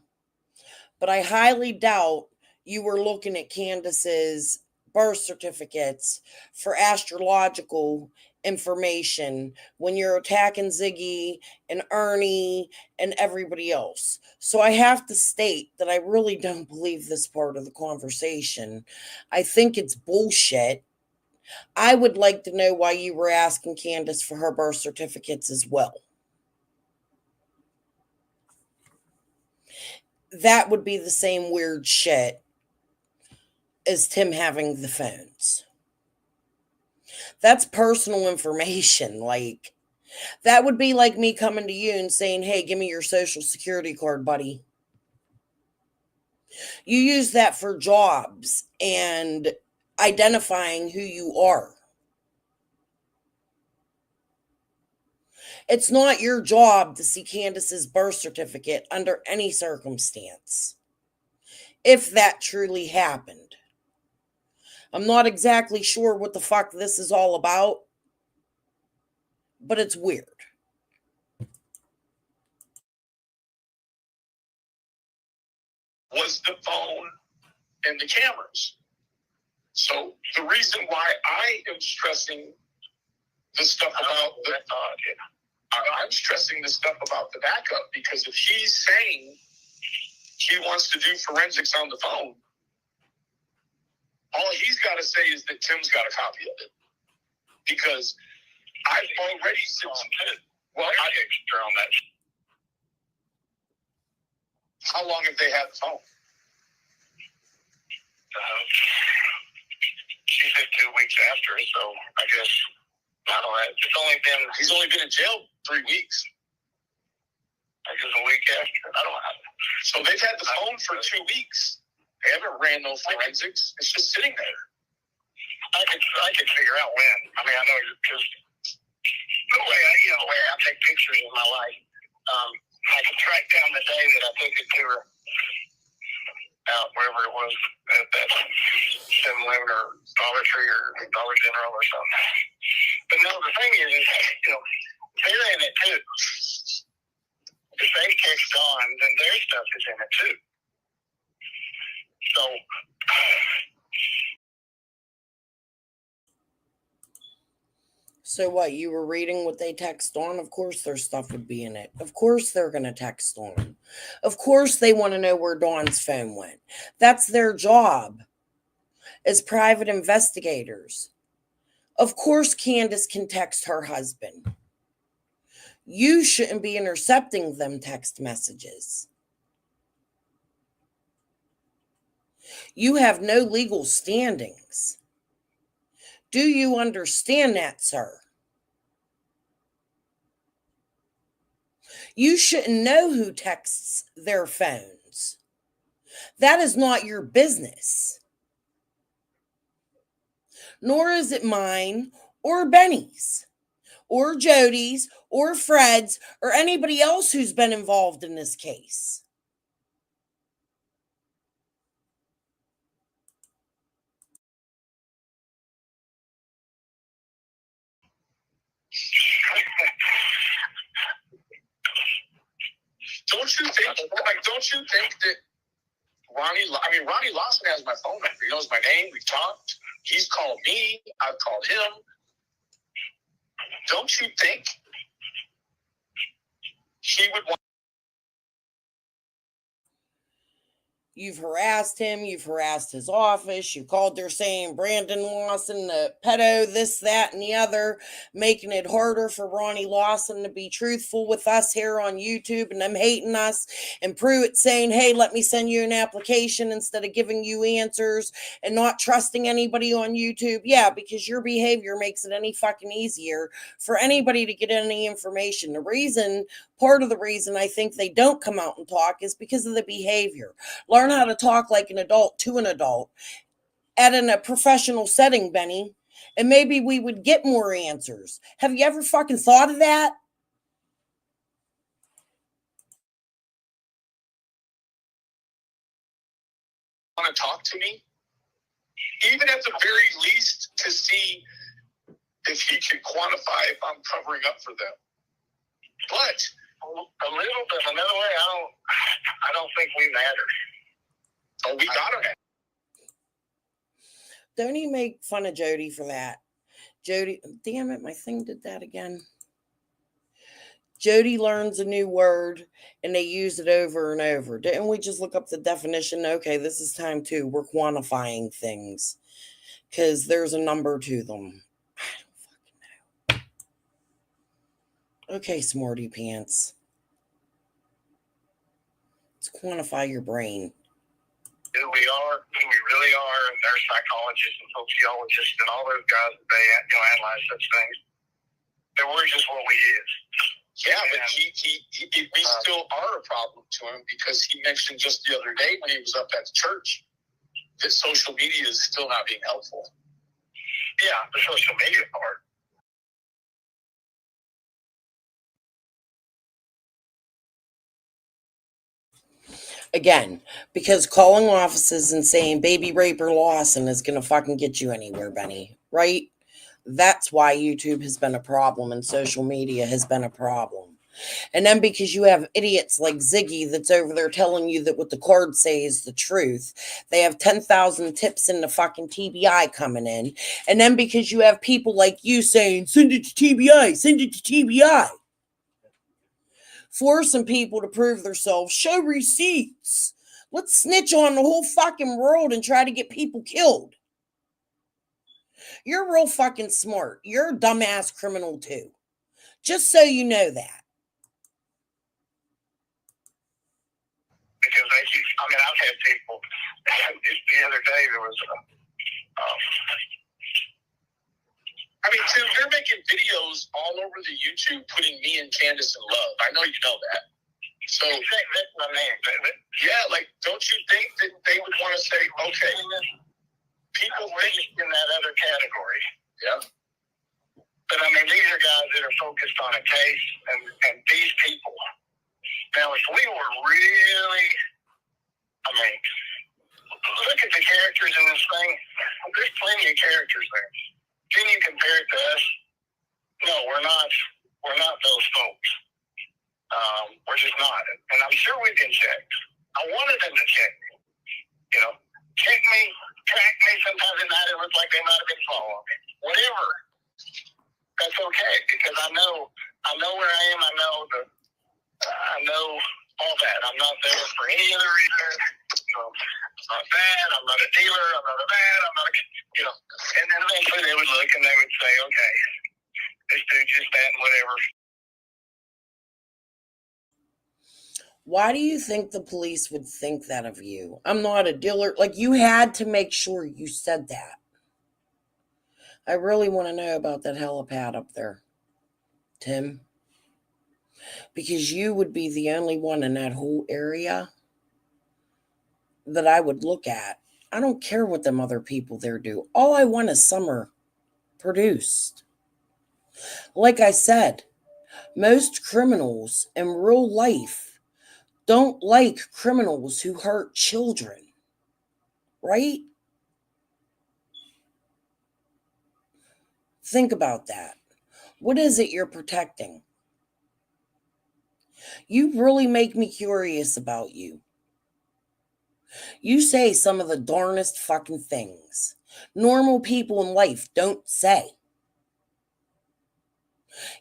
but I highly doubt you were looking at Candace's birth certificates for astrological information when you're attacking Ziggy and Ernie and everybody else. So I have to state that I really don't believe this part of the conversation. I think it's bullshit. I would like to know why you were asking Candace for her birth certificates as well. that would be the same weird shit as Tim having the phones. That's personal information. Like, that would be like me coming to you and saying, hey, give me your social security card, buddy. You use that for jobs and identifying who you are. It's not your job to see Candace's birth certificate under any circumstance, if that truly happened. I'm not exactly sure what the fuck this is all about, but it's weird. Was the phone and the cameras. So the reason why I am stressing the stuff about the I'm stressing the stuff about the backup, because if he's saying he wants to do forensics on the phone, all he's got to say is that Tim's got a copy of it. Because I've already said, well, I extra on that. How long have they had the phone? She said 2 weeks after, so I guess I don't know. He's only been in jail 3 weeks. I guess a week after. I don't know. So they've had the phone for 2 weeks. They haven't ran no forensics. It's just sitting there. I could figure out when. I mean, I know because the way I take pictures of my life, I can track down the day that I took it to her out wherever it was at that 7-Eleven or Dollar Tree or Dollar General or something. But no, the thing is they're in it too. If they catch on, then their stuff is in it too. So. So what, you were reading what they text on? Of course their stuff would be in it. Of course they're going to text on. Of course they want to know where Dawn's phone went. That's their job as private investigators. Of course Candace can text her husband. You shouldn't be intercepting them text messages. You have no legal standings. Do you understand that, sir? You shouldn't know who texts their phones. That is not your business. Nor is it mine or Benny's or Jody's or Fred's or anybody else who's been involved in this case. Don't you think that Ronnie Lawson has my phone number. He knows my name. We've talked. He's called me. I've called him. Don't you think he would want? You've harassed him. You've harassed his office. You called there saying Brandon Lawson, the pedo, this, that, and the other, making it harder for Ronnie Lawson to be truthful with us here on YouTube and them hating us, and Pruitt saying, hey, let me send you an application instead of giving you answers, and not trusting anybody on YouTube. Yeah, because your behavior makes it any fucking easier for anybody to get any information. Part of the reason I think they don't come out and talk is because of the behavior. Learn how to talk like an adult to an adult in a professional setting, Benny, and maybe we would get more answers. Have you ever fucking thought of that? Want to talk to me? Even at the very least to see if he can quantify if I'm covering up for them. But a little bit, another way, I don't think we matter. Oh, we got him. Don't even make fun of Jody for that. Jody, damn it, my thing did that again. Jody learns a new word and they use it over and over. Didn't we just look up the definition? Okay, this is time too. We're quantifying things because there's a number to them. I don't fucking know. Okay, Smarty Pants. It's Let's quantify your brain. Who we are, who we really are, and they're psychologists and sociologists and all those guys that they analyze such things. That we're just what we is. Yeah, but we still are a problem to him because he mentioned just the other day when he was up at the church that social media is still not being helpful. Yeah, the social media part. Again, because calling offices and saying baby raper Lawson is going to fucking get you anywhere, Benny, right? That's why YouTube has been a problem and social media has been a problem. And then because you have idiots like Ziggy that's over there telling you that what the cards say is the truth. They have 10,000 tips in the fucking TBI coming in. And then because you have people like you saying, send it to TBI, send it to TBI. Forcing people to prove themselves, show receipts. Let's snitch on the whole fucking world and try to get people killed. You're real fucking smart. You're a dumbass criminal too. Just so you know that. Because they keep, I've had people, the other day there was Tim, they're making videos all over the YouTube putting me and Candace in love. I know you know that. So, that's my name. Yeah, like, don't you think that they would want to say, okay, people think in that other category. Yeah. But these are guys that are focused on a case, and these people. Now, if we were really, look at the characters in this thing. There's plenty of characters there. Can you compare it to us? No, we're not. We're not those folks. We're just not. And I'm sure we've been checked. I wanted them to check me. Check me, track me. Sometimes at night it looks like they might have been following me. Whatever. That's okay because I know where I am. I know all that. I'm not there for any other reason. I'm not bad. I'm not a dealer. I'm not a bad. I'm not a, And then eventually they would look and they would say, okay, this dude just that and whatever. Why do you think the police would think that of you? I'm not a dealer. Like, you had to make sure you said that. I really want to know about that helipad up there, Tim. Because you would be the only one in that whole area that I would look at. I don't care what them other people there do. All I want is summer produced. Like I said, most criminals in real life don't like criminals who hurt children, right? Think about that. What is it you're protecting? You really make me curious about you. You say some of the darnest fucking things normal people in life don't say.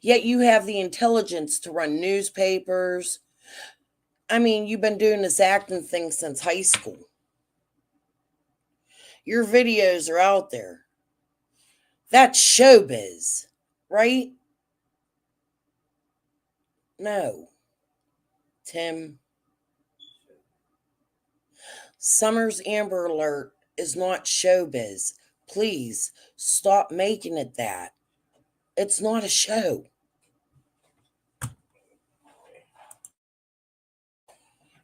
Yet you have the intelligence to run newspapers. You've been doing this acting thing since high school. Your videos are out there. That's showbiz, right? No. Tim. Summer's Amber Alert is not showbiz. Please stop making it that. It's not a show.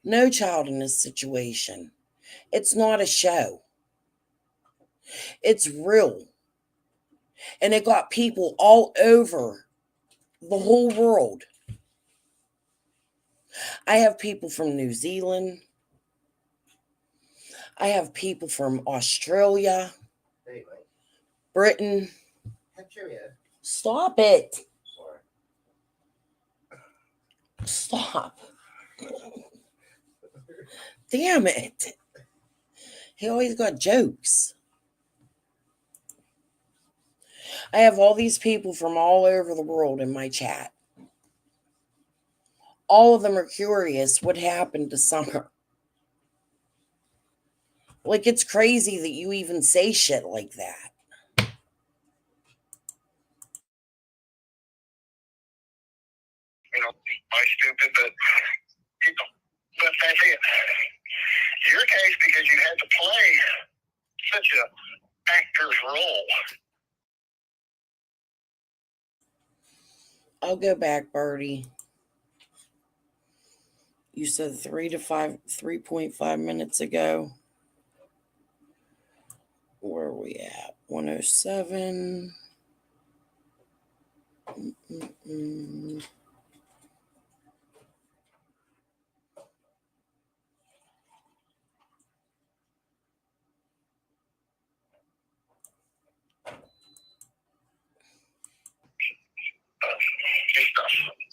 No child in this situation. It's not a show. It's real. And it got people all over the whole world. I have people from New Zealand. I have people from Australia, Britain. Stop it. Stop. Damn it. He always got jokes. I have all these people from all over the world in my chat. All of them are curious what happened to Summer. Like, it's crazy that you even say shit like that. Why stupid, but But that's it. Your case, because you had to play such a actor's role. I'll go back, Birdie. You said 3.5 minutes ago. Where are we at? 107. Mm-mm-mm.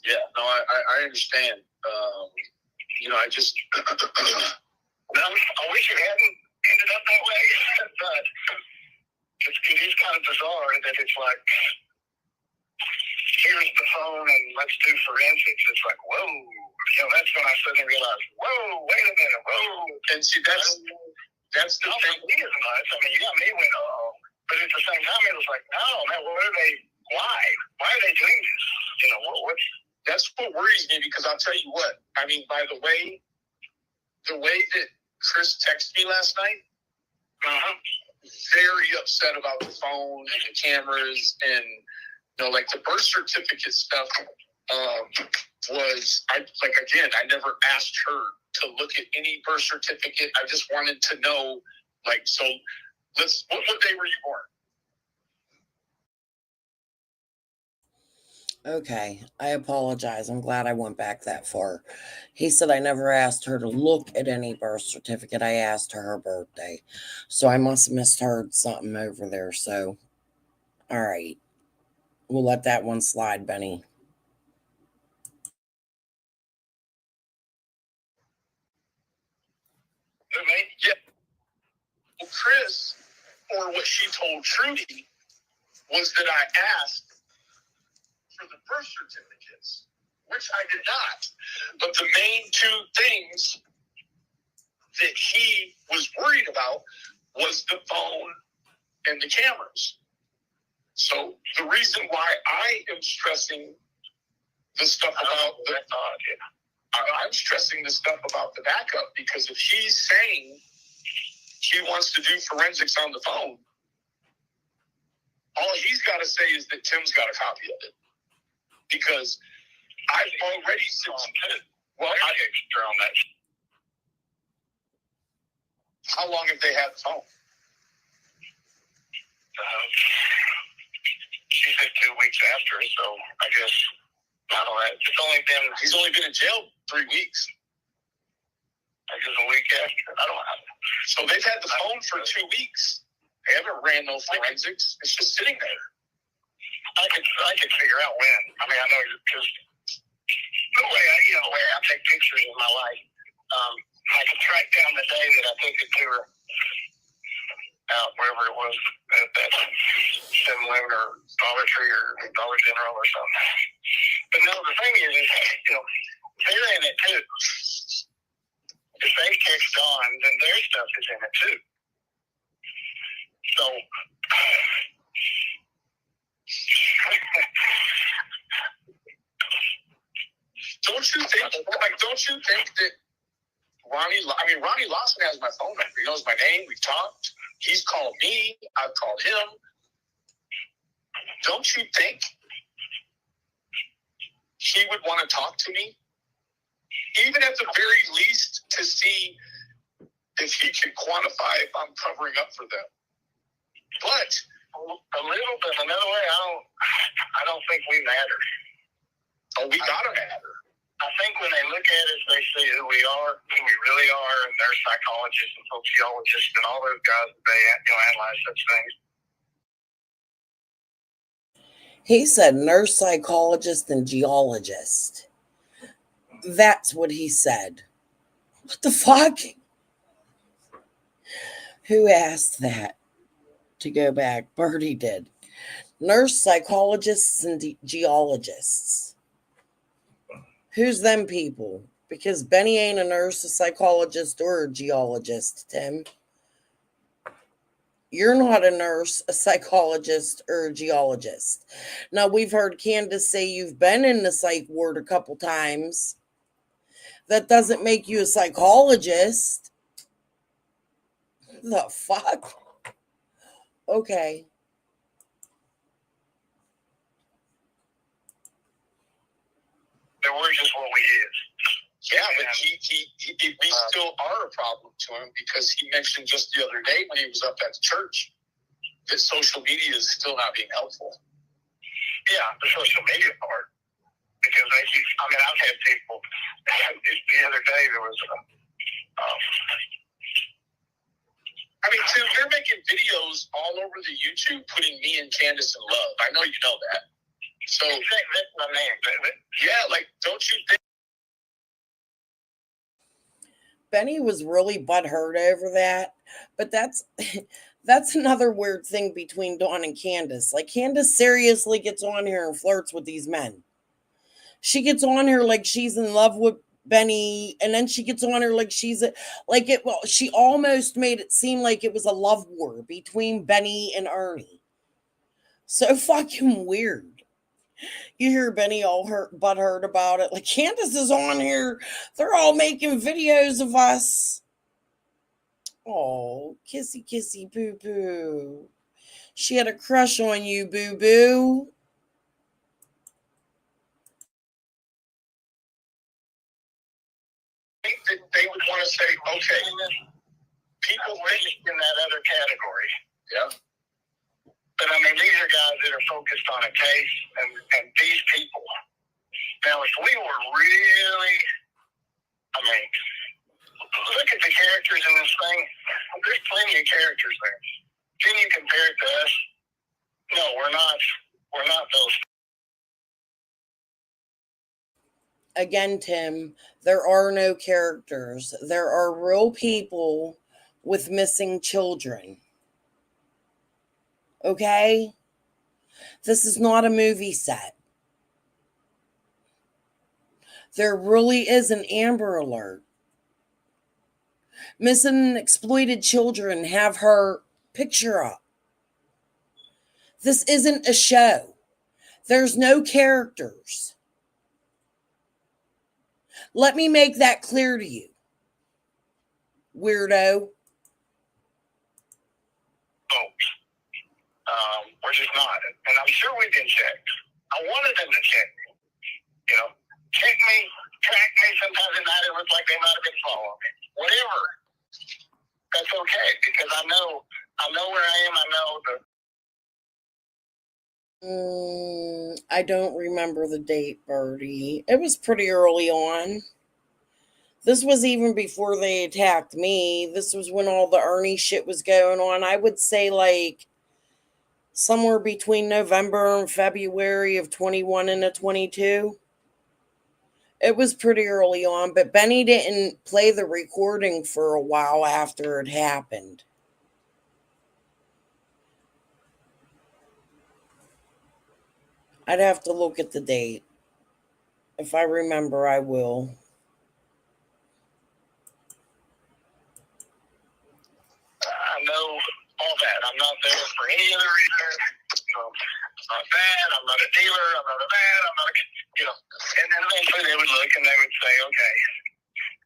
Yeah, no, I understand. I just I wish it hadn't ended up that way, but it is kind of bizarre that it's like, here's the phone and let's do forensics. It's like, whoa. That's when I suddenly realized, whoa, wait a minute, whoa. and see that's the thing. Me as much. I mean, me went, oh. But at the same time, it was like, no, man, what are they, why? Why are they doing this? What's... That's what worries me, because I'll tell you what. I mean, by the way that Chris texted me last night, very upset about the phone and the cameras and like the birth certificate stuff. I never asked her to look at any birth certificate. I just wanted to know, what day were you born? Okay, I apologize. I'm glad I went back that far. He said I never asked her to look at any birth certificate. I asked her birthday. So I must have misheard something over there. So, all right. We'll let that one slide, Benny. Yeah. Well, Chris, or what she told Trudy, was that I asked for the birth certificates, which I did not. But the main two things that he was worried about was the phone and the cameras. So the reason why I am stressing the stuff about I'm stressing the stuff about the backup, because if he's saying he wants to do forensics on the phone, all he's got to say is that Tim's got a copy of it. Because I've already said, I extra on that. How long have they had the phone? She said 2 weeks after, so I guess he's only been in jail 3 weeks. I guess a week after. I don't know. So they've had the phone for 2 weeks. They haven't ran no forensics. It's just sitting there. I could figure out when. I mean, I know because the way I take pictures of my life, I could track down the day that I took it to her out wherever it was at that 7-Eleven or Dollar Tree or Dollar General or something. But no, the thing is they're in it too. If they catch on, then their stuff is in it too. So. Don't you think that Ronnie Lawson has my phone number. He knows my name. We've talked. He's called me. I've called him. Don't you think he would want to talk to me? Even at the very least, to see if he can quantify if I'm covering up for them. But a little bit. Another way, I don't think we matter. Oh, we gotta matter. I think when they look at us, they see who we are, who we really are, and they're psychologists and sociologists and all those guys that they analyze such things. He said nurse, psychologist, and geologist. That's what he said. What the fuck? Who asked that? To go back, Birdie did. Nurse, psychologists, and geologists. Who's them people? Because Benny ain't a nurse, a psychologist, or a geologist, Tim. You're not a nurse, a psychologist, or a geologist. Now, we've heard Candace say you've been in the psych ward a couple times. That doesn't make you a psychologist. The fuck? Okay. That we're just what we is. Yeah, but we still are a problem to him because he mentioned just the other day when he was up at the church that social media is still not being helpful. Yeah, the social media part. Because they keep, I mean, I've had people, the other day there was I mean, too, they're making videos all over the YouTube putting me and Candace in love. I know you know that. So, that's my name. Yeah, like, don't you think? Benny was really butthurt over that, but that's another weird thing between Dawn and Candace. Like, Candace seriously gets on here and flirts with these men. She gets on here like she's in love with Benny, and then she gets on her like she almost made it seem like it was a love war between Benny and Ernie. So fucking weird. You hear Benny all butthurt about it. Like, Candace is on here. They're all making videos of us. Oh, kissy, kissy, boo, boo. She had a crush on you, boo, boo. They would want to say, okay, people in that other category. Yeah. But I mean, these are guys that are focused on a case, and these people. Now, if we were really, I mean, look at the characters in this thing. There's plenty of characters there. Can you compare it to us? No, we're not. We're not those. Again, Tim, there are no characters. There are real people with missing children. Okay? This is not a movie set. There really is an Amber Alert. Missing and exploited children have her picture up. This isn't a show. There's no characters. Let me make that clear to you, weirdo. Folks. We're just not. And I'm sure we've been checked. I wanted them to check me. You know, check me, track me. Sometimes at night it looks like they might have been following me. Whatever. That's okay, because I know where I am. I know I don't remember the date, Birdie. It was pretty early on. This was even before they attacked me. This was when all the Ernie shit was going on. I would say like somewhere between November and February of 21 and 22. It was pretty early on, but Benny didn't play the recording for a while after it happened. I'd have to look at the date. If I remember, I will. I know all that. I'm not there for any other reason. I'm not that. I'm not a dealer. I'm not a that. I'm not a, you know. And then eventually they would look and they would say, okay,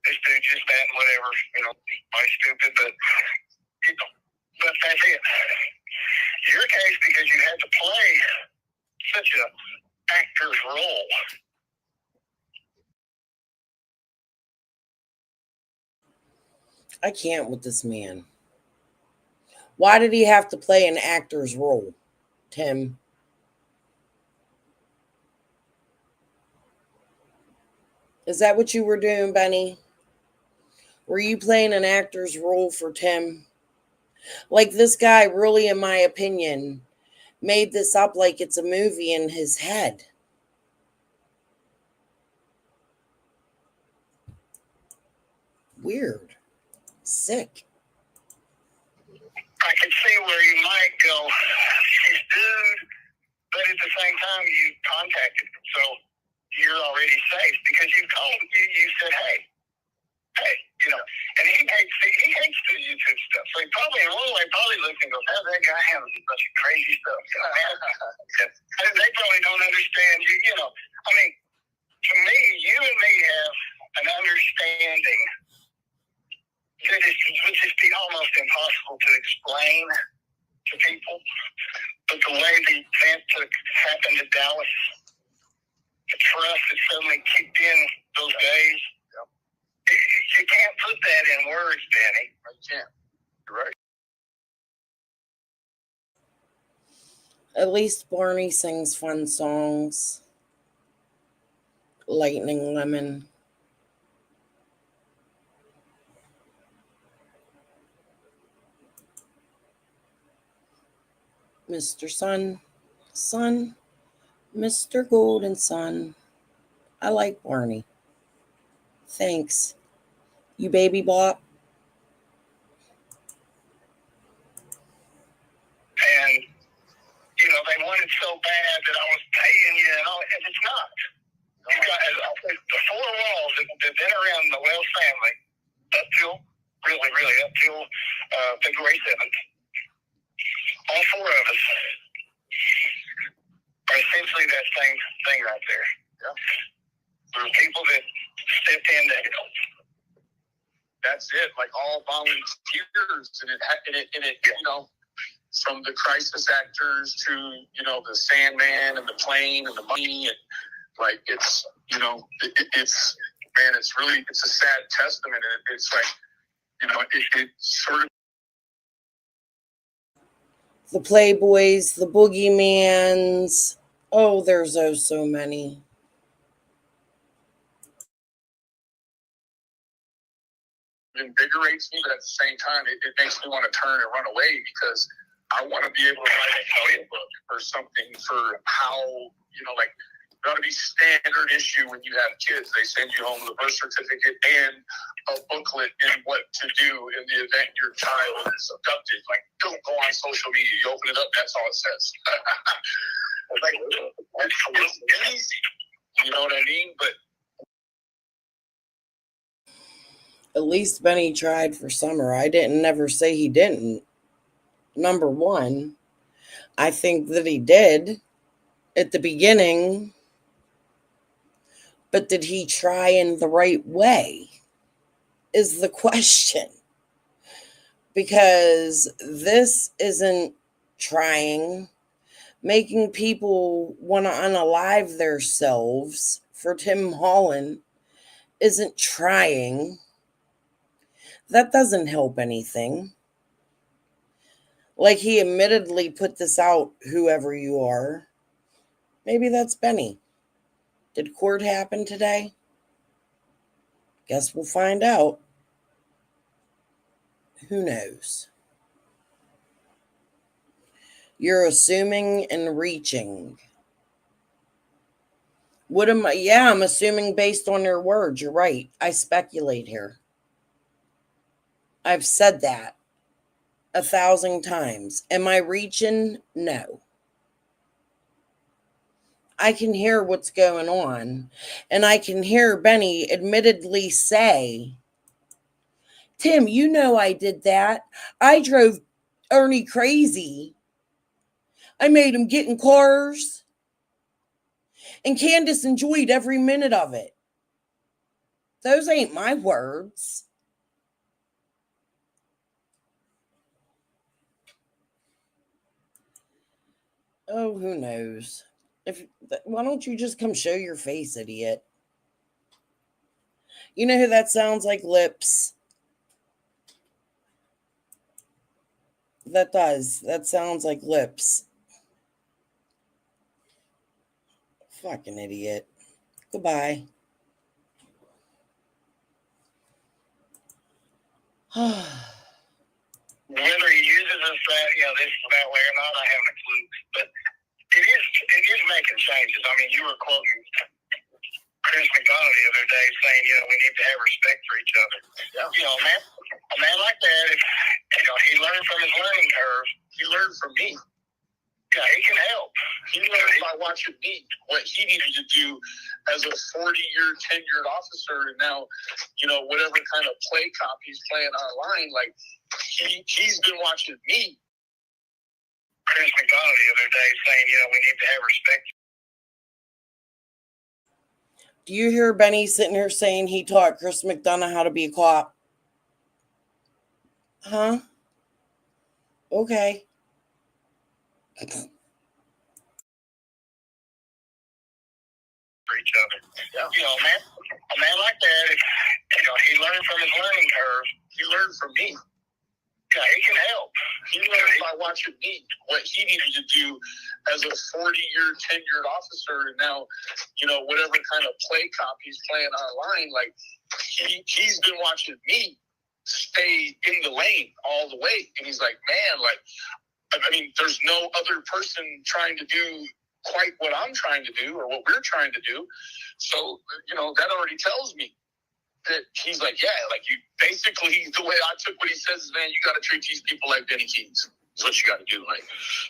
this dude just that and whatever. You know, why stupid, but you know, but that's it. Your case, because you had to play such a actor's role. I can't with this man. Why did he have to play an actor's role, Tim? Is that what you were doing, Benny? Were you playing an actor's role for Tim? Like, this guy really, in my opinion, made this up like it's a movie in his head. Weird. Sick. I could see where you might go, this dude, but at the same time, you contacted him, so you're already safe because you called him. You said, hey, you know, and he hates the YouTube stuff. So he probably, in one way, looked and goes, how's that guy handle a bunch of crazy stuff? And they probably don't understand you. You know, I mean, to me, you and me have an understanding that it would just be almost impossible to explain to people. But the way the event happened in Dallas, the trust that suddenly kicked in those days, you can't put that in words, Benny. You can't. You're right. At least Barney sings fun songs. Lightning Lemon. Mr. Sun, Mr. Golden Sun. I like Barney. Thanks. You baby bop. And, they wanted so bad that I was paying you and all, and it's not. You got the four walls that have been around the Wells family up till, really up till February 7th. All four of us are essentially that same thing right there. Yeah. There are people that stepped in to help. That's it. Like all volunteers, and it from the crisis actors to the Sandman and the plane and the money, and like it's it's a sad testament, and it's like it sort of. The Playboys, the Boogeymans. Oh, there's so many. Invigorates me, but at the same time, it makes me want to turn and run away, because I want to be able to write a playbook or something for how, like, it ought to be standard issue when you have kids. They send you home with a birth certificate and a booklet in what to do in the event your child is abducted. Like, don't go on social media. You open it up, that's all it says. Like, it's easy. You know what I mean? But At least Benny tried for summer. I didn't never say he didn't. Number one, I think that he did at the beginning. But did he try in the right way? Is the question. Because this isn't trying. Making people want to unalive themselves for Tim Holland isn't trying. That doesn't help anything. Like, he admittedly put this out, whoever you are. Maybe that's Benny. Did court happen today? Guess we'll find out. Who knows? You're assuming and reaching. What am I? Yeah, I'm assuming based on your words. You're right. I speculate here. I've said that 1,000 times. Am I reaching? No. I can hear what's going on. And I can hear Benny admittedly say, Tim, you know I did that. I drove Ernie crazy. I made him get in cars. And Candace enjoyed every minute of it. Those ain't my words. Oh, who knows? Why don't you just come show your face, idiot? You know who that sounds like? Lips. That does. That sounds like Lips. Fucking idiot. Goodbye. Whether he uses this that way or not, I haven't a clue. But it is making changes. I mean, you were quoting Chris McDonough the other day saying, we need to have respect for each other. Yeah. A man like that, if he learned from his learning curve, he learned from me. Yeah, he can help. He learned by watching me what he needed to do as a 40-year tenured officer, and now, whatever kind of play cop he's playing online, like he's been watching me. Chris McDonough the other day saying, we need to have respect. Do you hear Benny sitting here saying he taught Chris McDonough how to be a cop? Huh? Okay. For each other. Yeah. You know, a man like that, he learned from his learning curve. He learned from me. Yeah, he can help. He learned by watching me what he needed to do as a 40-year tenured officer, and now, whatever kind of play cop he's playing online, like he's been watching me stay in the lane all the way, and he's like, man, like, I mean, there's no other person trying to do quite what I'm trying to do or what we're trying to do, so that already tells me that he's like, yeah, like you basically, the way I took what he says is, man, you got to treat these people like Benny Keys. That's what you got to do. Like,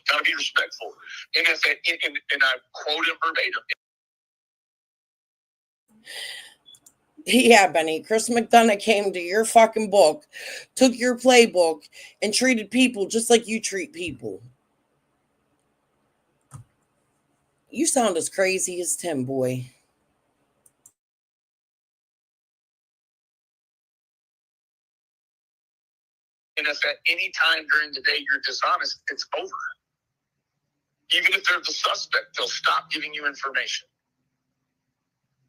got to be respectful. And I quote him verbatim. Yeah, Benny. Chris McDonough came to your fucking book, took your playbook, and treated people just like you treat people. You sound as crazy as Tim, boy. And if at any time during the day you're dishonest, it's over. Even if they're the suspect, they'll stop giving you information.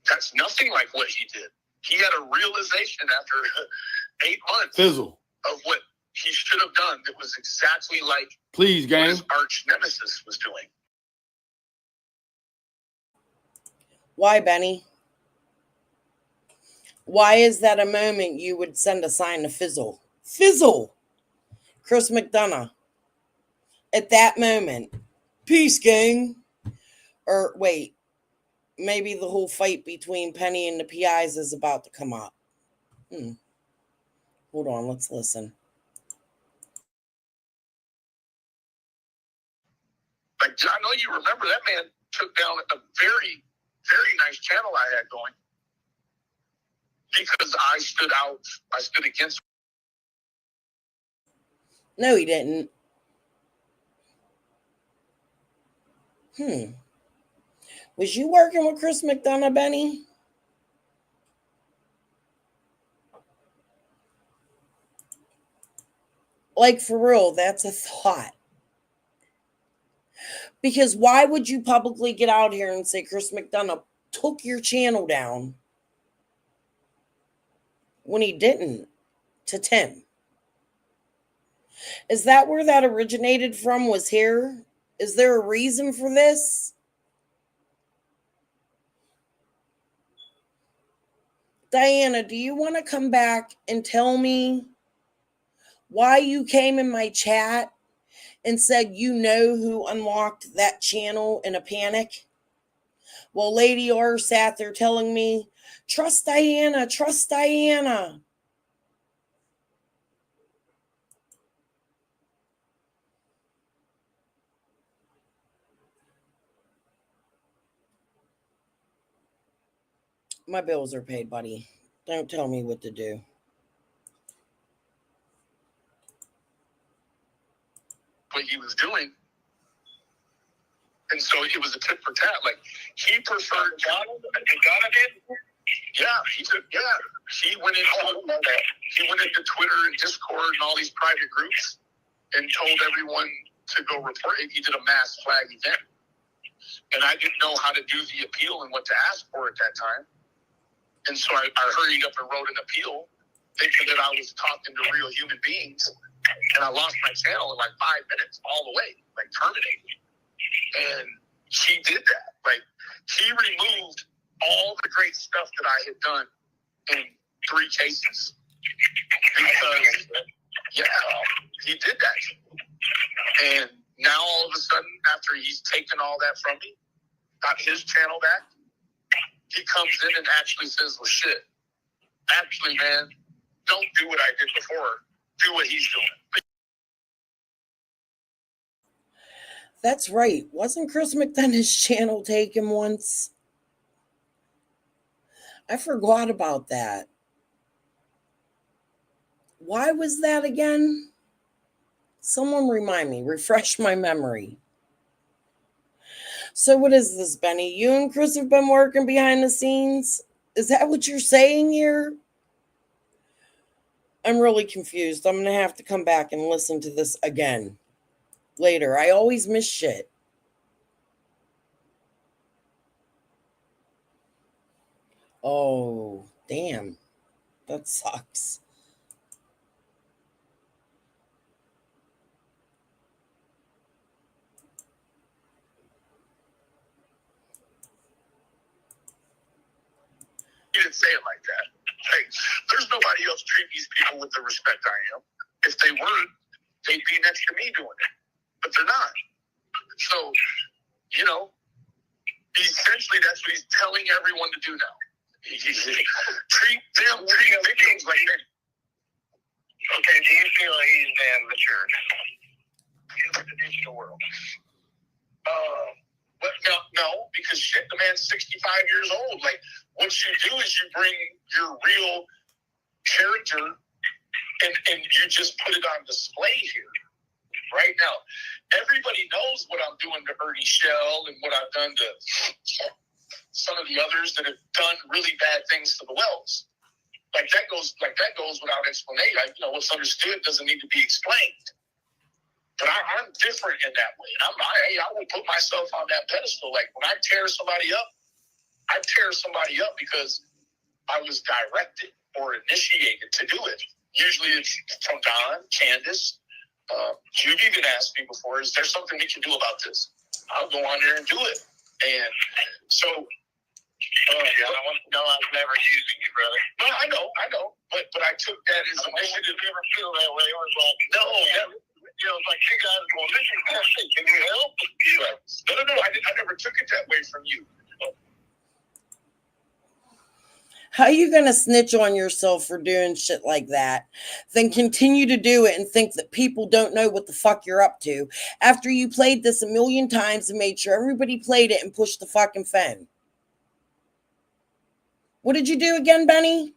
That's nothing like what he did. He had a realization after 8 months Fizzle. Of what he should have done that was exactly like Please, gang. what his arch nemesis was doing. Why, Benny? Why is that a moment you would send a sign to fizzle? Fizzle! Chris McDonough. At that moment. Peace, gang. Or wait. Maybe the whole fight between Penny and the PIs is about to come up. Hold on, let's listen. Like, I know you remember that man took down a very, very nice channel I had going because I stood against. No, he didn't. Was you working with Chris McDonough, Benny? Like, for real, that's a thought. Because why would you publicly get out here and say Chris McDonough took your channel down when he didn't to Tim? Is that where that originated from, was here? Is there a reason for this? Diana, do you want to come back and tell me why you came in my chat and said you know who unlocked that channel in a panic? Well, Lady R sat there telling me, trust Diana, trust Diana. My bills are paid, buddy. Don't tell me what to do. What he was doing. And so it was a tit for tat. Like, he preferred Ghana did? Yeah, he went into Twitter and Discord and all these private groups and told everyone to go report it. He did a mass flag event. And I didn't know how to do the appeal and what to ask for at that time. And so I hurried up and wrote an appeal, thinking that I was talking to real human beings. And I lost my channel in like 5 minutes all the way, like terminated. And he did that. Like, he removed all the great stuff that I had done in 3 cases. Because, he did that. And now all of a sudden, after he's taken all that from me, got his channel back, he comes in and actually says, well, shit, actually, man, don't do what I did before. Do what he's doing. That's right. Wasn't Chris McDonough's channel taken once? I forgot about that. Why was that again? Someone remind me, refresh my memory. So what is this, Benny? You and Chris have been working behind the scenes? Is that what you're saying here? I'm really confused. I'm going to have to come back and listen to this again later. I always miss shit. Oh, damn. That sucks. You didn't say it like that. Hey, there's nobody else treating these people with the respect I am. If they were, they'd be next to me doing it. But they're not. So, essentially that's what he's telling everyone to do now. Treat victims like that. Okay, do you feel he's been matured in the digital world? But no, because shit, the man's 65 years old. Like, what you do is you bring your real character and you just put it on display here. Right now, everybody knows what I'm doing to Ernie Shell and what I've done to some of the others that have done really bad things to the Wells. Like that goes without explanation. What's understood doesn't need to be explained. But I'm different in that way. I will put myself on that pedestal. Like when I tear somebody up because I was directed or initiated to do it. Usually it's from Don, Candace. You've even asked me before, is there something we can do about this? I'll go on there and do it. And so... I was never using you, brother. No, I know. But I took that as a initiative. Did you ever feel that way? It was like, no, never. It's like you guys going, listen, can you help? No. I never took it that way from you. How you going to snitch on yourself for doing shit like that? Then continue to do it and think that people don't know what the fuck you're up to after you played this a million times and made sure everybody played it and pushed the fucking fen. What did you do again, Benny?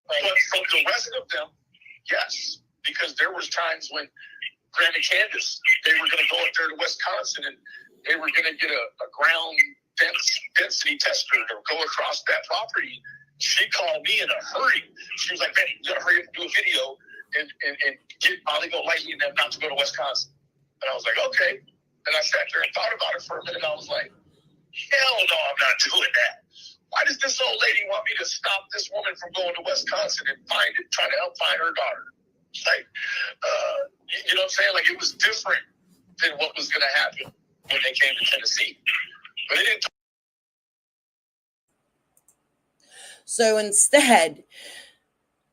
But from the rest of them, yes. Because there was times when Grant and Candace, they were going to go up there to Wisconsin and they were going to get a ground density tester to go across that property. She called me in a hurry. She was like, Benny, you got to hurry up and do a video and get Molly Go Lightly and them not to go to Wisconsin. And I was like, okay. And I sat there and thought about it for a minute. I was like, hell no, I'm not doing that. Why does this old lady want me to stop this woman from going to Wisconsin and try to help find her daughter? Like, you know what I'm saying? Like, it was different than what was going to happen when they came to Tennessee. But it didn't. So instead,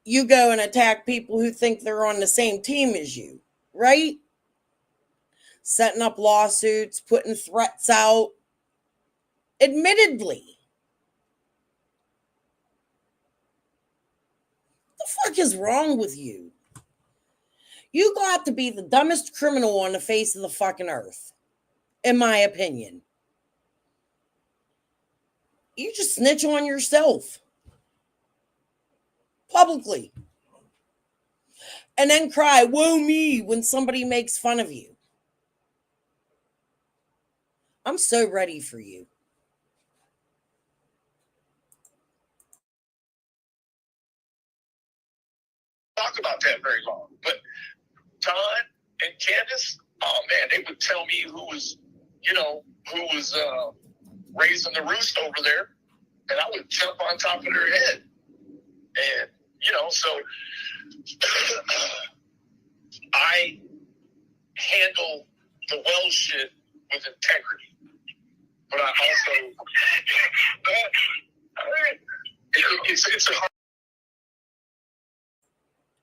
you go and attack people who think they're on the same team as you, right? Setting up lawsuits, putting threats out. Admittedly. What the fuck is wrong with you? You got to be the dumbest criminal on the face of the fucking earth, in my opinion. You just snitch on yourself. Publicly. And then cry, woe me, when somebody makes fun of you. I'm so ready for you. Talk about that very long. But Don and Candace, oh man, they would tell me who was raising the roost over there, and I would jump on top of their head. And, so I handle the well shit with integrity. But I also, it's a hard.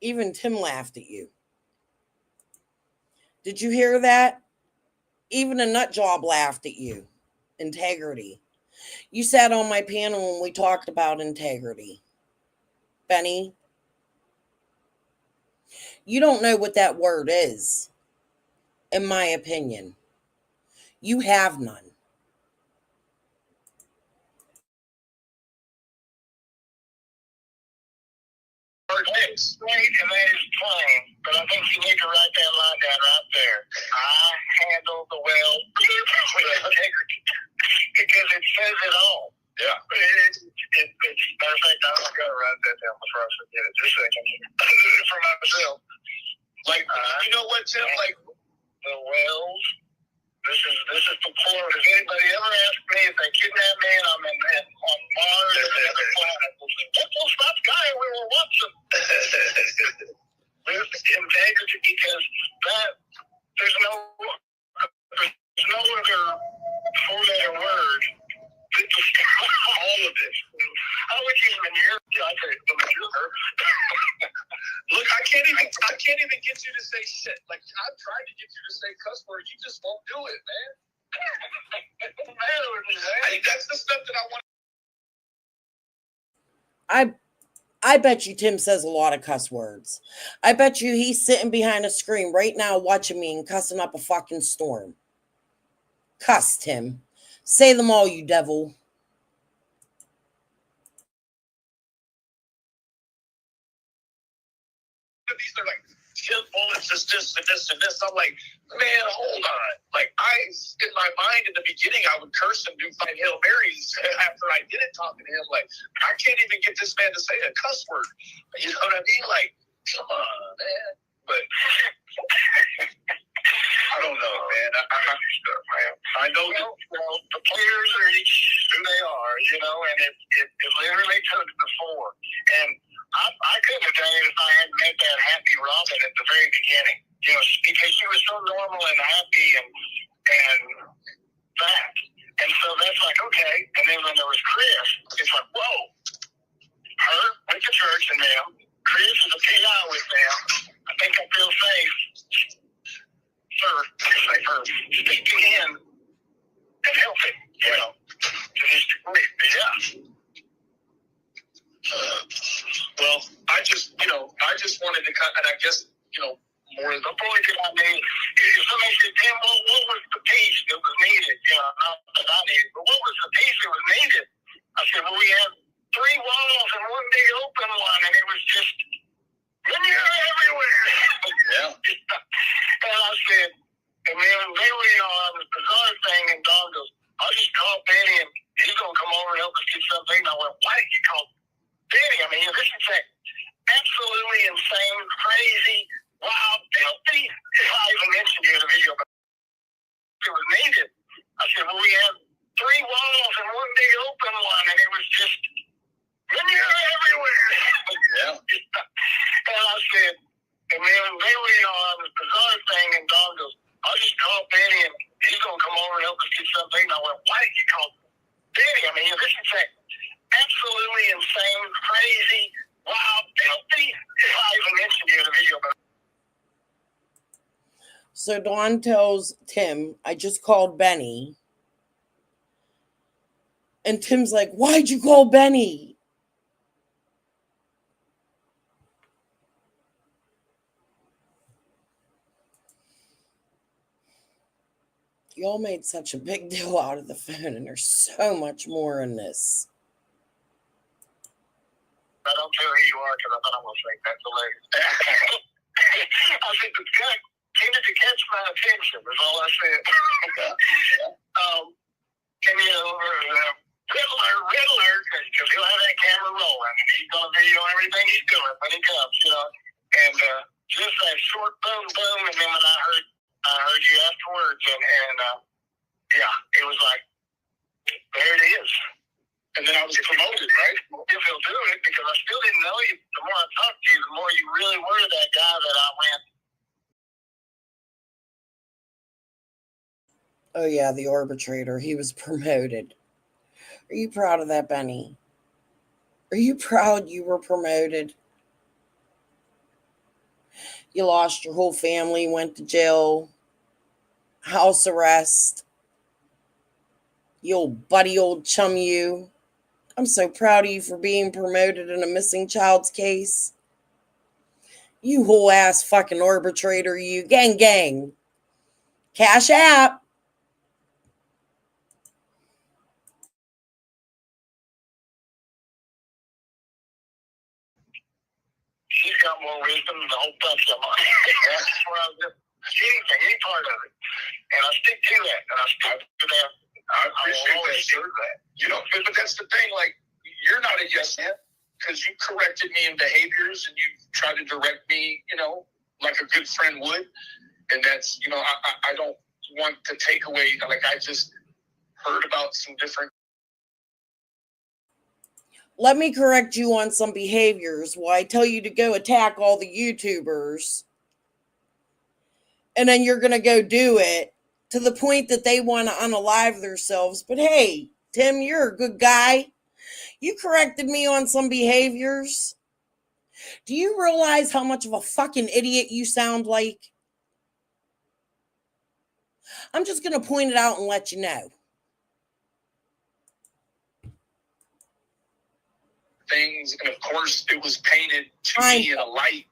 Even Tim laughed at you. Did you hear that? Even a nut job laughed at you. Integrity. You sat on my panel when we talked about integrity. Benny, you don't know what that word is, in my opinion. You have none. straight and that is plain, but I think you need to write that line down right there. I handle the well with integrity because it says it all. Yeah. Matter of fact, I'm going to write that down before I forget it. Just a second. For myself. Like, you know what, Tim? Like, the wells. This is the core. Does anybody ever ask me if they kidnap me and I'm on Mars or another planet? That's those that guy we were watching. With integrity, because there's no other four-letter word that describes all of this. I would use manure. I say manure. Look, I can't even get you to say shit. Like, I'm trying to get you to say cuss words, you just won't do it, man. That's the stuff that I want. I bet you Tim says a lot of cuss words. I bet you he's sitting behind a screen right now watching me and cussing up a fucking storm. Cuss, Tim. Say them all, you devil. These are like 10 bullets, this and this and this. I'm like, man, hold on. Like, in my mind in the beginning, I would curse and do 5 Hail Marys after I did it, talking to him. Like, I can't even get this man to say a cuss word. You know what I mean? Like, come on, man. But I don't know, man. I know the players are each who they are, and it literally took the four. And I couldn't have done it if I hadn't met that happy Robin at the very beginning, because she was so normal and happy and that. And so that's like, okay. And then when there was Chris, it's like, whoa. Her went to church and them. Chris is a PI with them. I think I feel safe. Sir, say her, speaking in and helping, to this degree. Yeah. Well, I just wanted to cut, and I guess, more of the point that I made, if somebody said, Tim, what was the piece that was needed? Not that I needed, but what was the piece that was needed? I said, well, we had 3 walls and one big open one, and it was just manure everywhere. Yeah. And I said, and then there we are on this bizarre thing, and Don goes, I'll just call Benny, and he's going to come over and help us get something. And I went, why did you call Benny? I mean, this is absolutely insane, crazy, wild, filthy. I even mentioned you in the video, but it was needed. I said, well, we had 3 walls and one big open one, and it was just manure everywhere. Yeah. And I said, and then there we are on this bizarre thing, and Don goes, I'll just call Benny, and he's going to come over and help us get something. And I went, why did you call Benny? I mean, this is absolutely insane, crazy, wild, filthy. I even mentioned you in the video, but. So Dawn tells Tim, I just called Benny. And Tim's like, why'd you call Benny? Y'all made such a big deal out of the phone, and there's so much more in this. I don't care who you are, because I thought I'm going to say that to later. I think the guy tended to catch my attention, is all I said. Red alert, because he'll have that camera rolling, and he's going to video everything he's doing when he comes, And just that short boom, boom, and then when I heard you afterwards, and it was like, there it is. And then I was promoted, right? If he'll do it, because I still didn't know you. The more I talked to you, the more you really were that guy that I went. Oh yeah, the arbitrator. He was promoted. Are you proud of that, Benny? Are you proud you were promoted? You lost your whole family, went to jail, house arrest. You old chum you. I'm so proud of you for being promoted in a missing child's case. You whole ass fucking arbitrator, you. Gang. Cash app. She she's got more wisdom than the whole bunch of them. That's where I was just anything, any part of it. And I stick to that. And I stick to that. I appreciate that, sir. You know, but that's the thing. Like, you're not a yes man because you corrected me in behaviors and you tried to direct me, you know, like a good friend would. And that's, you know, I don't want to take away. Like, I just heard about some different. Let me correct you on some behaviors while I tell you to go attack all the YouTubers. And then you're going to go do it to the point that they want to unalive themselves. But hey, Tim, you're a good guy. You corrected me on some behaviors. Do you realize how much of a fucking idiot you sound like? I'm just going to point it out and let you know. Things, and of course, it was painted to me in a light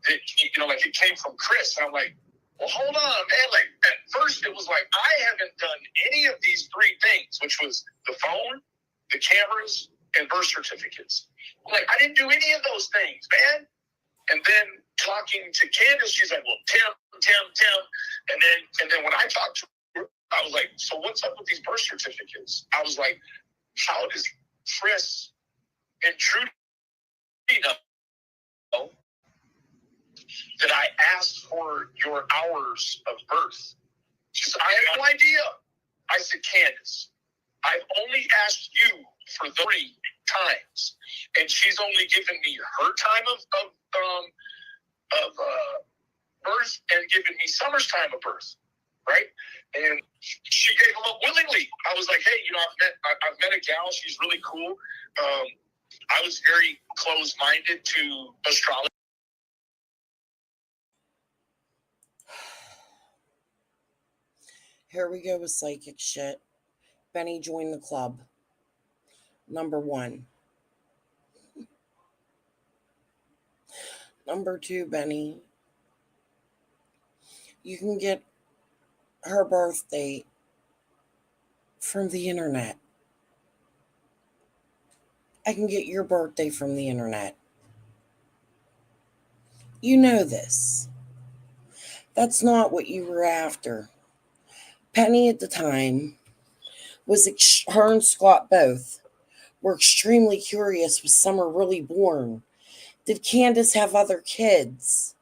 that, you know, like it came from Chris. And I'm like, well, hold on, man. Like, at first, it was like, I haven't done any of these three things, which was the phone, the cameras, and birth certificates. Like, I didn't do any of those things, man. And then talking to Candace, she's like, well, Tim. And then when I talked to her, I was like, so what's up with these birth certificates? I was like, how does Chris and Trudy know that I asked for your hours of birth? She said, I have no idea. I said, Candace, I've only asked you for 3 times, and she's only given me her time of birth and given me Summer's time of birth, right? And she gave them up willingly. I was like, hey, you know, I've met a gal. She's really cool. I was very close-minded to astrology. Here we go with psychic shit. Benny joined the club. Number 1. Number 2, Benny. You can get her birth date from the internet. I can get your birthday from the internet. You know this. That's not what you were after. Penny at the time was, her and Scott both were extremely curious. Was Summer really born? Did Candace have other kids?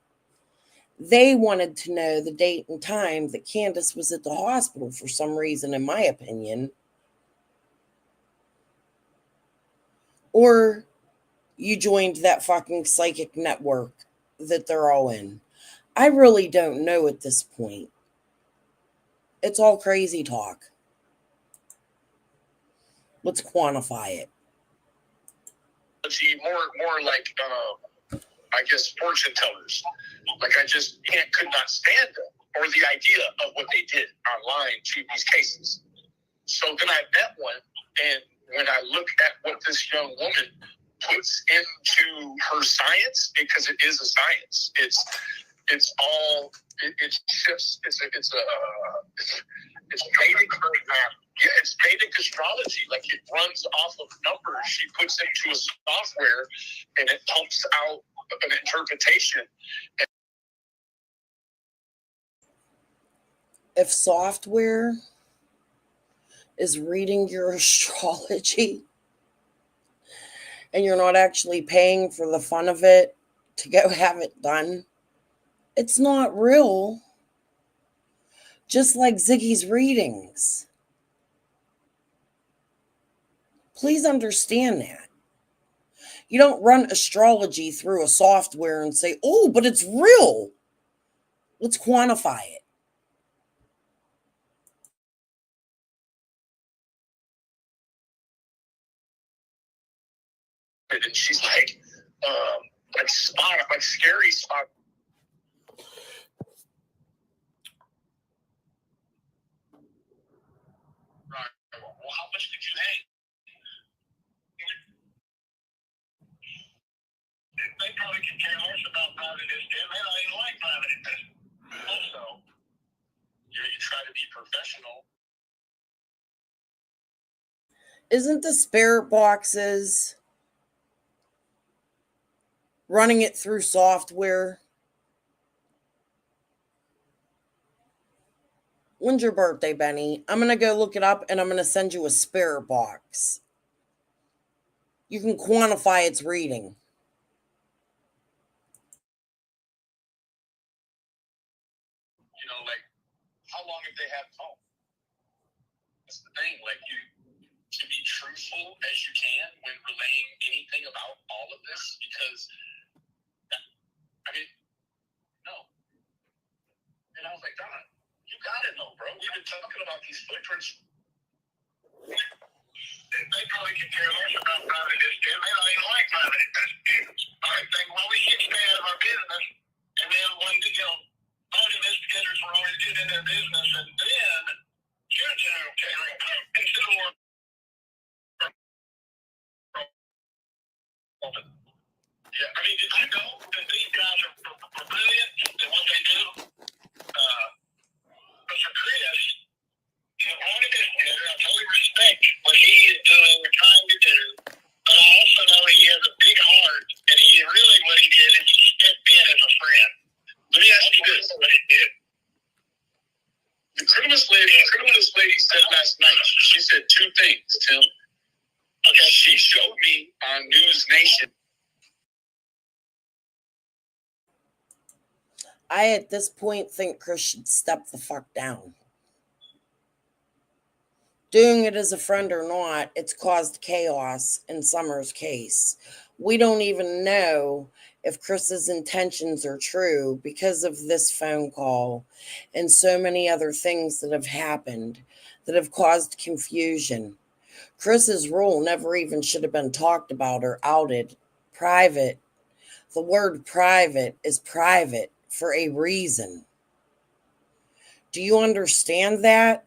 They wanted to know the date and time that Candace was at the hospital for some reason, in my opinion. Or you joined that fucking psychic network that they're all in. I really don't know at this point. It's all crazy talk. Let's quantify it. More like, I guess, fortune tellers. Like, I just could not stand them or the idea of what they did online to these cases. So then I met one, and when I look at what this young woman puts into her science, because it is a science, it's all it's shifts. It's Vedic. Yeah, it's Vedic astrology. Like, it runs off of numbers she puts into a software, and it pumps out an interpretation. If software is reading your astrology and you're not actually paying for the fun of it to go have it done, it's not real. Just like Ziggy's readings. Please understand that. You don't run astrology through a software and say, oh, but it's real. Let's quantify it. And she's like spot, like scary spot. Right. Well, how much did you hate? They probably could care less about private investing. They don't even like private investing. Also, you try to be professional. Isn't the spirit boxes running it through software. When's your birthday, Benny? I'm going to go look it up and I'm going to send you a spirit box. You can quantify its reading. You know, like, how long have they had phone? That's the thing. Like, you to be truthful as you can when relaying anything about all of this, because, I mean, no. And I was like, Don, you gotta know, bro. We've been talking about these footprints. They probably could care less about private investigators. They don't even like private investigators. I think, well, we should stay out of our business. And then when, private investigators were always good in their business, and then General Taylor consider more. Yeah, I mean, did you know That these guys are brilliant in what they do? But for Chris, on investigator, I totally respect what he is doing or trying to do. But I also know he has a big heart, and he really what he did is he stepped in as a friend. Let me ask you this. What he did. The criminalist lady said last night, she said two things, Tim. Okay, she showed me on News Nation. I, at this point, think Chris should step the fuck down. Doing it as a friend or not, it's caused chaos in Summer's case. We don't even know if Chris's intentions are true because of this phone call and so many other things that have happened that have caused confusion. Chris's role never even should have been talked about or outed. Private. The word private is private for a reason. Do you understand that?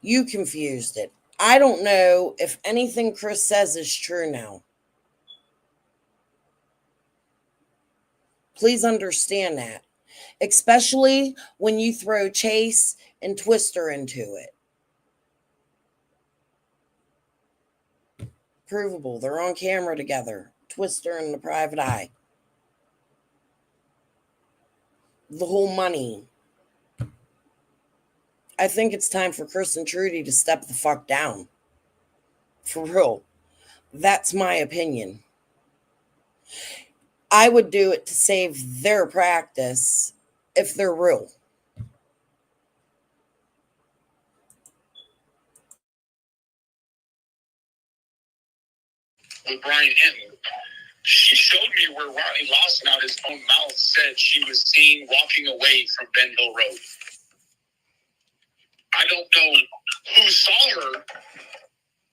You confused it. I don't know if anything Chris says is true now. Please understand that, especially when you throw Chase and Twister into it. Provable. They're on camera together. Twister and the private eye. The whole money. I think it's time for Chris and Trudy to step the fuck down. For real. That's my opinion. I would do it to save their practice if they're real. With Brian Hinton, she showed me where Ronnie Lawson out his own mouth said she was seen walking away from Ben Hill Road. I don't know who saw her,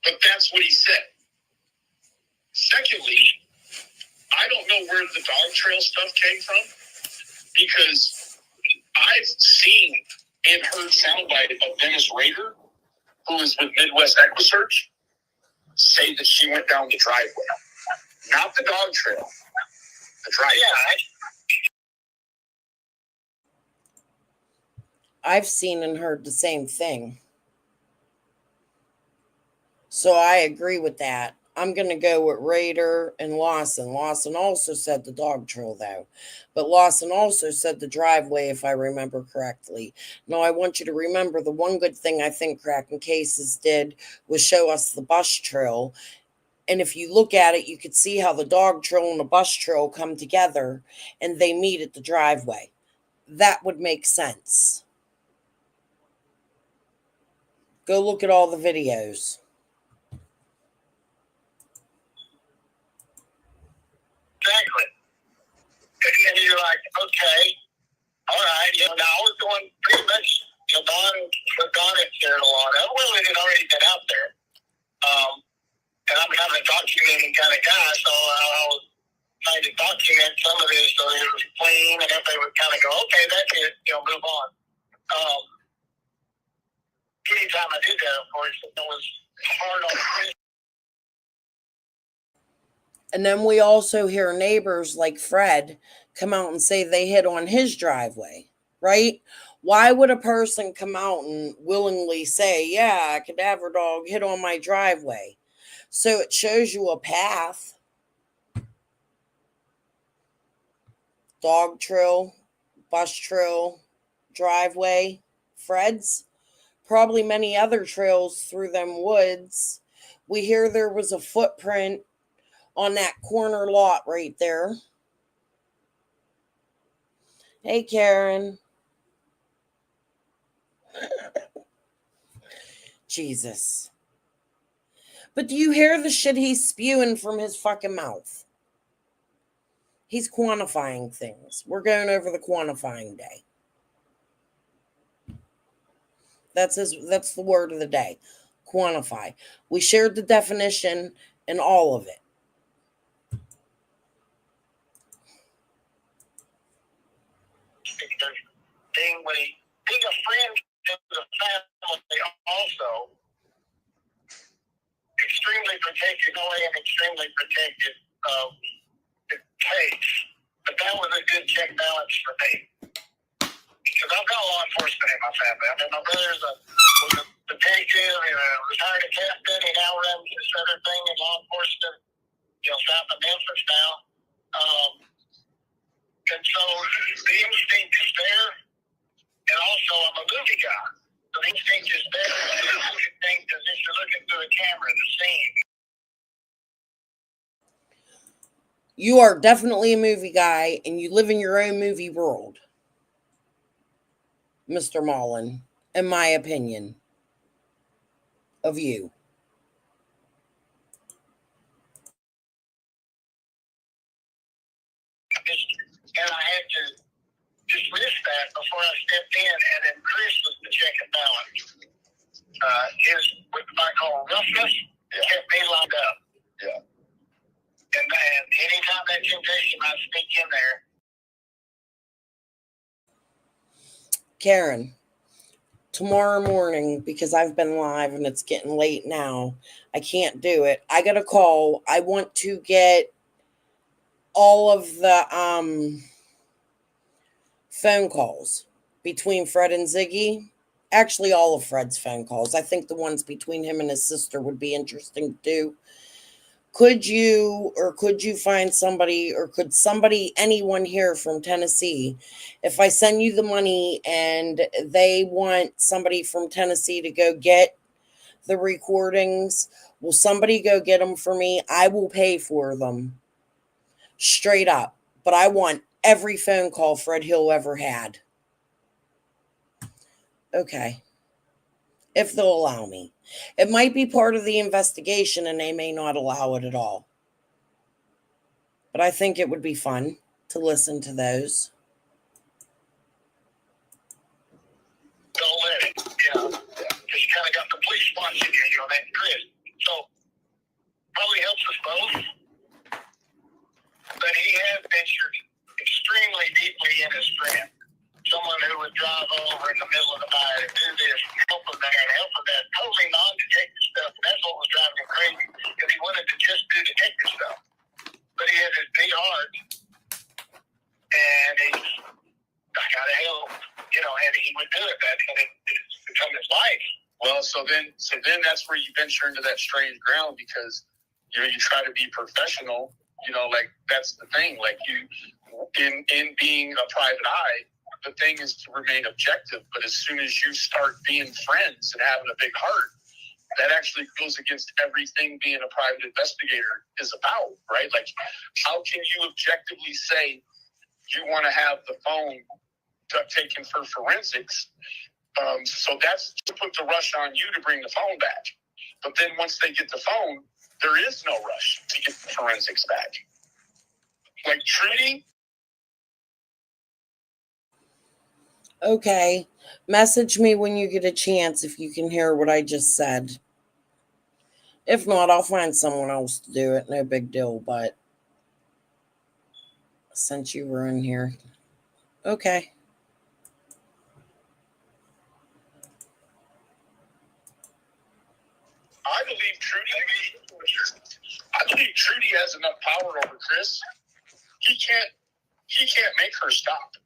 but that's what he said. Secondly, I don't know where the dog trail stuff came from, because I've seen and heard soundbite of Dennis Rader, who is with Midwest EquiSearch, say that she went down the driveway. Not the dog trail. The driveway. I've seen and heard the same thing. So I agree with that. I'm going to go with Rader and Lawson. Lawson also said the dog trail, though. But Lawson also said the driveway, if I remember correctly. Now, I want you to remember the one good thing I think Cracking Cases did was show us the bus trail. And if you look at it, you could see how the dog trail and the bus trail come together and they meet at the driveway. That would make sense. Go look at all the videos. Exactly. And you're like, okay, all right. Now I was going pretty much, Don had shared a lot of it. Well, it had already been out there. And I'm kind of a documenting kind of guy, so I was trying to document some of this so it was clean, and everybody would kind of go, okay, that's it, move on. Anytime I did that, of course, it was hard on Chris. And then we also hear neighbors like Fred come out and say they hit on his driveway, right? Why would a person come out and willingly say, yeah, a cadaver dog hit on my driveway? So it shows you a path. Dog trail, bus trail, driveway, Fred's. Probably many other trails through them woods. We hear there was a footprint on that corner lot right there. Hey, Karen. Jesus. But do you hear the shit he's spewing from his fucking mouth? He's quantifying things. We're going over the quantifying day. That's the word of the day. Quantify. We shared the definition and all of it. Being a friend to the family also extremely protected, I am extremely protected of the case. But that was a good check balance for me. Because I've got law enforcement in my family. I mean, my brother's was a detective and a retired captain. He now runs this other thing in law enforcement, south of Memphis now. And so the instinct is there. And also, I'm a movie guy. So the instinct is there. You think as if you're looking through a camera, the scene. You are definitely a movie guy, and you live in your own movie world, Mr. Mullen, in my opinion of you. And I had to dismiss that before I stepped in, and then Chris was the check and balance. His, what I call roughness, kept me locked up. Yeah. And anytime that temptation might sneak in there. Karen, tomorrow morning, because I've been live and it's getting late now, I can't do it. I got a call. I want to get all of the phone calls between Fred and Ziggy. Actually, all of Fred's phone calls. I think the ones between him and his sister would be interesting to do. Could you find somebody, or could anyone here from Tennessee, if I send you the money and they want somebody from Tennessee to go get the recordings, will somebody go get them for me? I will pay for them. Straight up. But I want every phone call Fred Hill ever had. Okay. If they'll allow me. It might be part of the investigation and they may not allow it at all. But I think it would be fun to listen to those. Don't let it. Because you kind of got the police watching you, that Chris. So, probably helps us both. But he has ventured extremely deeply in his friend. Someone who would drive over in the middle of the night and do this, help with that, help with that. Totally non-detective stuff. And that's what was driving him crazy, because he wanted to just do detective stuff. But he had his big heart, and he's, I gotta help, and he would do it. And it's become his life. Well, so then that's where you venture into that strange ground, because you try to be professional. Like that's the thing. Like you, in being a private eye, the thing is to remain objective. But as soon as you start being friends and having a big heart, that actually goes against everything being a private investigator is about, right? Like, how can you objectively say you want to have the phone taken for forensics? So that's to put the rush on you to bring the phone back. But then once they get the phone, there is no rush to get the forensics back. Like Trudy. Okay. Message me when you get a chance if you can hear what I just said. If not, I'll find someone else to do it. No big deal, but since you were in here. Okay. I believe Trudy has enough power over Chris. He can't make her stop.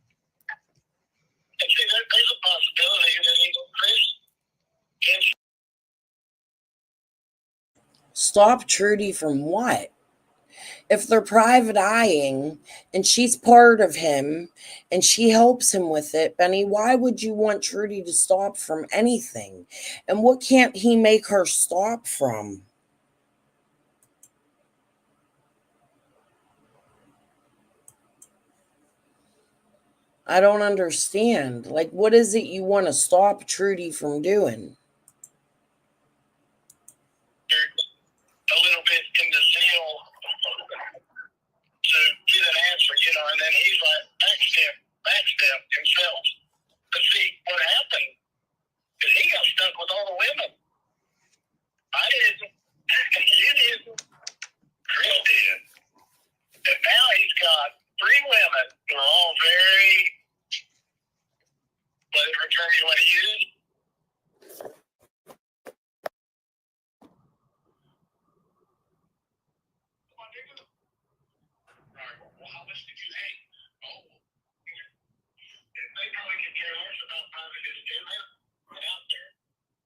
And see, there's a possibility that Chris can. Stop Trudy from what? If they're private eyeing and she's part of him and she helps him with it, Benny, why would you want Trudy to stop from anything? And what can't he make her stop from? I don't understand. Like, what is it you want to stop Trudy from doing? A little bit in the zeal to get an answer, and then he's like backstep himself. But see, what happened is he got stuck with all the women. I didn't. You didn't. Chris did. And now he's got 3 women who are all very, whatever term you want to use. Well, how much did you hate? Oh, if they probably could care less about private entertainment out there.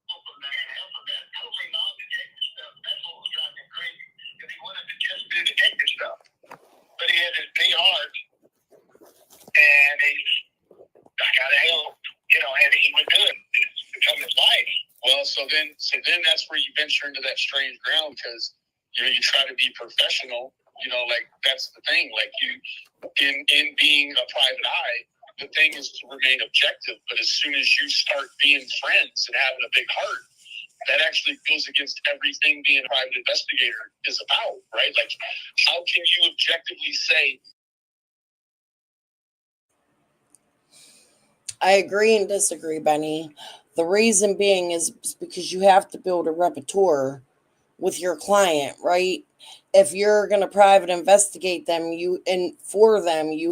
Helping that totally non-detective stuff. That's what was driving him crazy. If he wanted to just do detective stuff. But he had his big heart, and he's, I gotta help, and he would do it. It's become his life. Well, so then that's where you venture into that strange ground because you try to be professional. Like that's the thing. Like you, in being a private eye, the thing is to remain objective. But as soon as you start being friends and having a big heart, that actually goes against everything being a private investigator is about, right? Like, how can you objectively say? I agree and disagree, Benny. The reason being is because you have to build a repertoire with your client, right? If you're going to private investigate them, you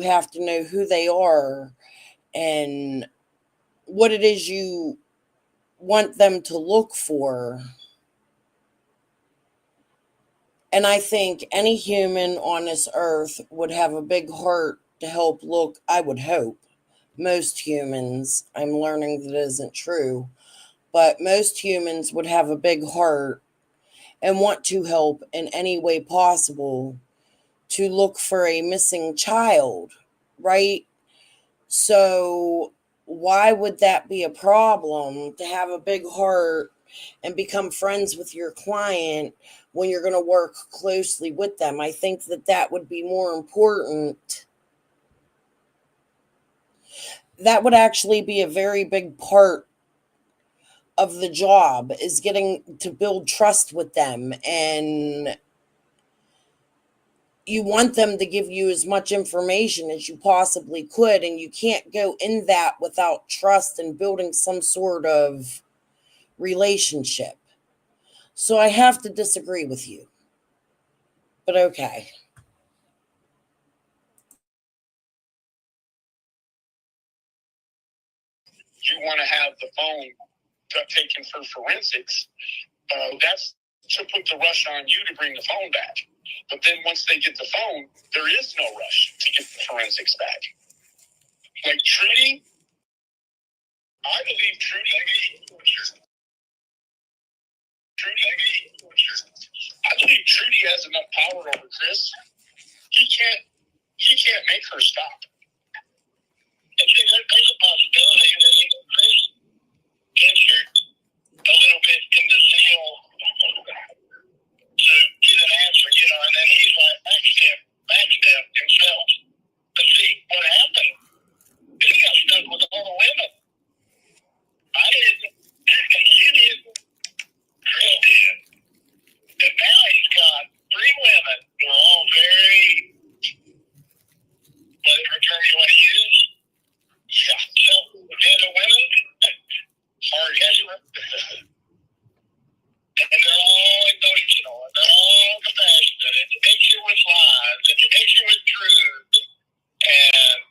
have to know who they are and what it is you want them to look for. And I think any human on this earth would have a big heart to help look, I would hope. Most humans, I'm learning that isn't true, but most humans would have a big heart and want to help in any way possible to look for a missing child, right? So why would that be a problem to have a big heart and become friends with your client when you're going to work closely with them? I think that would be more important. That would actually be a very big part of the job, is getting to build trust with them, and you want them to give you as much information as you possibly could, and you can't go in that without trust and building some sort of relationship. So I have to disagree with you, but okay. You want to have the phone taken for forensics. That's to put the rush on you to bring the phone back. But then once they get the phone, there is no rush to get the forensics back. Like Trudy, I believe Trudy, I believe Trudy has enough power over Chris. He can't make her stop. And see, there's a possibility that Chris ventured a little bit in the zeal to get an answer, and then he's like backstep himself. But see, what happened is he got stuck with all the women. I didn't. You didn't. Chris did. And now he's got 3 women who are all very, whatever term you want to use. Yeah. Self-dependent women. Hard hustler. And they're all emotional. And they're all compassionate. And they mix you with lies. And they mix you with truth. And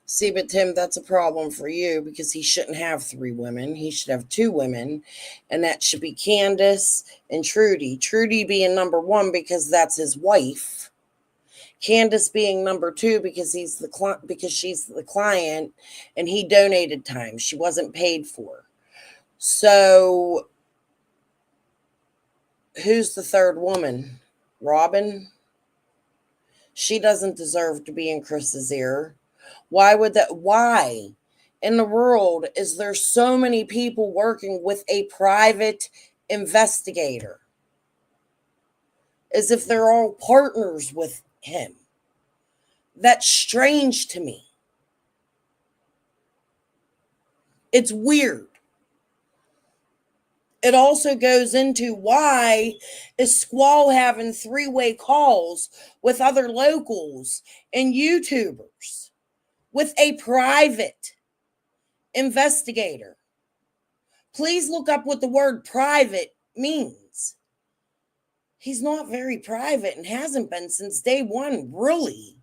See, but Tim, that's a problem for you because he shouldn't have 3 women. He should have 2 women, and that should be Candace and Trudy. Trudy being number 1 because that's his wife. Candace being number 2 because she's the client, and he donated time. She wasn't paid for. So Who's the third woman? Robin? She doesn't deserve to be in Chris's ear. Why would that? Why in the world is there so many people working with a private investigator? As if they're all partners with him. That's strange to me. It's weird. It also goes into why is Squall having three-way calls with other locals and YouTubers with a private investigator. Please look up what the word private means. He's not very private and hasn't been since day one, really.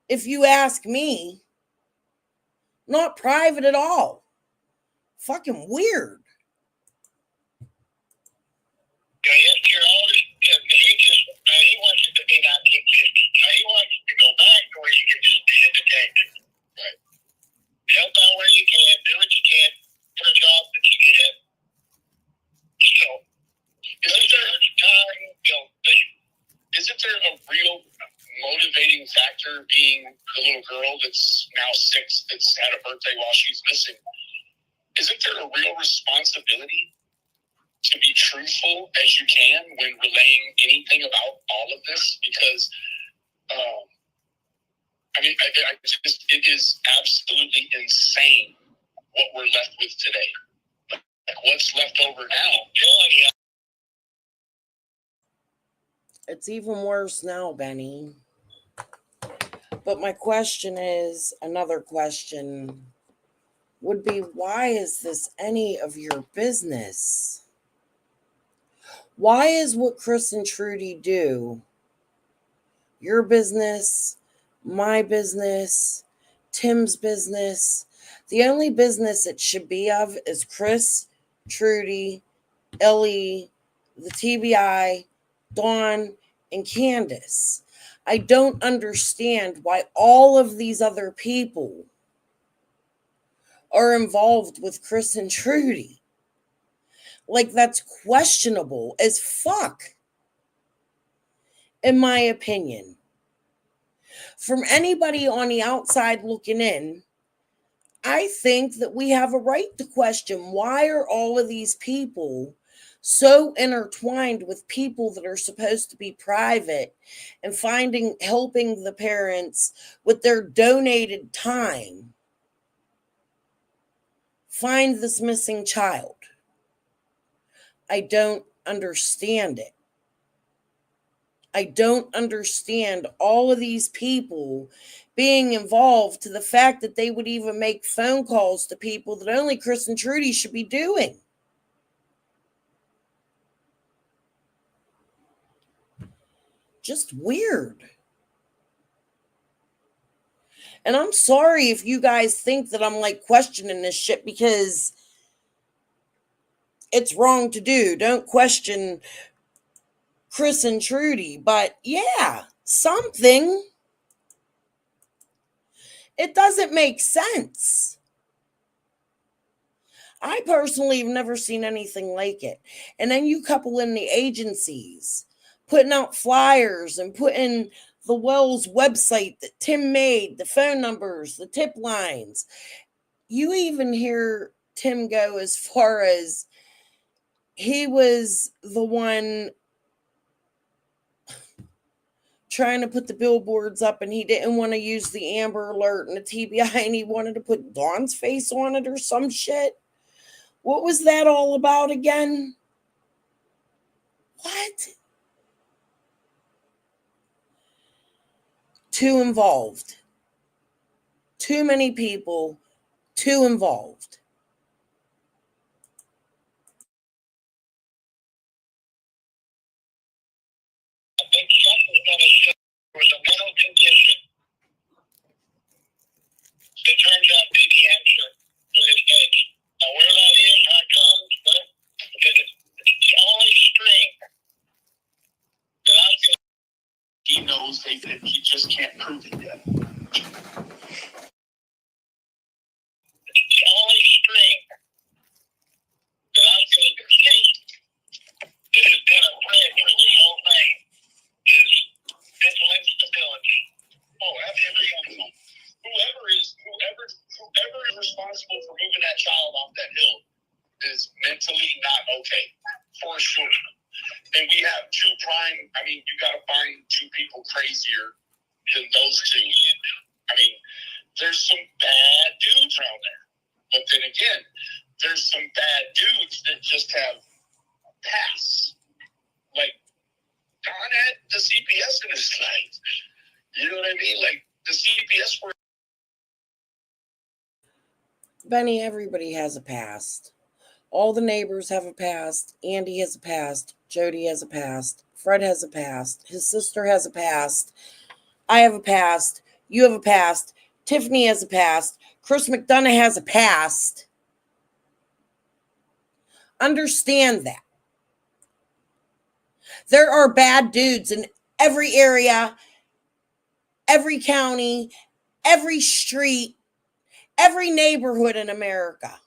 If you ask me, not private at all. Fucking weird. You're always, he wants it to be 1950. He wants to go back to where you can just be a detective. Right. Help out where you can, do what you can for a job that you get. So, isn't there a real motivating factor being the little girl that's now 6 that's had a birthday while she's missing? Isn't there a real responsibility to be truthful as you can when relaying anything about all of this? Because, it is absolutely insane what we're left with today. Like, what's left over now? It's even worse now, Benny. But my question is, another question would be, why is this any of your business? Why is what Chris and Trudy do your business, my business, Tim's business? The only business it should be of is Chris, Trudy, Ellie, the TBI, Dawn, and Candace. I don't understand why all of these other people are involved with Chris and Trudy. Like, that's questionable as fuck, in my opinion. From anybody on the outside looking in, I think that we have a right to question, why are all of these people so intertwined with people that are supposed to be private and helping the parents with their donated time find this missing child? I don't understand it. I don't understand all of these people being involved to the fact that they would even make phone calls to people that only Chris and Trudy should be doing. Just weird. And I'm sorry if you guys think that I'm like questioning this shit, because it's wrong to do. Don't question Chris and Trudy. But yeah, something. It doesn't make sense. I personally have never seen anything like it. And then you couple in the agencies putting out flyers and putting the Wells website that Tim made, the phone numbers, the tip lines. You even hear Tim go as far as he was the one trying to put the billboards up, and he didn't want to use the Amber Alert and the TBI, and he wanted to put Dawn's face on it or some shit. What was that all about again? What? Too involved. Too many people. Too involved. I think something's going to show there was a mental condition that turns out to be the answer for this case. Now, where that is, how it comes, because it's the only string that I can. He knows that he just can't prove it yet. It's the only string that I can see that is for sure. And we have two prime. I mean, you got to find two people crazier than those two. I mean, there's some bad dudes around there. But then again, there's some bad dudes that just have pass. Like, Don had the CPS in his life. You know what I mean? Like, the CPS were. Benny, everybody has a past. All the neighbors have a past. Andy has a past. Jody has a past. Fred has a past. His sister has a past. I have a past. You have a past. Tiffany has a past. Chris McDonough has a past. Understand that. There are bad dudes in every area, every county, every street, every neighborhood in America.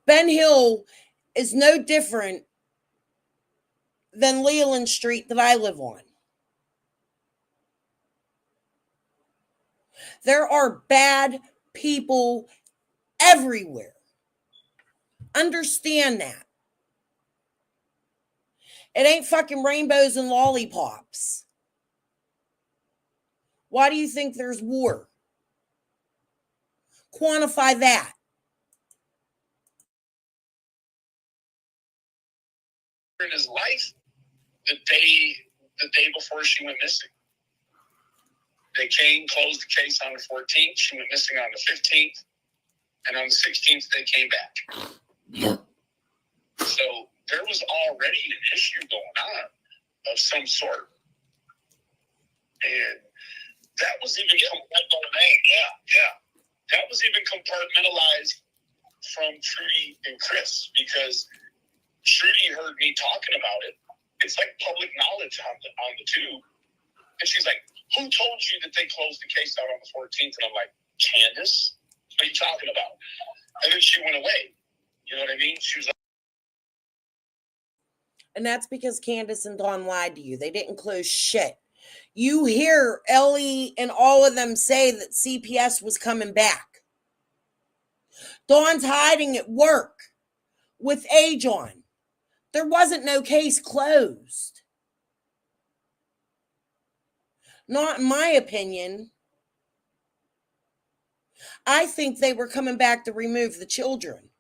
Ben Hill is no different than Leland Street that I live on. There are bad people everywhere. Understand that. It ain't fucking rainbows and lollipops. Why do you think there's war? Quantify that. In his life, the day before she went missing. They came, closed the case on the 14th. She went missing on the 15th. And on the 16th, they came back. Yeah. So there was already an issue going on of some sort. And that was even that was even compartmentalized from Trudy and Chris, because Trudy heard me talking about it. It's like public knowledge on the tube. And she's like, who told you that they closed the case out on the 14th? And I'm like, Candace? What are you talking about? And then she went away. You know what I mean? She was like, and that's because Candace and Dawn lied to you. They didn't close shit. You hear Ellie and all of them say that CPS was coming back. Dawn's hiding at work with age on. There wasn't no case closed. Not in my opinion. I think they were coming back to remove the children.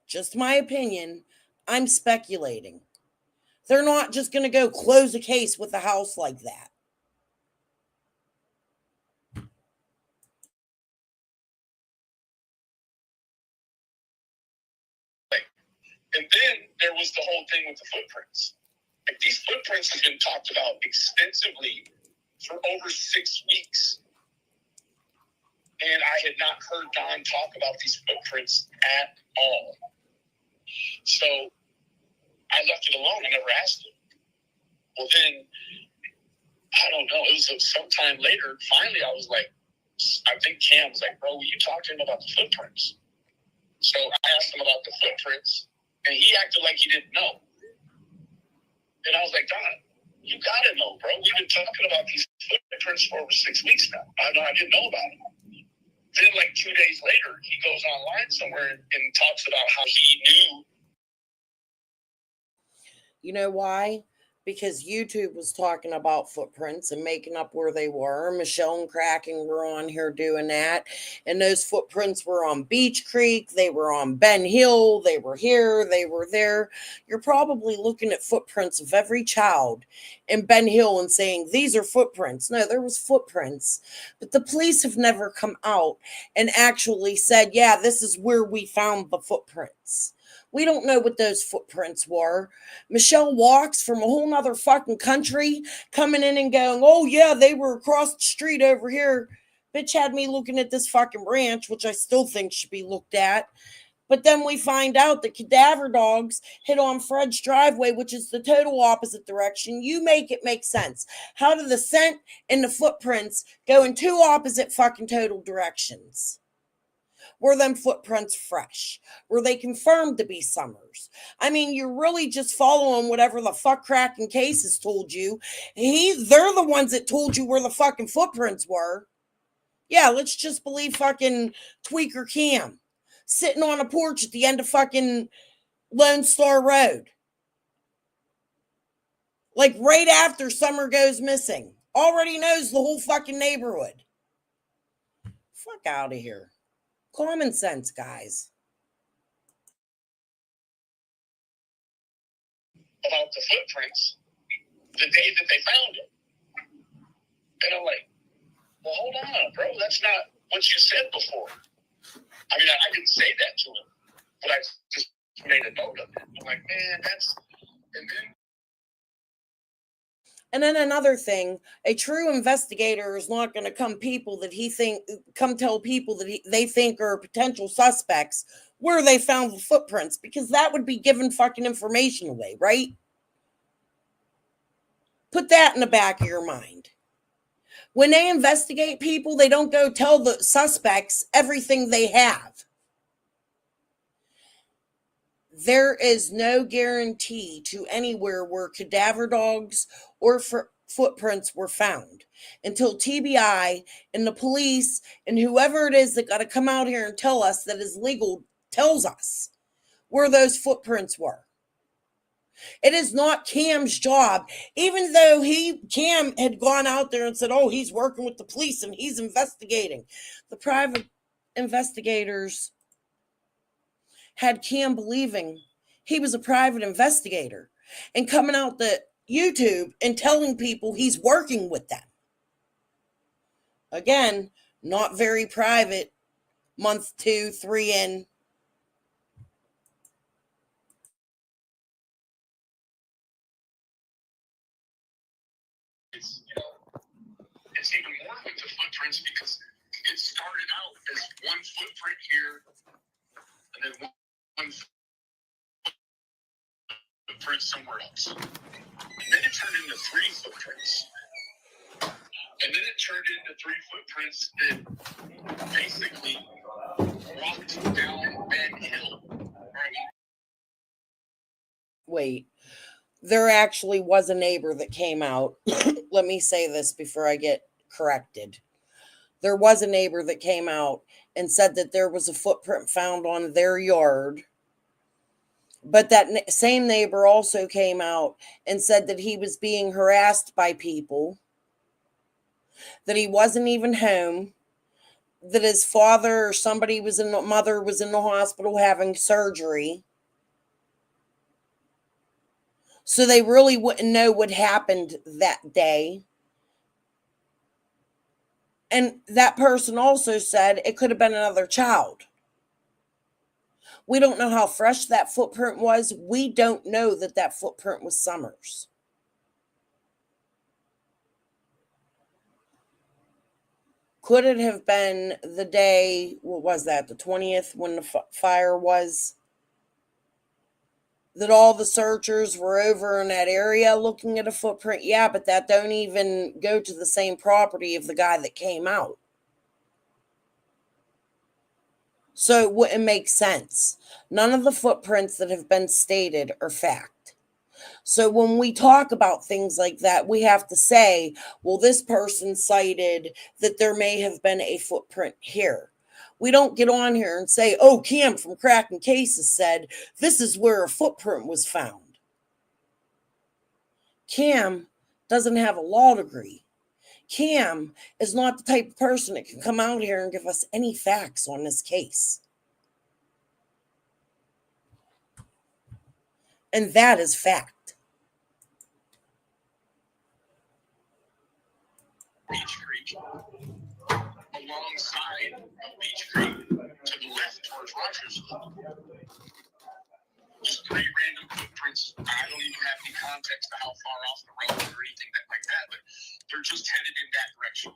Just my opinion. I'm speculating. They're not just going to go close a case with a house like that. and then there was the whole thing with the footprints. Like, these footprints have been talked about extensively for over 6 weeks. And I had not heard Don talk about these footprints at all. So I left it alone. I never asked him. Well, then, I don't know. It was sometime later. Finally, I was like, I think Cam was like, bro, will you talk to him about the footprints? So I asked him about the footprints, and he acted like he didn't know. And I was like, Don, you got to know, bro. We've been talking about these footprints for over 6 weeks now. I didn't know about them. Then, like 2 days later, he goes online somewhere and talks about how he knew. You know why? Because YouTube was talking about footprints and making up where they were. Michelle and Kraken were on here doing that. And those footprints were on Beach Creek. They were on Ben Hill. They were here. They were there. You're probably looking at footprints of every child in Ben Hill and saying, these are footprints. No, there was footprints. But the police have never come out and actually said, yeah, this is where we found the footprints. We don't know what those footprints were. Michelle walks from a whole nother fucking country coming in and going, oh yeah, they were across the street over here. Bitch had me looking at this fucking ranch, which I still think should be looked at. But then we find out that cadaver dogs hit on Fred's driveway, which is the total opposite direction. You make it make sense. How do the scent and the footprints go in two opposite fucking total directions? Were them footprints fresh? Were they confirmed to be Summers? I mean, you're really just following whatever the fuck Kraken cases told you. They're the ones that told you where the fucking footprints were. Yeah, let's just believe fucking Tweaker Cam. sitting on a porch at the end of fucking Lone Star Road. Like right after Summer goes missing. Already knows the whole fucking neighborhood. Fuck out of here. Common sense, guys. About the footprints the day that they found it. And I'm like, well, hold on, bro. That's not what you said before. I mean, I didn't say that to him, but I just made a note of it. I'm like, man, that's... And then another thing, a true investigator is not going to come tell people that they think are potential suspects where they found the footprints, because that would be giving fucking information away, right? Put that in the back of your mind. When they investigate people, they don't go tell the suspects everything they have. There is no guarantee to anywhere where cadaver dogs or footprints were found until TBI and the police and whoever it is that got to come out here and tell us that is legal tells us where those footprints were. It is not Cam's job, even though Cam had gone out there and said, oh, he's working with the police and he's investigating. The private investigators had Cam believing he was a private investigator and coming out the YouTube and telling people he's working with them. Again, not very private. Month 2, 3 in. It's even more with the footprints because it started out as one footprint here and then one footprint somewhere else. And then it turned into 3 footprints. And then it turned into 3 footprints that basically walked down Ben Hill. Wait, there actually was a neighbor that came out. Let me say this before I get corrected. There was a neighbor that came out and said that there was a footprint found on their yard. But that same neighbor also came out and said that he was being harassed by people, that he wasn't even home, that his father or mother was in the hospital having surgery. So they really wouldn't know what happened that day. And that person also said it could have been another child. We don't know how fresh that footprint was. We don't know that footprint was Summers. Could it have been the day, what was that, the 20th, when the fire was? That all the searchers were over in that area looking at a footprint? Yeah, but that don't even go to the same property of the guy that came out. So it wouldn't make sense. None of the footprints that have been stated are fact. So when we talk about things like that, we have to say, well, this person cited that there may have been a footprint here. We don't get on here and say, oh, Cam from Cracking Cases said this is where a footprint was found. Cam doesn't have a law degree. Cam is not the type of person that can come out here and give us any facts on this case. And that is fact. Beach Creek, alongside of Beach Creek, to the left towards Rogersville. Just 3 random footprints. I don't even have any context to how far off the road or anything like that, but they're just headed in that direction.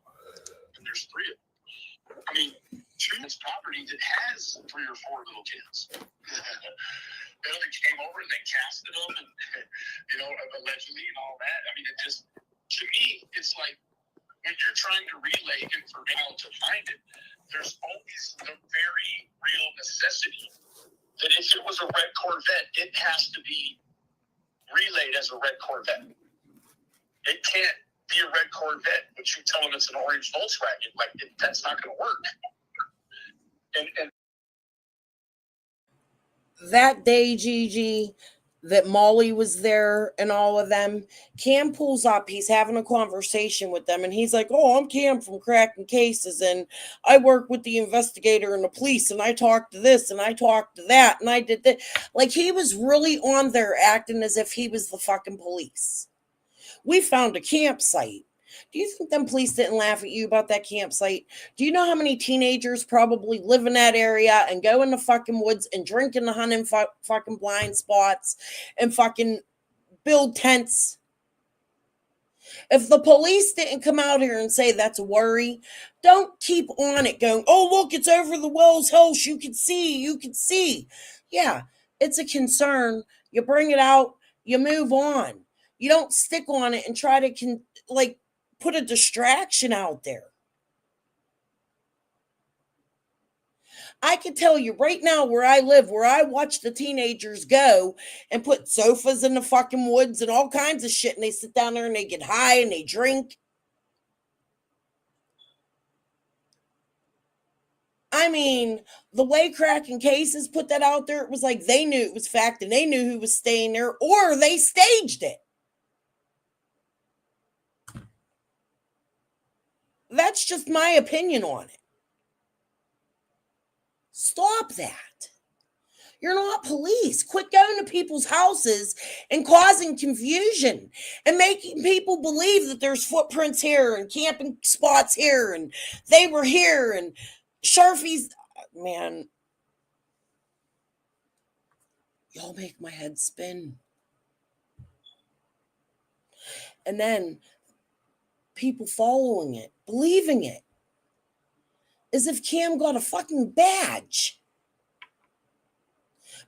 And there's 3 of them. I mean, 2 is property that has 3 or 4 little kids. They came over and they casted them, and allegedly and all that. I mean, it just, to me, it's like when you're trying to relay information to find it, there's always the very real necessity that if it was a red Corvette, it has to be relayed as a red Corvette. It can't be a red Corvette, but you tell them it's an orange Volkswagen. That's not going to work. And that day, Gigi, that Molly was there and all of them, Cam pulls up. He's having a conversation with them, and he's like, "Oh, I'm Cam from Cracking Cases, and I work with the investigator and the police, and I talked to this, and I talked to that, and I did that." Like, he was really on there acting as if he was the fucking police. We found a campsite. Do you think them police didn't laugh at you about that campsite? Do you know how many teenagers probably live in that area and go in the fucking woods and drink in the hunting fucking blind spots and fucking build tents? If the police didn't come out here and say that's a worry, don't keep on it going, "Oh, look, it's over the Wells house. You can see. Yeah, it's a concern. You bring it out, you move on. You don't stick on it and try to put a distraction out there. I can tell you right now where I live, where I watch the teenagers go and put sofas in the fucking woods and all kinds of shit, and they sit down there and they get high and they drink. I mean, the way Cracking Cases put that out there, it was like they knew it was fact and they knew who was staying there, or they staged it. That's just my opinion on it. Stop that. You're not police. Quit going to people's houses and causing confusion and making people believe that there's footprints here and camping spots here and they were here and Sharfies. Man, y'all make my head spin. And then people following it, believing it, as if Cam got a fucking badge.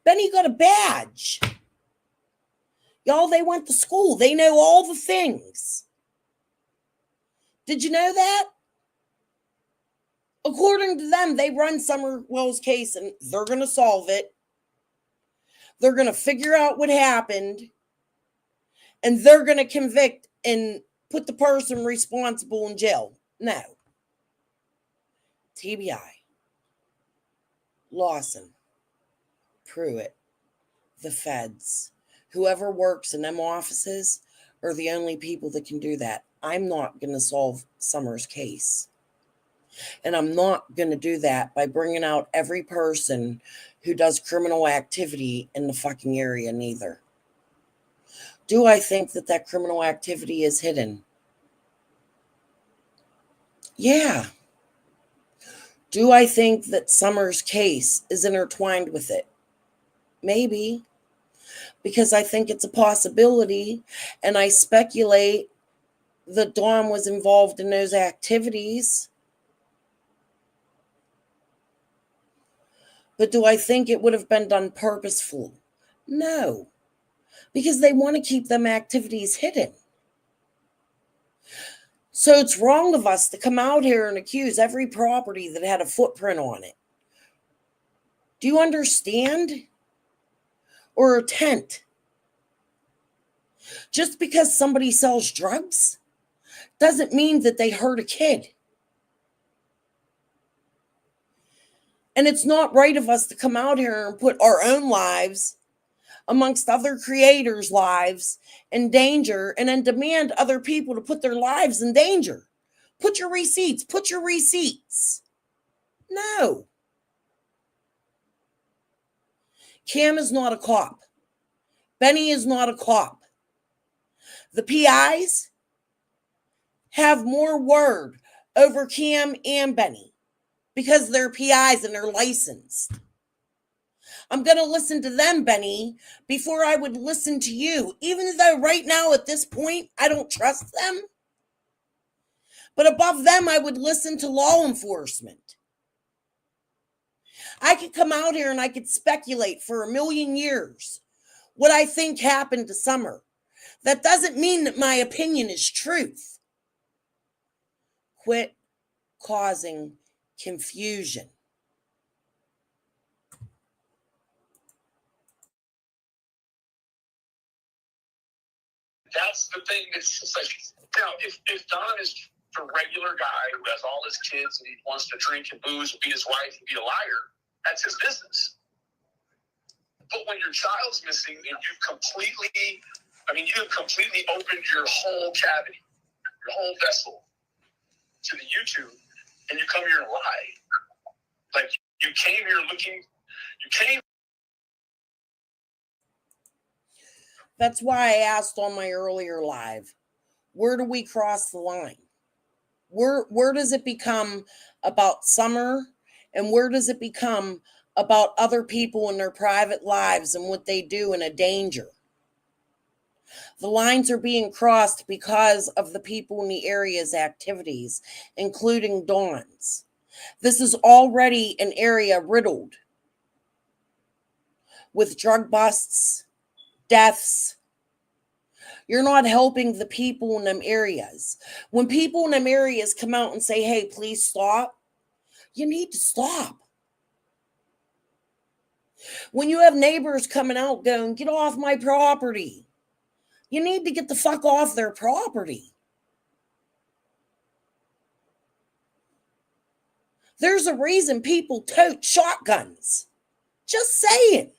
Benny got a badge. Y'all, they went to school. They know all the things. Did you know that? According to them, they run Summerwell's case and they're going to solve it. They're going to figure out what happened. And they're going to convict and put the person responsible in jail. No. TBI. Lawson. Pruitt. The feds. Whoever works in them offices are the only people that can do that. I'm not going to solve Summer's case. And I'm not going to do that by bringing out every person who does criminal activity in the fucking area neither. Do I think that that criminal activity is hidden? Yeah. Do I think that Summer's case is intertwined with it? Maybe. Because I think it's a possibility, and I speculate that Dawn was involved in those activities. But do I think it would have been done purposeful? No. Because they want to keep them activities hidden. So it's wrong of us to come out here and accuse every property that had a footprint on it. Do you understand? Or a tent. Just because somebody sells drugs doesn't mean that they hurt a kid. And it's not right of us to come out here and put our own lives amongst other creators' lives in danger and then demand other people to put their lives in danger. Put your receipts. Put your receipts. No. Cam is not a cop. Benny is not a cop. The PIs have more word over Cam and Benny because they're PIs and they're licensed. I'm going to listen to them, Benny, before I would listen to you, even though right now at this point, I don't trust them. But above them, I would listen to law enforcement. I could come out here and I could speculate for a million years what I think happened to Summer. That doesn't mean that my opinion is truth. Quit causing confusion. That's the thing. It's just like, now, if Don is a regular guy who has all his kids and he wants to drink and booze and beat his wife and be a liar, that's his business. But when your child's missing and you have completely opened your whole cavity, your whole vessel to the YouTube, and you come here and lie. Like, you came here That's why I asked on my earlier live, where do we cross the line? Where does it become about Summer, and where does it become about other people and their private lives and what they do in a danger? The lines are being crossed because of the people in the area's activities, including Dawn's. This is already an area riddled with drug busts, deaths. You're not helping the people in them areas. When people in them areas come out and say, hey, please stop, you need to stop. When you have neighbors coming out going, get off my property, you need to get the fuck off their property. There's a reason people tote shotguns. Just saying.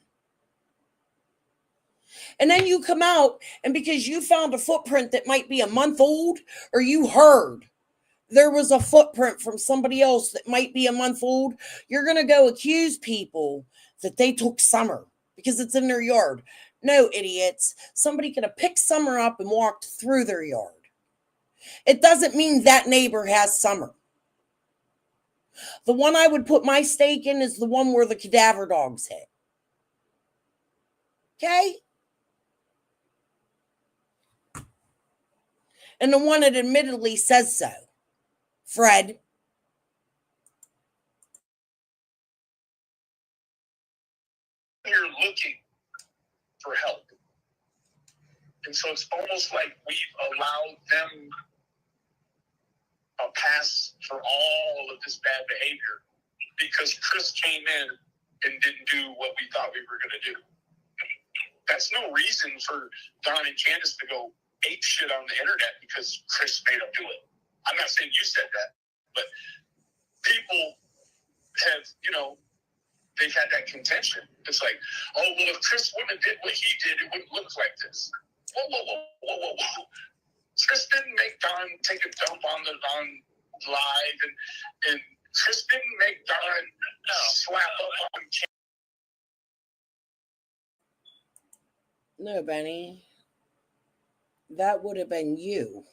And then you come out, and because you found a footprint that might be a month old, or you heard there was a footprint from somebody else that might be a month old, you're going to go accuse people that they took Summer because it's in their yard. No, idiots. Somebody could have picked Summer up and walked through their yard. It doesn't mean that neighbor has Summer. The one I would put my stake in is the one where the cadaver dogs hit. Okay? And the one that admittedly says so. Fred. you're looking for help. And so it's almost like we've allowed them a pass for all of this bad behavior because Chris came in and didn't do what we thought we were going to do. That's no reason for Don and Candace to go ape shit on the internet because Chris made them do it. I'm not saying you said that, but people have, they've had that contention. It's like, oh, well, if Chris wouldn't have did what he did, it wouldn't look like this. Whoa. Chris didn't make Don take a dump on live, and Chris didn't make Don slap up on camera. No, Benny. That would have been you.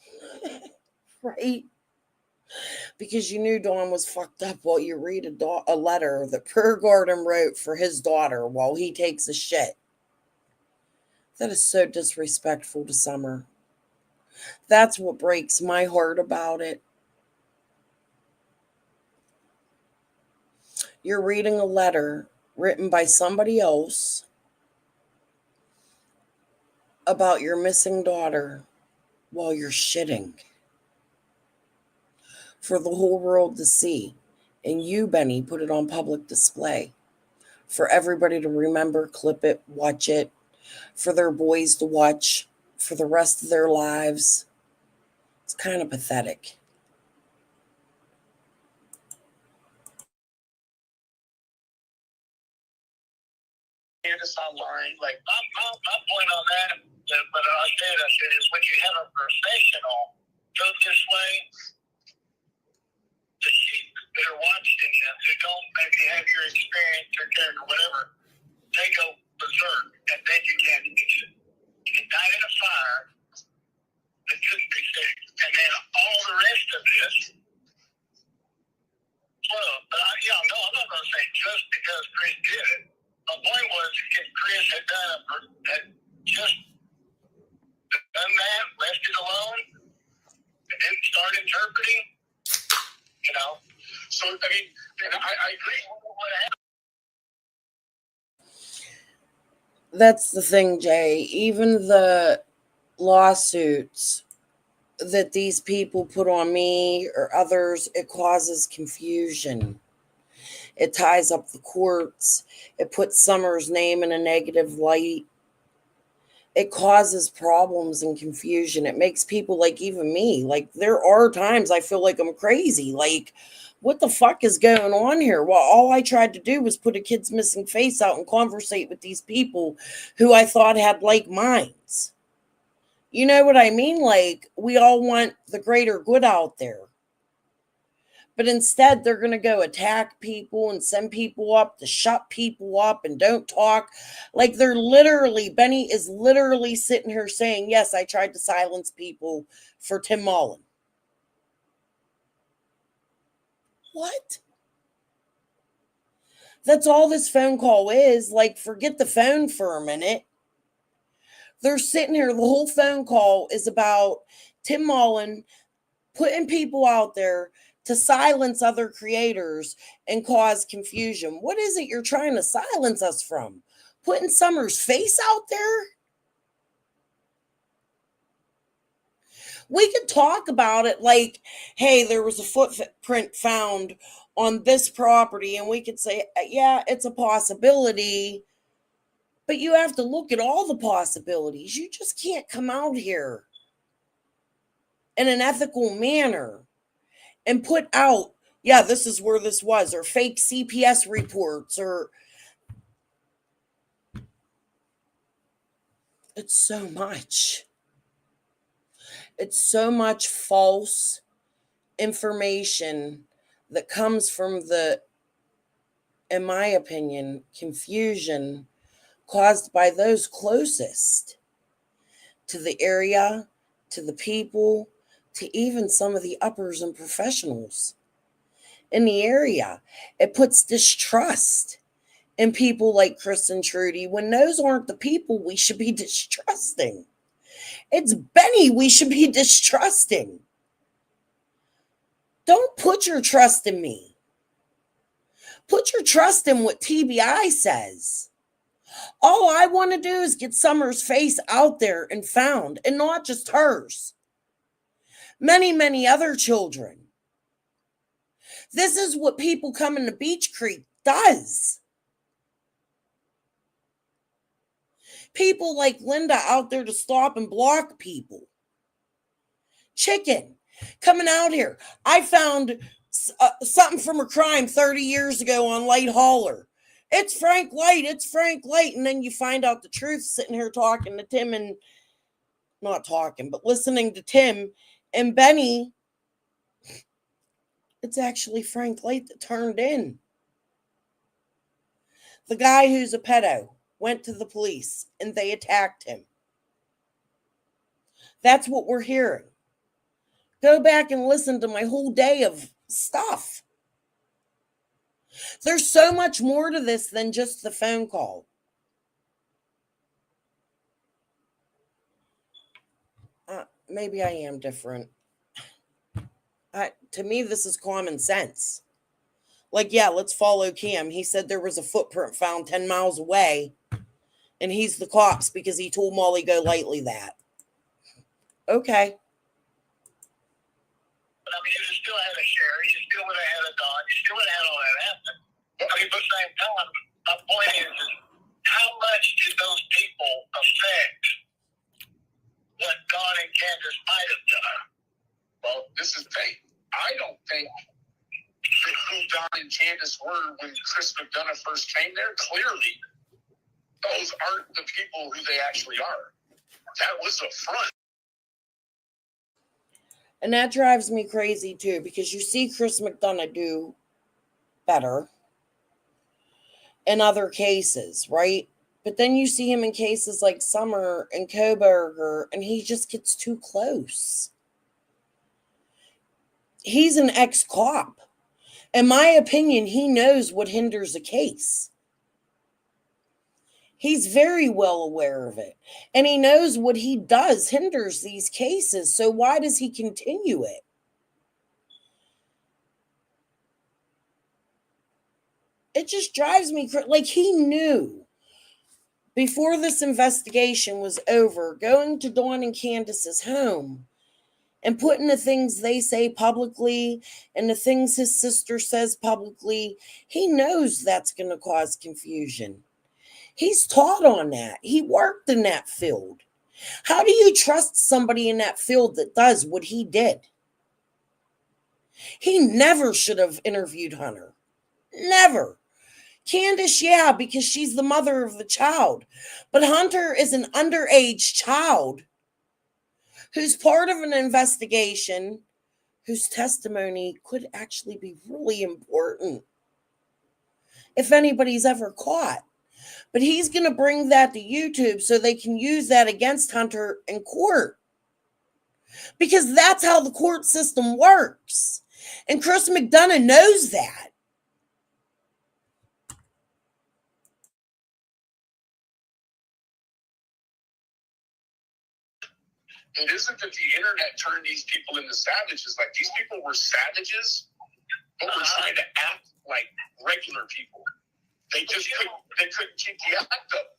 Right? Because you knew Dawn was fucked up while you read a letter that Prayer Garden wrote for his daughter while he takes a shit. That is so disrespectful to Summer. That's what breaks my heart about it. You're reading a letter written by somebody else about your missing daughter while you're shitting for the whole world to see. And you, Benny, put it on public display for everybody to remember, clip it, watch it, for their boys to watch for the rest of their lives. It's kind of pathetic. Candace online, like my point on that, but I said is when you have a professional go this way, the sheep that are watching you, who don't maybe have your experience or character, whatever, they go berserk, and then you can't fix it. You died in a fire that couldn't be fixed, and then all the rest of this. Well, but I'm not going to say just because Chris did it. My point was, if Chris had just done that, left it alone, and didn't start interpreting, So, and I agree. That's the thing, Jay. Even the lawsuits that these people put on me or others, it causes confusion. It ties up the courts. It puts Summer's name in a negative light. it causes problems and confusion. It makes people like even me, like there are times I feel like I'm crazy. Like, what the fuck is going on here? Well, all I tried to do was put a kid's missing face out and conversate with these people who I thought had like minds. You know what I mean? Like, we all want the greater good out there. But instead, they're going to go attack people and send people up to shut people up and don't talk. Like, they're literally, Benny is literally sitting here saying, yes, I tried to silence people for Tim Mullen. What? That's all this phone call is. Like, forget the phone for a minute. They're sitting here. The whole phone call is about Tim Mullen putting people out there to silence other creators and cause confusion. What is it you're trying to silence us from? Putting Summer's face out there? We could talk about it like, hey, there was a footprint found on this property, and we could say, yeah, it's a possibility, but you have to look at all the possibilities. You just can't come out here in an ethical manner and put out, yeah, this is where this was, or fake CPS reports, or it's so much. It's so much false information that comes from the, in my opinion, confusion caused by those closest to the area, to the people, to even some of the uppers and professionals in the area. It puts distrust in people like Chris and Trudy when those aren't the people we should be distrusting. It's Benny we should be distrusting. Don't put your trust in me. Put your trust in what TBI says. All I want to do is get Summer's face out there and found, and not just hers. Many, many other children. This is what people coming to Beach Creek does. People like Linda out there to stop and block people. Chicken coming out here. I found something from a crime 30 years ago on Light Hauler. It's Frank Light. It's Frank Light. And then you find out the truth sitting here talking to Tim and not talking, but listening to Tim and Benny. It's actually Frank Light that turned in. The guy who's a pedo went to the police and they attacked him. That's what we're hearing. Go back and listen to my whole day of stuff. There's so much more to this than just the phone call. Maybe I am different. To me, this is common sense. Like, yeah, let's follow Cam. He said there was a footprint found 10 miles away, and he's the cops because he told Molly Go Lightly that. Okay. But I mean, you still had a share, you still would have had a dog, you still would have had all that happen. I mean, but at the same time, my point is how much did those people affect what Don and Candace might have done? Well, this is fake. I don't think who Don and Candace were when Chris McDonough first came there. Clearly, those aren't the people who they actually are. That was a front. And that drives me crazy too, because you see Chris McDonough do better in other cases, right? But then you see him in cases like Summer and Koberger, and he just gets too close. He's an ex-cop. In my opinion, he knows what hinders a case. He's very well aware of it. And he knows what he does hinders these cases. So why does he continue it? It just drives me crazy. Like, he knew before this investigation was over, going to Dawn and Candace's home and putting the things they say publicly and the things his sister says publicly, he knows that's going to cause confusion. He's taught on that. He worked in that field. How do you trust somebody in that field that does what he did? He never should have interviewed Hunter. Never. Candace, yeah, because she's the mother of the child. But Hunter is an underage child who's part of an investigation, whose testimony could actually be really important if anybody's ever caught. But he's going to bring that to YouTube so they can use that against Hunter in court. Because that's how the court system works. And Chris McDonough knows that. It isn't that the internet turned these people into savages. Like, these people were savages, but were trying to act like regular people. They just couldn't keep the act up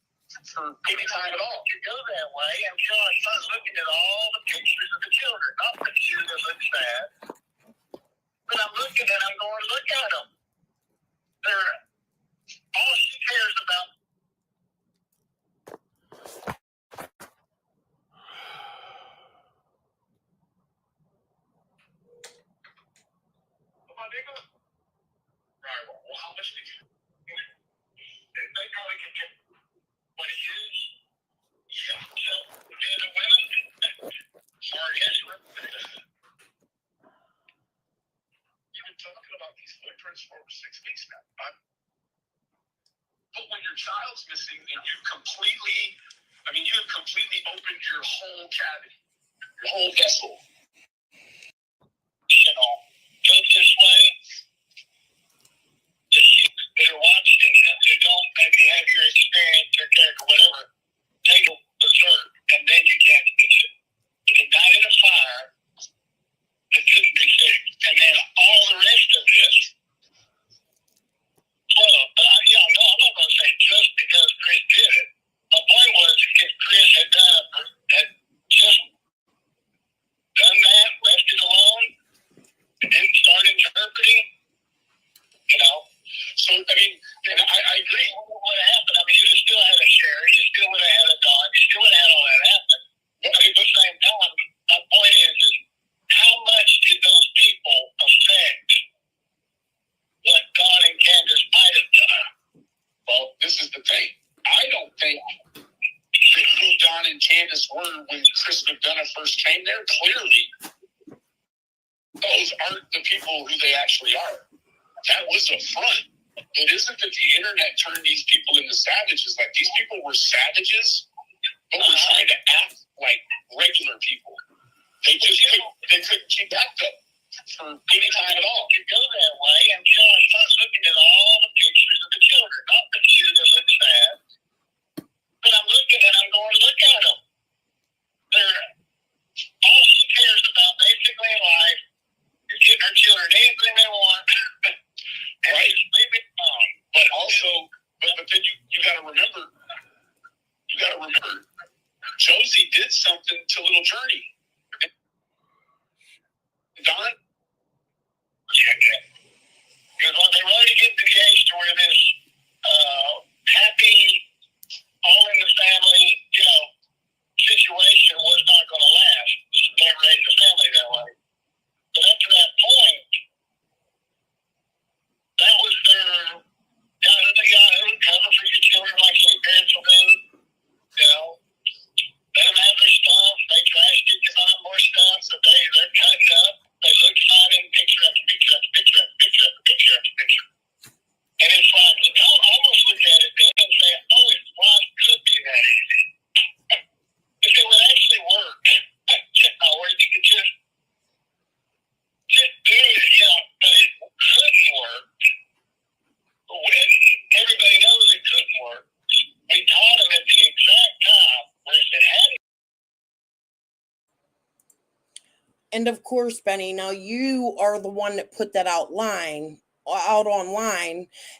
for any time at all. You go that way until I start looking at all the pictures of the children. Not the few that look sad, but I'm looking and I'm going, look at them. They're all she cares about. Come on, nigga. Right, well, how much did you... They probably can get what it is. Yeah, so, men and women. Sorry, Ezra. You've been talking about these footprints for over 6 weeks now. But when your child's missing and you've completely opened your whole cavity, your whole vessel. You know, go this way. The sheep that are watching you, who don't maybe have your experience or character, whatever, they will berserk, and then you can't fix it. It died in a fire that couldn't be fixed, and then all the rest of this. Well, I'm not going to say just because Chris did it. My point was, if Chris had just done that, left it alone, and didn't start interpreting, you know. So, I mean, and I agree. What would have happened? I mean, you still had a Sherry, you still would have had a dog, you still would have had all that happen. But at the same time, my point is how much did those people affect what Don and Candace might have done? Well, this is the thing. I don't think that who Don and Candace were when Chris McDonough first came there, clearly, those aren't the people who they actually are. That was a front. It isn't that the internet turned these people into savages. Like, these people were savages, but were trying to act like regular people. They couldn't keep act up for any time at all. You go that way until I start looking at all the pictures of the children. Not the few that look sad, but I'm looking and I'm going, look at them. They're all she cares about basically in life is getting her children anything they want. And Right. just leave it alone. But also, but then you gotta remember, Josie did something to little Journey. Don? Yeah. Because when they wanted to get engaged to where this happy, all in the family, situation was not going to last. Just can't raise a family that way. But up to that point, that was their cover for your children like any parents will do. Let them have their stuff. They trashed it to buy more stuff. So they're cut up. They look fine in picture after picture after picture after picture after picture after picture. And it's like, I'll almost look at it then and say, oh, if life could be that easy. If it would actually work, where you could just do it, but it couldn't work. Everybody knows it couldn't work. We taught them at the exact time where if it hadn't. And of course, Benny, now you are the one that put that out online.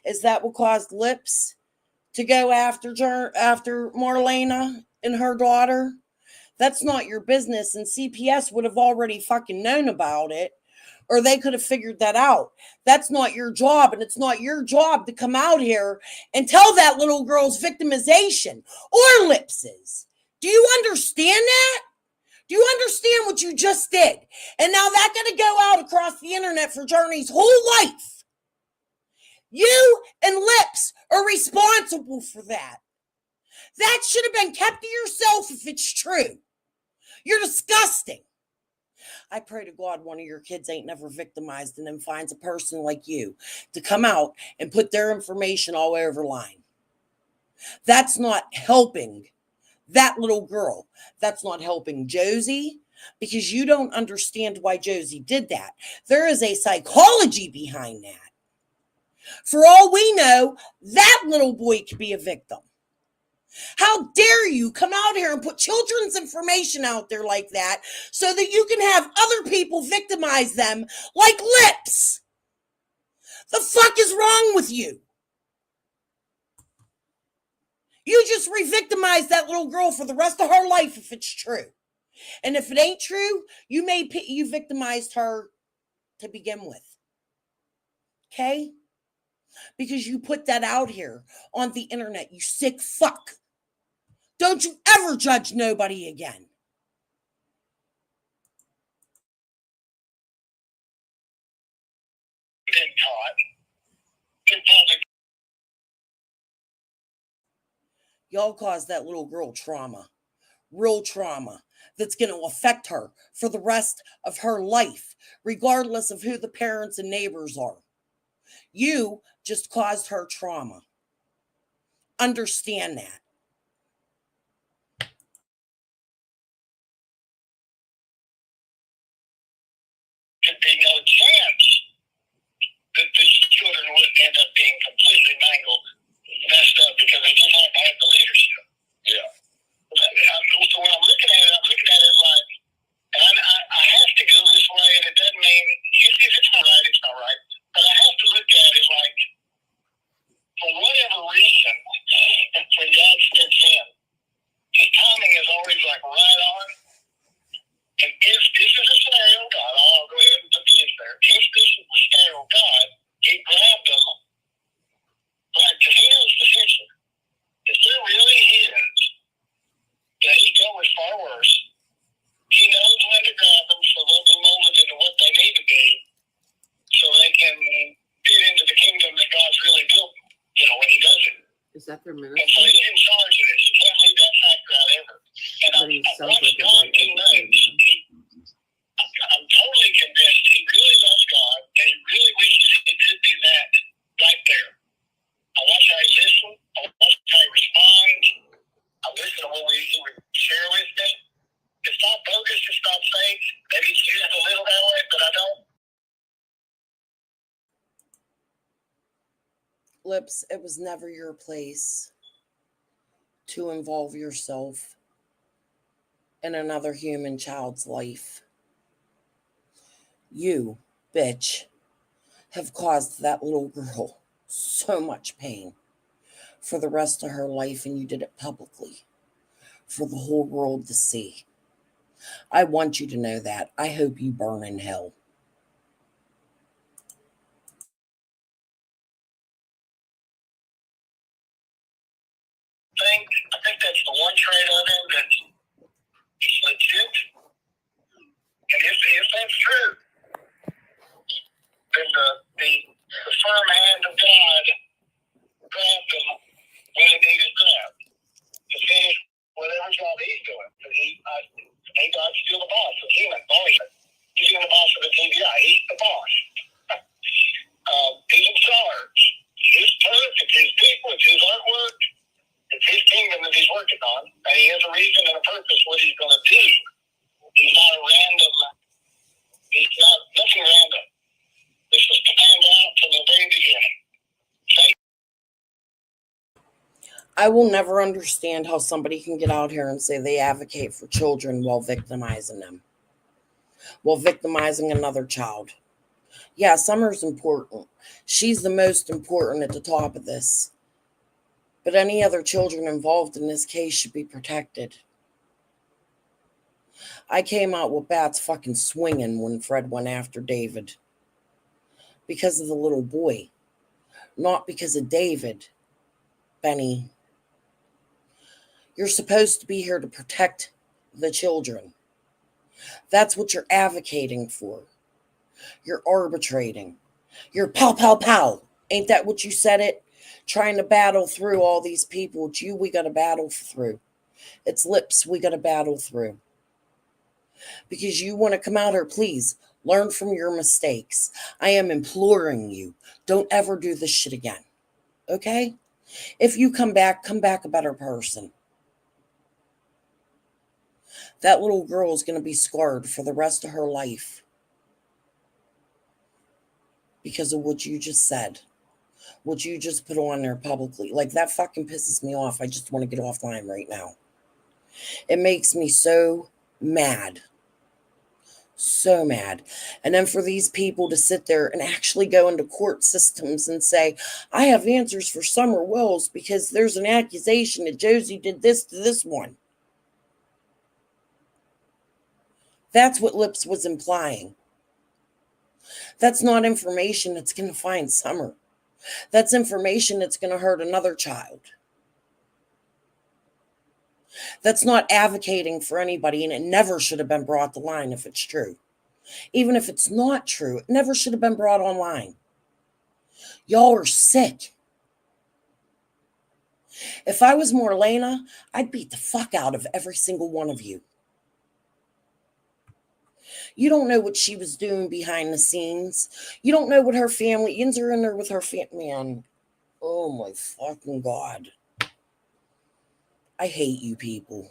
Is that what caused Lips to go after Marlena and her daughter? That's not your business, and CPS would have already fucking known about it or they could have figured that out. That's not your job, and it's not your job to come out here and tell that little girl's victimization or Lips's. Do you understand that? Do you understand what you just did? And now that's going to go out across the internet for Journey's whole life. You and Lips are responsible for that. That should have been kept to yourself if it's true. You're disgusting. I pray to God one of your kids ain't never victimized and then finds a person like you to come out and put their information all over line. That's not helping that little girl. That's not helping Josie, because you don't understand why Josie did that. There is a psychology behind that. For all we know, that little boy could be a victim. How dare you come out here and put children's information out there like that so that you can have other people victimize them like Lips? The fuck is wrong with you? You just re-victimize that little girl for the rest of her life if it's true. And if it ain't true, you victimized her to begin with. Okay? Because you put that out here on the internet, you sick fuck. Don't you ever judge nobody again. Y'all caused that little girl trauma, real trauma, that's going to affect her for the rest of her life, regardless of who the parents and neighbors are. You just caused her trauma. Understand that. There'd be no chance that these children wouldn't end up being completely mangled, messed up, because they just have to have the leadership. Yeah. So when I'm looking at it like, and I have to go this way, and it doesn't mean, if it's not right, it's not right. But I have to look at it like, for whatever reason, when God steps in, his timing is always like right on. And if this is a scenario, God, I'll go ahead and put the if there. If this is the scenario, God, he grabbed them, like, because he knows the future. If there really is, that he's going with far worse, he knows when to grab them so they'll be molded into what they need to be so they can fit into the kingdom that God's really built, when he does it. Is that their And so ministry? he's in charge of this. You can't leave that factor out ever. And But he I've sounds watched like a God very too much. educated man. I'm totally convinced he really loves God, and he really wishes he could do that right there. I watch how he listens. I watch how he responds. I listen to what he would share with me. It's not bogus. It's not fake. Maybe it's used a little that way, but I don't. Lips, it was never your place to involve yourself in another human child's life. You, bitch, have caused that little girl so much pain for the rest of her life, and you did it publicly for the whole world to see. I want you to know that. I hope you burn in hell. I think that's the one trait of him that's legit. And if that's true, then the firm hand of God grabbed him when it needed grabbed to finish whatever job he's doing. Because God's still the boss of human. He's still the boss of the TBI. He's the boss. He's in charge. His turf, it's his people, it's his artwork. It's his kingdom that he's working on, and he has a reason and a purpose what he's going to do. He's not a random. He's not nothing random. This was planned out from the very beginning. I will never understand how somebody can get out here and say they advocate for children while victimizing them, while victimizing another child. Yeah, Summer's important. She's the most important at the top of this. But any other children involved in this case should be protected. I came out with bats fucking swinging when Fred went after David because of the little boy, not because of David. Benny, you're supposed to be here to protect the children. That's what you're advocating for. You're arbitrating. You're pow, pow, pow. Ain't that what you said it? Trying to battle through all these people. It's you we got to battle through. It's lips we got to battle through. Because you want to come out here, please, learn from your mistakes. I am imploring you. Don't ever do this shit again. Okay? If you come back a better person. That little girl is going to be scarred for the rest of her life because of what you just said, what you just put on there publicly. Like, that fucking pisses me off. I just want to get offline right now. It makes me so mad. So mad. And then for these people to sit there and actually go into court systems and say, I have answers for Summer Wells because there's an accusation that Josie did this to this one. That's what Lips was implying. That's not information that's going to find Summer. That's information that's going to hurt another child. That's not advocating for anybody, and it never should have been brought to line if it's true. Even if it's not true, it never should have been brought online. Y'all are sick. If I was Morlena, I'd beat the fuck out of every single one of you. You don't know what she was doing behind the scenes. You don't know what her family, ends are in there with her family. Man, oh my fucking God. I hate you people.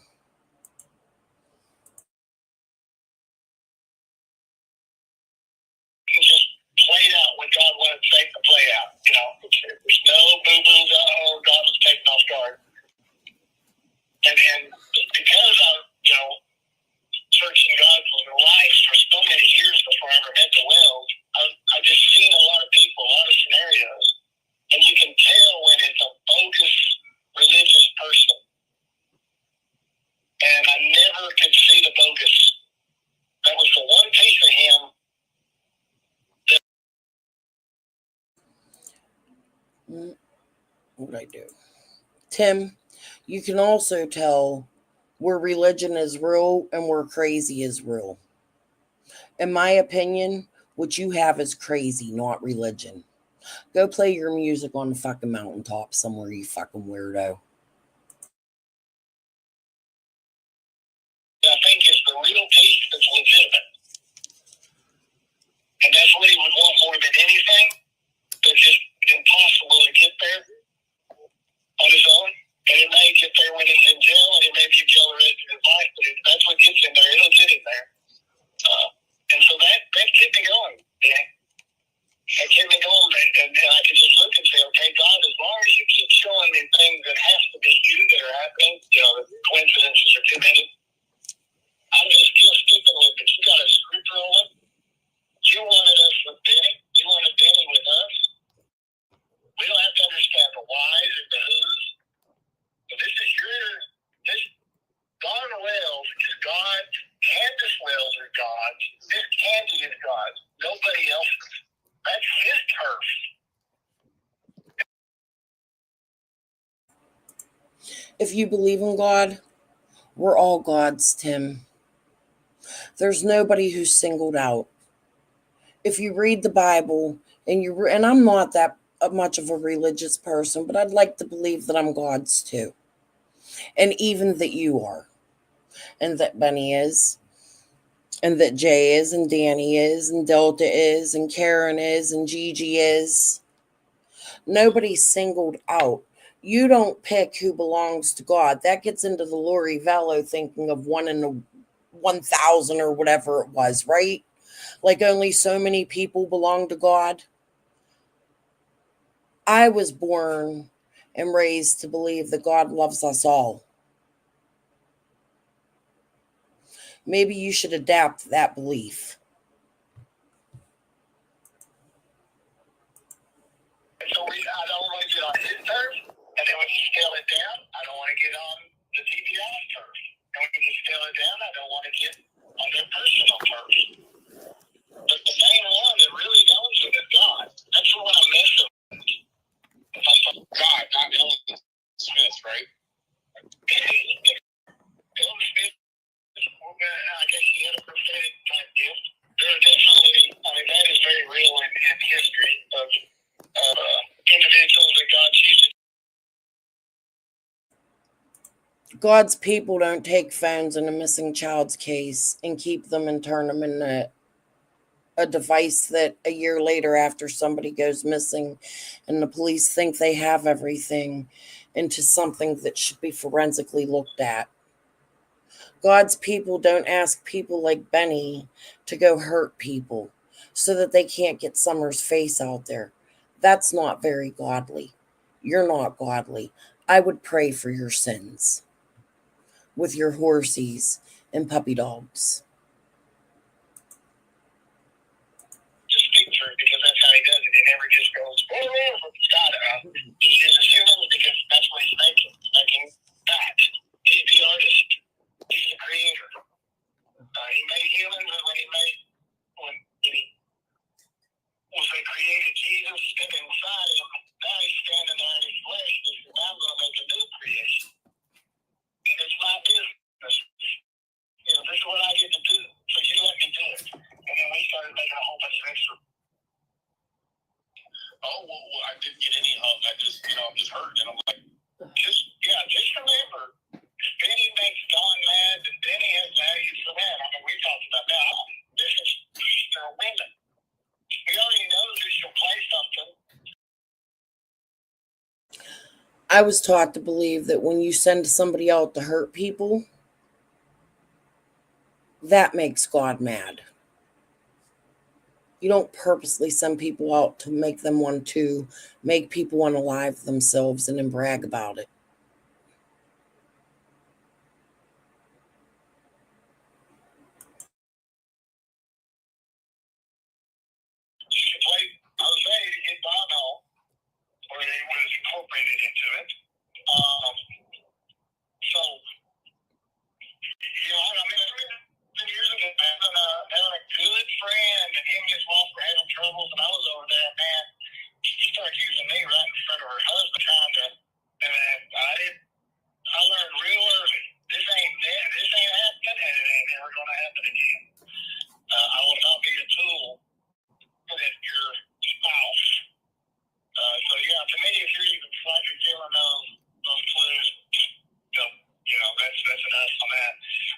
Just played out what God wanted to take to play out. You know, there's no boo-boos, God was taken off guard. And because I, you know, searching God's life for so many years before I ever met the Wells, I've just seen a lot of people, a lot of scenarios, and you can tell when it's a bogus religious person. And I never could see the bogus. That was the one piece of him. What'd I do? Tim, you can also tell where religion is real and where crazy is real. In my opinion, what you have is crazy, not religion. Go play your music on the fucking mountaintop somewhere, you fucking weirdo. I think it's the real piece that's legitimate. And that's what he would want more than anything. But just impossible to get there on his own. And it may get there when he's in jail, and it may be jail the rest of his life, but that's what gets him there. It'll get him there. And so that kept me going, Dan. That kept me going, and I could just look and say, okay, God, as long as you keep showing me things that have to be you that are happening, you know, the coincidences are too many, I'm just still sticking with it. You got a script rolling. You wanted us with Benny. You wanted Benny with us. We don't have to understand the whys and the whos. But this is God Wells is God. Candace Wells is God. This Candy is God. Nobody else. That's his turf. If you believe in God, we're all gods, Tim. There's nobody who's singled out. If you read the Bible, and I'm not that much of a religious person, but I'd like to believe that I'm God's too. And even that you are. And that Benny is. And that Jay is, and Danny is, and Delta is, and Karen is, and Gigi is. Nobody's singled out. You don't pick who belongs to God. That gets into the Lori Vallow thinking of 1 in 1,000 or whatever it was, right? Like only so many people belong to God. I was born and raised to believe that God loves us all. Maybe you should adapt that belief. So I don't want to get on his turf, and then when you scale it down, I don't want to get on the TBI's turf. And when you scale it down, I don't want to get on their personal terms. But the main one that really knows it is God. That's what I miss him. God, not Ellen Smith, right? Ellen Smith, I guess he had a prophetic type gift. There are definitely, I mean, that is very real in history of individuals that God chooses. God's people don't take phones in a missing child's case and keep them and turn them into a device that a year later, after somebody goes missing and the police think they have everything, into something that should be forensically looked at. God's people don't ask people like Benny to go hurt people so that they can't get Summer's face out there. That's not very godly. You're not godly. I would pray for your sins with your horsies and puppy dogs. Just speak through, because that's how he does it. He never just goes, oh, from God out. He uses humans because that's what he's making. He's making that. He's the artist. He's the creator. He made humans when they created Jesus, stepped inside him. Now he's standing there in his flesh. And he says, now I'm going to make a new creation. And it's my business. This is what I get to do. So you let me do it. And then we started making a whole bunch of extra. Oh, well, I didn't get any hug. I just, I'm just hurt. And I'm like, Just remember, if Benny makes Don mad, then Benny has value for that. I mean, we talked about that. This is for women. We already know that she'll play something. I was taught to believe that when you send somebody out to hurt people, that makes God mad. You don't purposely send people out to make them want to make people unalive themselves and then brag about it. She played Jose to get Don home, or he was incorporated into it. So, I mean, years ago, having a good friend, and him and his wife were having troubles, and I was over there, man. She started using me right in front of her husband, trying to, and I learned real early, this ain't happening, and it ain't never going to happen again. I will not be a tool for your spouse. So to me, if you're even slightly feeling those clues, that's enough on that.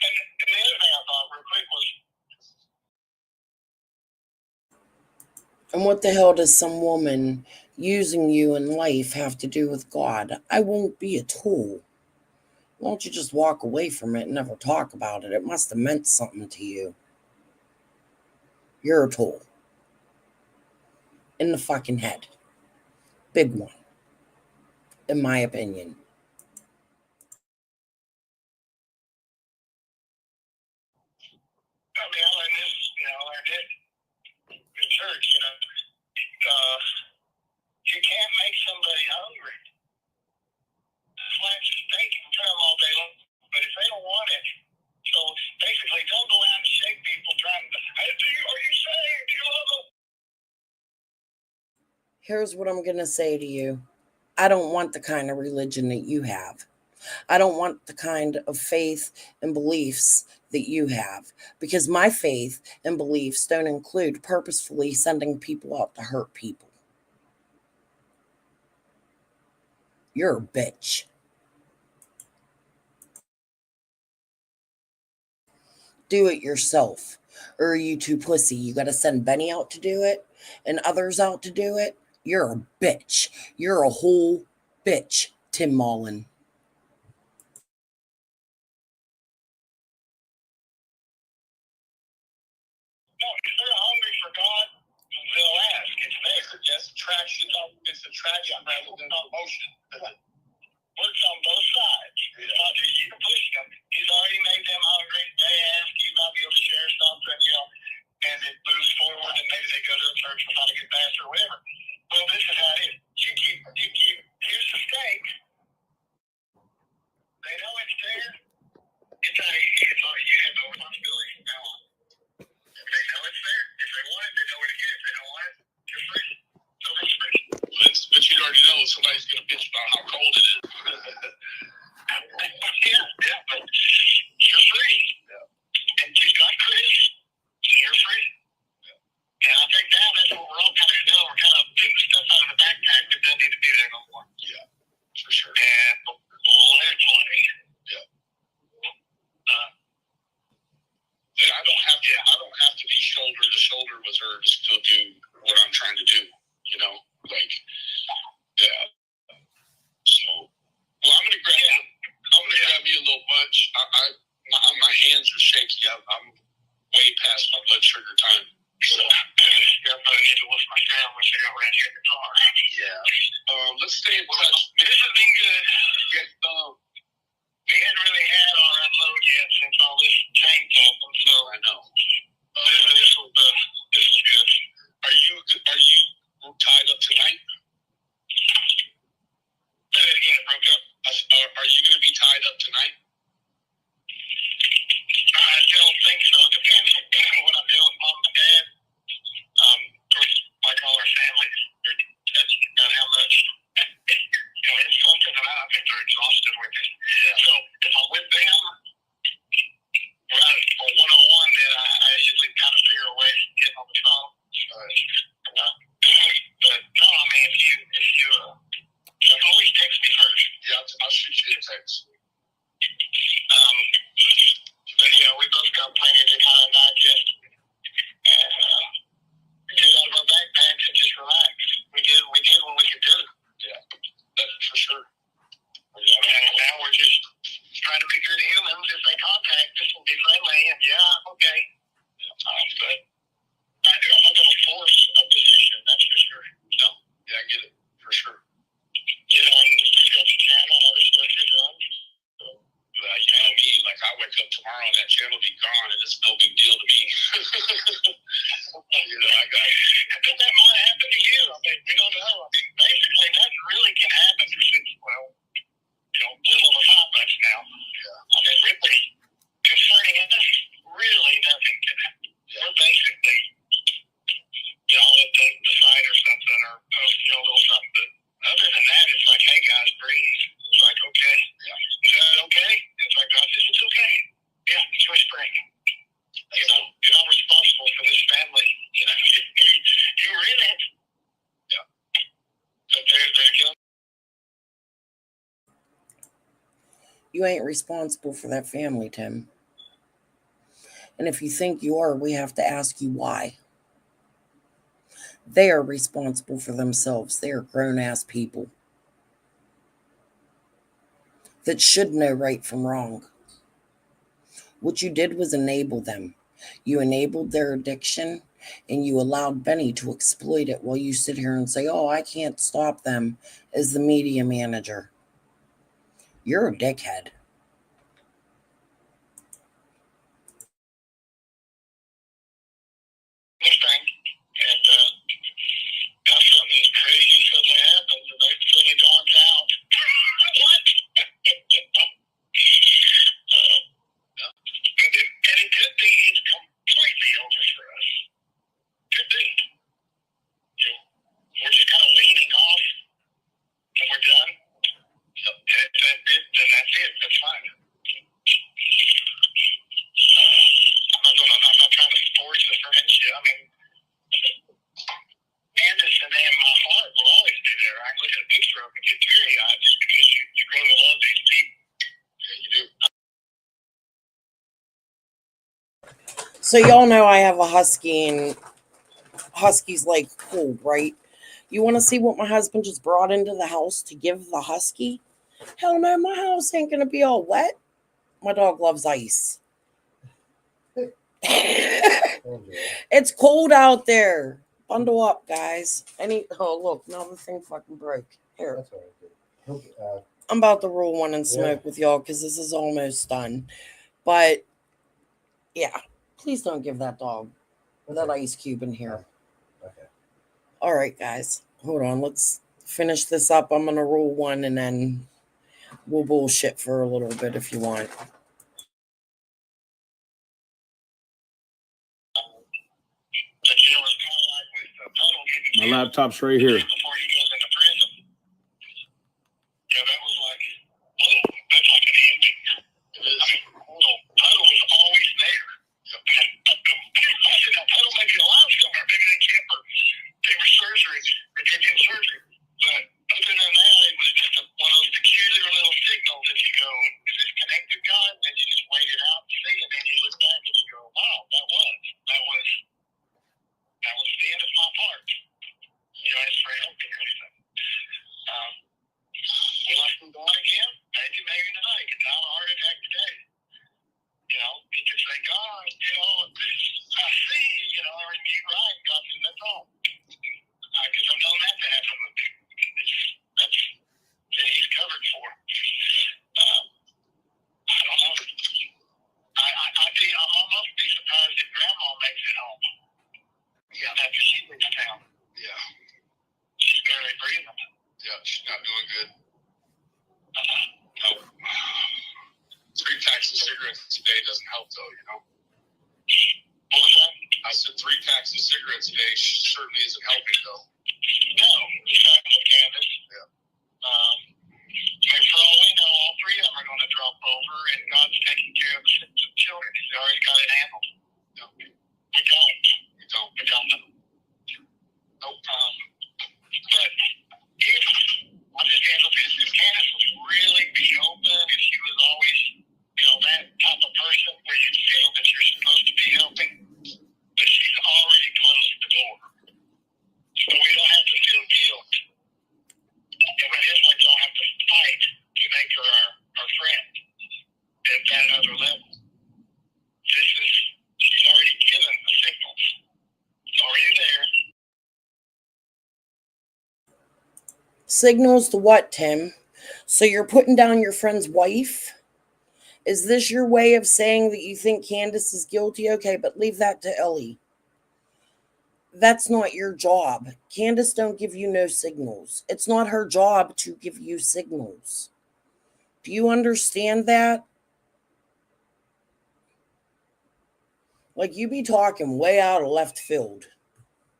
And the other thing I thought real quick was, And what the hell does some woman using you in life have to do with God? I won't be a tool. Why don't you just walk away from it and never talk about it? It must have meant something to you. You're a tool. In the fucking head. Big one. In my opinion. I learned this, in church, you can't make somebody hungry. Flat steak and try them all day long, but if they don't want it, so basically don't go out and shake people trying to, are you saved? Do you love them? Here's what I'm going to say to you. I don't want the kind of religion that you have. I don't want the kind of faith and beliefs that you have, because my faith and beliefs don't include purposefully sending people out to hurt people. You're a bitch. Do it yourself. Or are you too pussy? You got to send Benny out to do it and others out to do it? You're a bitch. You're a whole bitch, Tim Mullen. No, if they're hungry for God, they'll ask. It's there. It's attraction rather than emotion. Works on both sides. It's not just you pushing them. He's already made them hungry. They ask, you might be able to share something, and it moves forward, and maybe they go to a church without a good pastor or whatever. Well, this is how it is. You keep, here's the steak. They know it's there. It's all you have to overcome. order to still do what I'm trying to do, you know, like, yeah. So, well, I'm gonna grab you a little bunch. My hands are shaky. I'm way past my blood sugar time. So, yeah, but I need to lift my sandwich I got right here in the car. Yeah. Let's stay in touch. This has been good. Yeah, we hadn't really had our unload yet since all this change happened, so I know. This is good. Are you tied up tonight? Say that again, it broke up. Are you going to be tied up tonight? I don't think so. It depends on what I'm doing with mom and dad. Like all our families, that's about how much. You know, it's something that I think they're exhausted with it. Yeah. So if I'm with them, we're out on 101, then I usually kind of figure a way to get on the phone. But no, I mean, if you always text me first. Yeah, I'll shoot you a text. But you know, we both got plenty to kind of digest and get out of our backpacks and just relax. We did what we could do. Yeah, that's for sure. And now we're just trying to figure the humans if they contact us and be friendly. And yeah, okay. But I'm not going to force a position. That's for sure. No, yeah, I get it for sure. You know, and you got your channel and other stuff you're doing. So, you know me, like I wake up tomorrow and that channel will be gone, and it's no big deal to me. You know, I think that might happen to you. I mean, we don't know. I mean, basically, nothing really can happen for little over 5 months now. Yeah. I mean, really, concerning us, really nothing can happen. Yeah. We're basically, let them decide or something, or post, a little something. But other than that, it's like, hey guys, breathe. It's like, okay. Yeah. Is that okay? It's like, God says, it's okay. Yeah, enjoy spring. You're not responsible for this family. You were in it. Yeah. But they're You ain't responsible for that family, Tim. And if you think you are, we have to ask you why. They are responsible for themselves. They are grown-ass people that should know right from wrong. What you did was enable them. You enabled their addiction, and you allowed Benny to exploit it while you sit here and say, oh, I can't stop them as the media manager. You're a dickhead. thing, and something crazy suddenly happens, and they suddenly gone out. What? And it could be it's completely over for us. Could be. We're just kind of weaning off, and we're done. Yep. And if that's it, then that's it. That's fine. I'm not trying to force the friendship. I mean, Candace and them, my heart will always be there. I look at a picture of them and get teary-eyed just because you grow to love these people. Yeah, you do. So y'all know I have a husky, and huskies like cold, right? You want to see what my husband just brought into the house to give the husky? Hell no, my house ain't going to be all wet. My dog loves ice. It's cold out there. Bundle up, guys. Oh, look, now the thing fucking broke. Here. That's all right. I'm about to roll one and smoke with y'all because this is almost done. But, yeah, please don't give that dog that ice cube in here. Okay. All right, guys. Hold on. Let's finish this up. I'm going to roll one and then we'll bullshit for a little bit if you want. My laptop's right here. Before he goes into prison. Yeah, that was like, whoa, that's like an ending. I mean, Puddle was always there. I said, now Puddle may be alive somewhere. Maybe they can't take her surgery or give him surgery. But other than that, it was just one of those peculiar little signals that you go, is this connected, God? And then you just wait it out and see, and then you look back and you go, wow, that was So, you know. What was that? I said 3 packs of cigarettes a day certainly isn't helping, though. No, the same with Candace. Yeah. And for all we know, all 3 of them are going to drop over, and God's taking care of the children. He's already got it handled. No, We don't. we don't. We don't know. Nope. But if, I'm just saying, look, if Candace was really be open, if she was always, that type of person where you feel that you're supposed to be helping, but she's already closed the door. So we don't have to feel guilt. And we definitely don't have to fight to make her our friend at that other level. She's already given the signals. It's already there. Signals to what, Tim? So you're putting down your friend's wife? Is this your way of saying that you think Candace is guilty? Okay, but leave that to Ellie. That's not your job. Candace don't give you no signals. It's not her job to give you signals. Do you understand that? Like, you be talking way out of left field,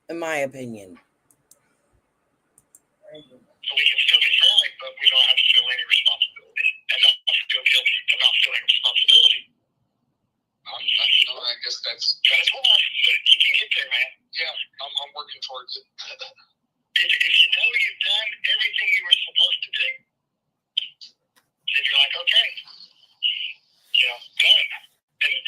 in my opinion. So we can still be friendly, but we don't have to feel any responsibility. And not feel guilty for not feeling responsibility. I guess that's hard, but you can get there, man. Yeah, I'm working towards it. If you know you've done everything you were supposed to do, then you're like, okay, done. And it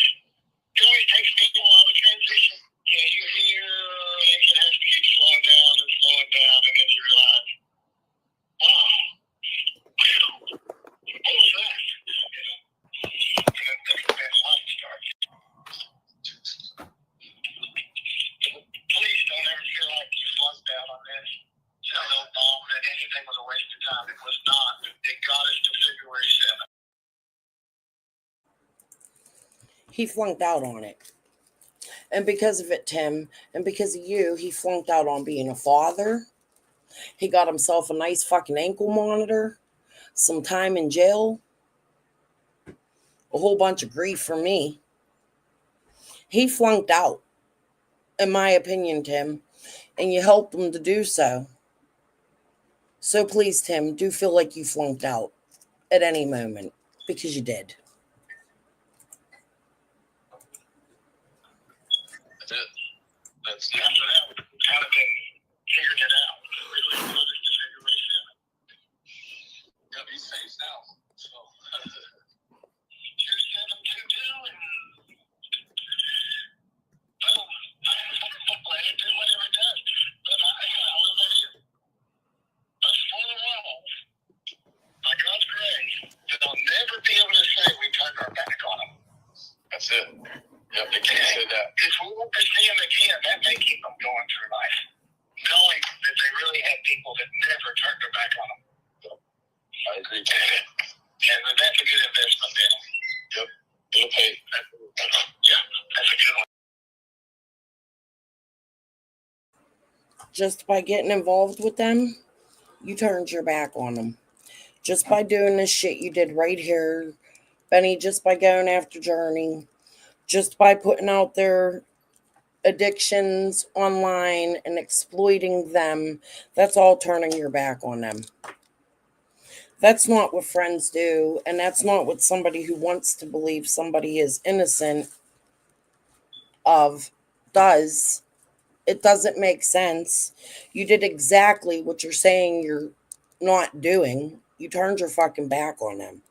always takes me a while to transition. You hear it has to keep slowing down, and then you realize, wow, what was that? And then life starts. Please don't ever feel like you flunked out on this. Tell no mom that anything was a waste of time. It was not. It got us to February 7th. He flunked out on it. And because of it, Tim, and because of you, he flunked out on being a father. He got himself a nice fucking ankle monitor, some time in jail, a whole bunch of grief from me. He flunked out, in my opinion, Tim, and you helped him to do so. So please, Tim, do feel like you flunked out at any moment, because you did. That's it. That's After that, we've kind of been figuring it out. Really close to February 7th. Yeah, he's safe now. So 2722 and boom. Let it do whatever it does. But I will let you. Us 4 walls, by God's grace, they'll never be able to say we turned our back on them. that's it. Yep, they can't say that. If we were to see them again, that may keep them going through life, knowing that they really had people that never turned their back on them. I agree. And that's a good investment then. Yep, it'll pay. Yeah, that's a good one. Just by getting involved with them, you turned your back on them. Just by doing this shit you did right here, Benny, just by going after Journey, just by putting out their addictions online and exploiting them, that's all turning your back on them. That's not what friends do, and that's not what somebody who wants to believe somebody is innocent of does. It doesn't make sense. You did exactly what you're saying you're not doing. You turned your fucking back on them.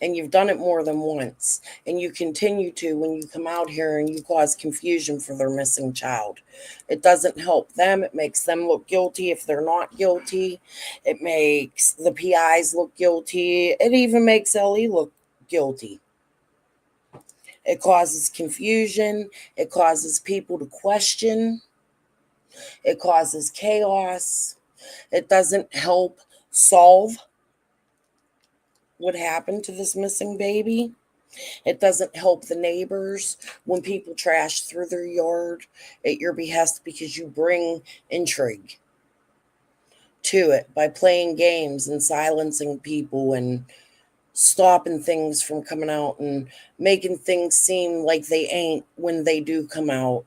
And you've done it more than once. And you continue to when you come out here and you cause confusion for their missing child. It doesn't help them. It makes them look guilty if they're not guilty. It makes the PIs look guilty. It even makes Ellie look guilty. It causes confusion. It causes people to question. It causes chaos. It doesn't help solve what happened to this missing baby. It doesn't help the neighbors when people trash through their yard at your behest because you bring intrigue to it by playing games and silencing people and stopping things from coming out and making things seem like they ain't when they do come out,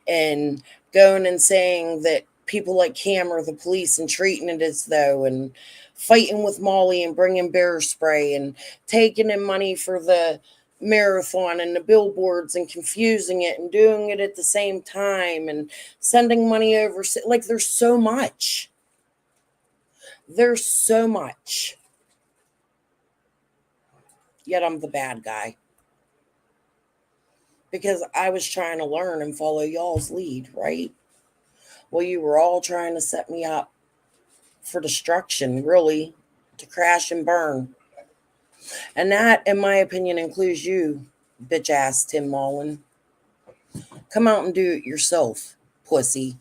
and going and saying that people like Cam are the police and treating it as though, and fighting with Molly and bringing bear spray and taking in money for the marathon and the billboards and confusing it and doing it at the same time and sending money over. Like, there's so much. There's so much. Yet I'm the bad guy. Because I was trying to learn and follow y'all's lead, right? Well, you were all trying to set me up for destruction, really, to crash and burn. And that, in my opinion, includes you, bitch ass Tim Mullen. Come out and do it yourself, pussy.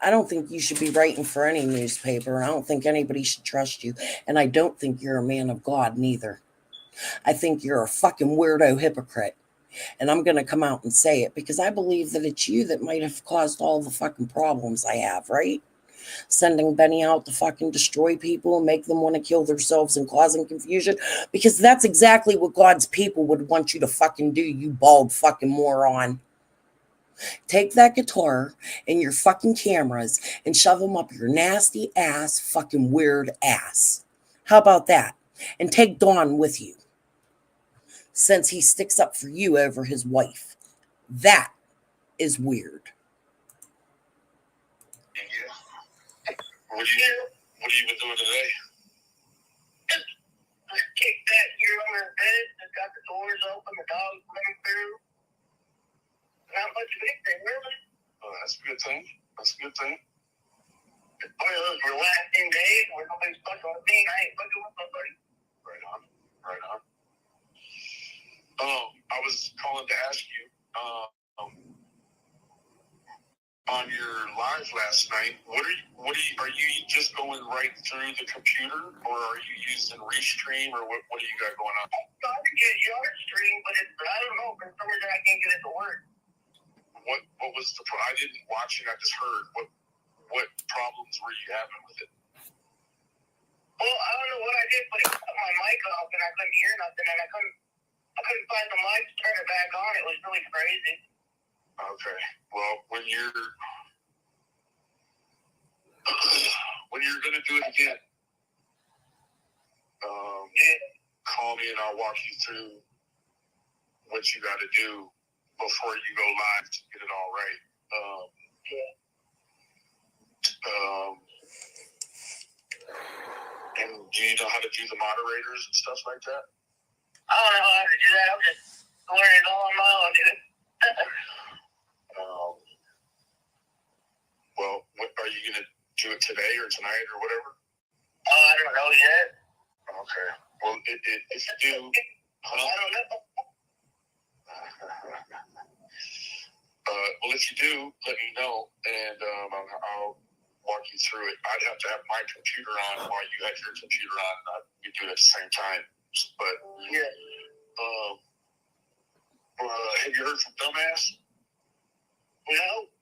I don't think you should be writing for any newspaper. I don't think anybody should trust you. And I don't think you're a man of God, neither. I think you're a fucking weirdo hypocrite. And I'm going to come out and say it because I believe that it's you that might have caused all the fucking problems I have, right? Sending Benny out to fucking destroy people and make them want to kill themselves and causing confusion, because that's exactly what God's people would want you to fucking do, you bald fucking moron. Take that guitar and your fucking cameras and shove them up your nasty ass fucking weird ass. How about that? And take Don with you, since he sticks up for you over his wife. That is weird. What are you been doing today? Just kick that here on his bed. Just got the doors open, the dog's running through. Not much of anything, really. Oh, that's a good thing. That's a good thing. It's one of those relaxing days where nobody's fucking with me and I ain't fucking with nobody. Right on. Right on. I was calling to ask you, on your live last night, are you just going right through the computer, or are you using Restream, or what do you got going on? I'm trying to get yard stream, but I don't know, for some reason I can't get it to work. What was I didn't watch it, I just heard. What problems were you having with it? Well, I don't know what I did, but it cut my mic off and I couldn't hear nothing, and I couldn't find the mic to turn it back on. It was really crazy. Okay. Well, when you're gonna do it again, call me and I'll walk you through what you got to do before you go live to get it all right. And do you know how to do the moderators and stuff like that? I don't know how to do that. I'm just learning it all on my own, dude. Well, are you going to do it today or tonight or whatever? I don't know yet. Okay. Well, if you do... I don't know. Well, if you do, let me know, and I'll walk you through it. I'd have to have my computer on while you had your computer on. We do it at the same time. But, yeah. Have you heard from Dumbass? No.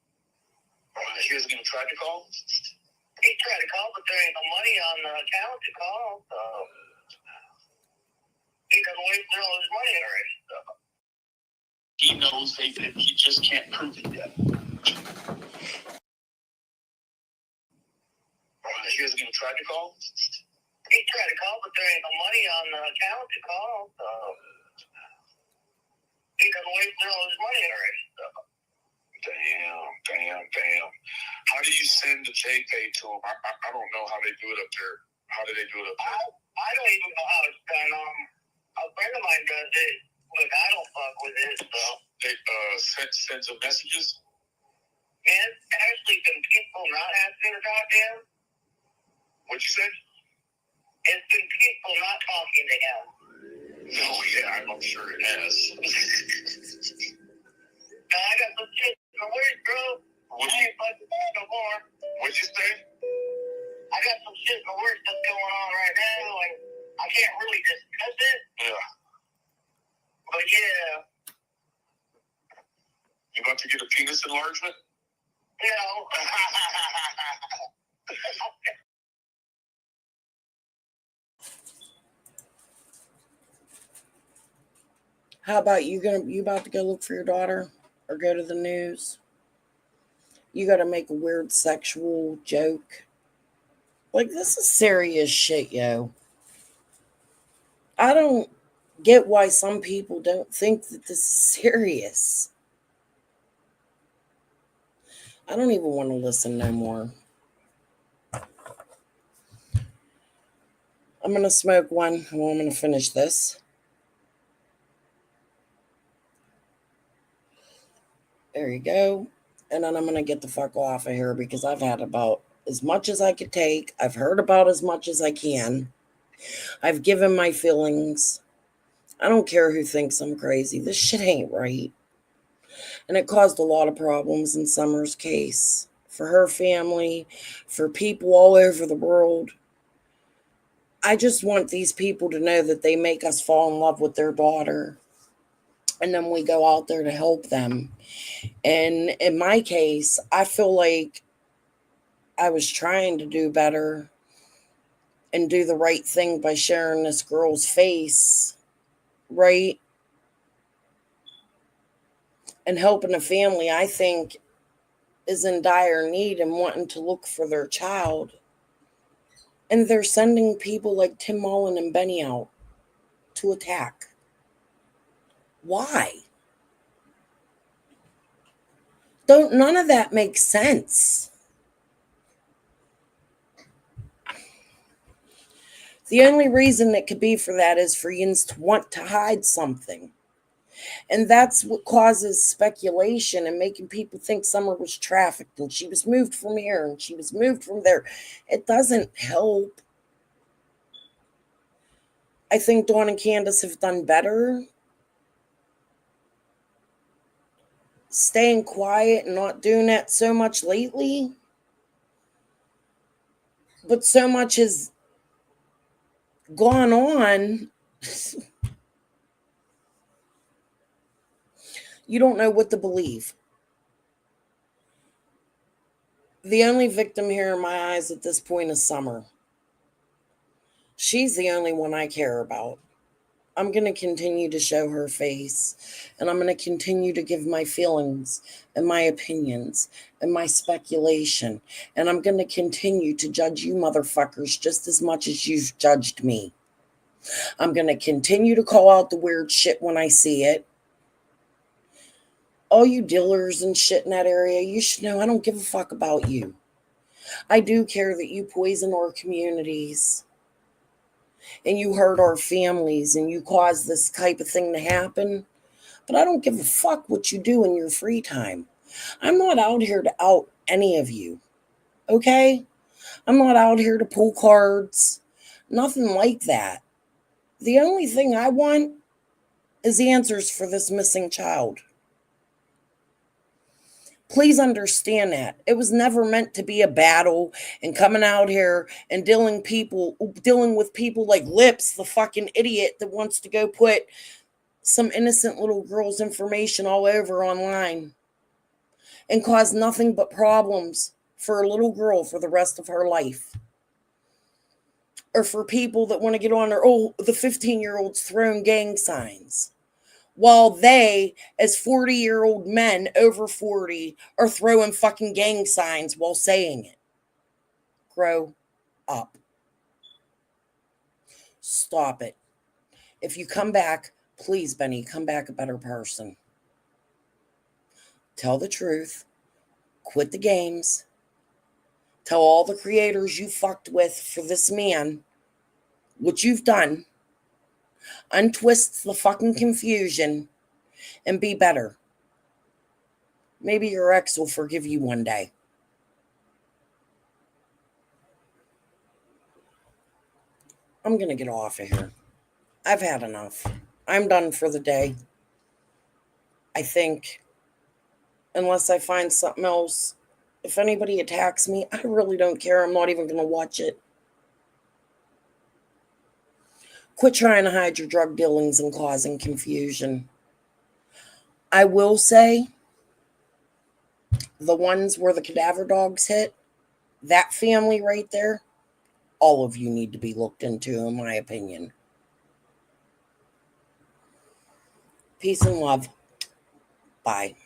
He hasn't even tried to call? He tried to call, but there ain't no money on the account to call, so he doesn't wait for all his money already. So. He knows that he just can't prove it yet. He hasn't even tried to call? He tried to call, but there ain't no money on the account to call, so he doesn't wait for all his money already. So. Damn. How do you send the JPay to him? I don't know how they do it up there. How do they do it up there? I don't even know how it's done. A friend of mine does it, but I don't fuck with it, so. They send some messages? Man, actually been people not asking to talk to him. What'd you say? It's been people not talking to him. Oh, yeah, I'm sure it has. Now, I got some shit in the words, bro. I ain't fucking no more. What'd you say? I got some shit in the works that's going on right now, and I can't really discuss it. Yeah. But yeah. You about to get a penis enlargement? No. How about you about to go look for your daughter or go to the news? You got to make a weird sexual joke. Like, this is serious shit, yo. I don't get why some people don't think that this is serious. I don't even want to listen no more. I'm going to smoke one. Well, I'm going to finish this. There you go. And then I'm going to get the fuck off of here because I've had about as much as I could take. I've heard about as much as I can. I've given my feelings. I don't care who thinks I'm crazy. This shit ain't right. And it caused a lot of problems in Summer's case. For her family, for people all over the world. I just want these people to know that they make us fall in love with their daughter. And then we go out there to help them. And in my case, I feel like I was trying to do better and do the right thing by sharing this girl's face, right? And helping a family, I think, is in dire need and wanting to look for their child. And they're sending people like Tim Mullen and Benny out to attack. Why? None of that makes sense. The only reason it could be for that is for yins to want to hide something. And that's what causes speculation and making people think Summer was trafficked and she was moved from here and she was moved from there. It doesn't help. I think Dawn and Candace have done better. Staying quiet and not doing that so much lately. But so much has gone on. You don't know what to believe. The only victim here in my eyes at this point is Summer. She's the only one I care about. I'm going to continue to show her face, and I'm going to continue to give my feelings and my opinions and my speculation, and I'm going to continue to judge you motherfuckers just as much as you've judged me. I'm going to continue to call out the weird shit when I see it. All you dealers and shit in that area, you should know I don't give a fuck about you. I do care that you poison our communities and you hurt our families and you cause this type of thing to happen. But I don't give a fuck what you do in your free time. I'm not out here to out any of you. Okay? I'm not out here to pull cards. Nothing like that. The only thing I want is answers for this missing child. Please understand that. It was never meant to be a battle and coming out here and dealing with people like Lips, the fucking idiot that wants to go put some innocent little girl's information all over online and cause nothing but problems for a little girl for the rest of her life. Or for people that want to get on there, the 15-year-olds throwing gang signs. While they, as 40-year-old men over 40, are throwing fucking gang signs while saying it. Grow up. Stop it. If you come back, please, Benny, come back a better person. Tell the truth. Quit the games. Tell all the creators you fucked with for this man what you've done. Untwist the fucking confusion and be better. Maybe your ex will forgive you one day. I'm going to get off of here. I've had enough. I'm done for the day. I think, unless I find something else, if anybody attacks me, I really don't care. I'm not even going to watch it. Quit trying to hide your drug dealings and causing confusion. I will say, the ones where the cadaver dogs hit, that family right there, all of you need to be looked into, in my opinion. Peace and love. Bye.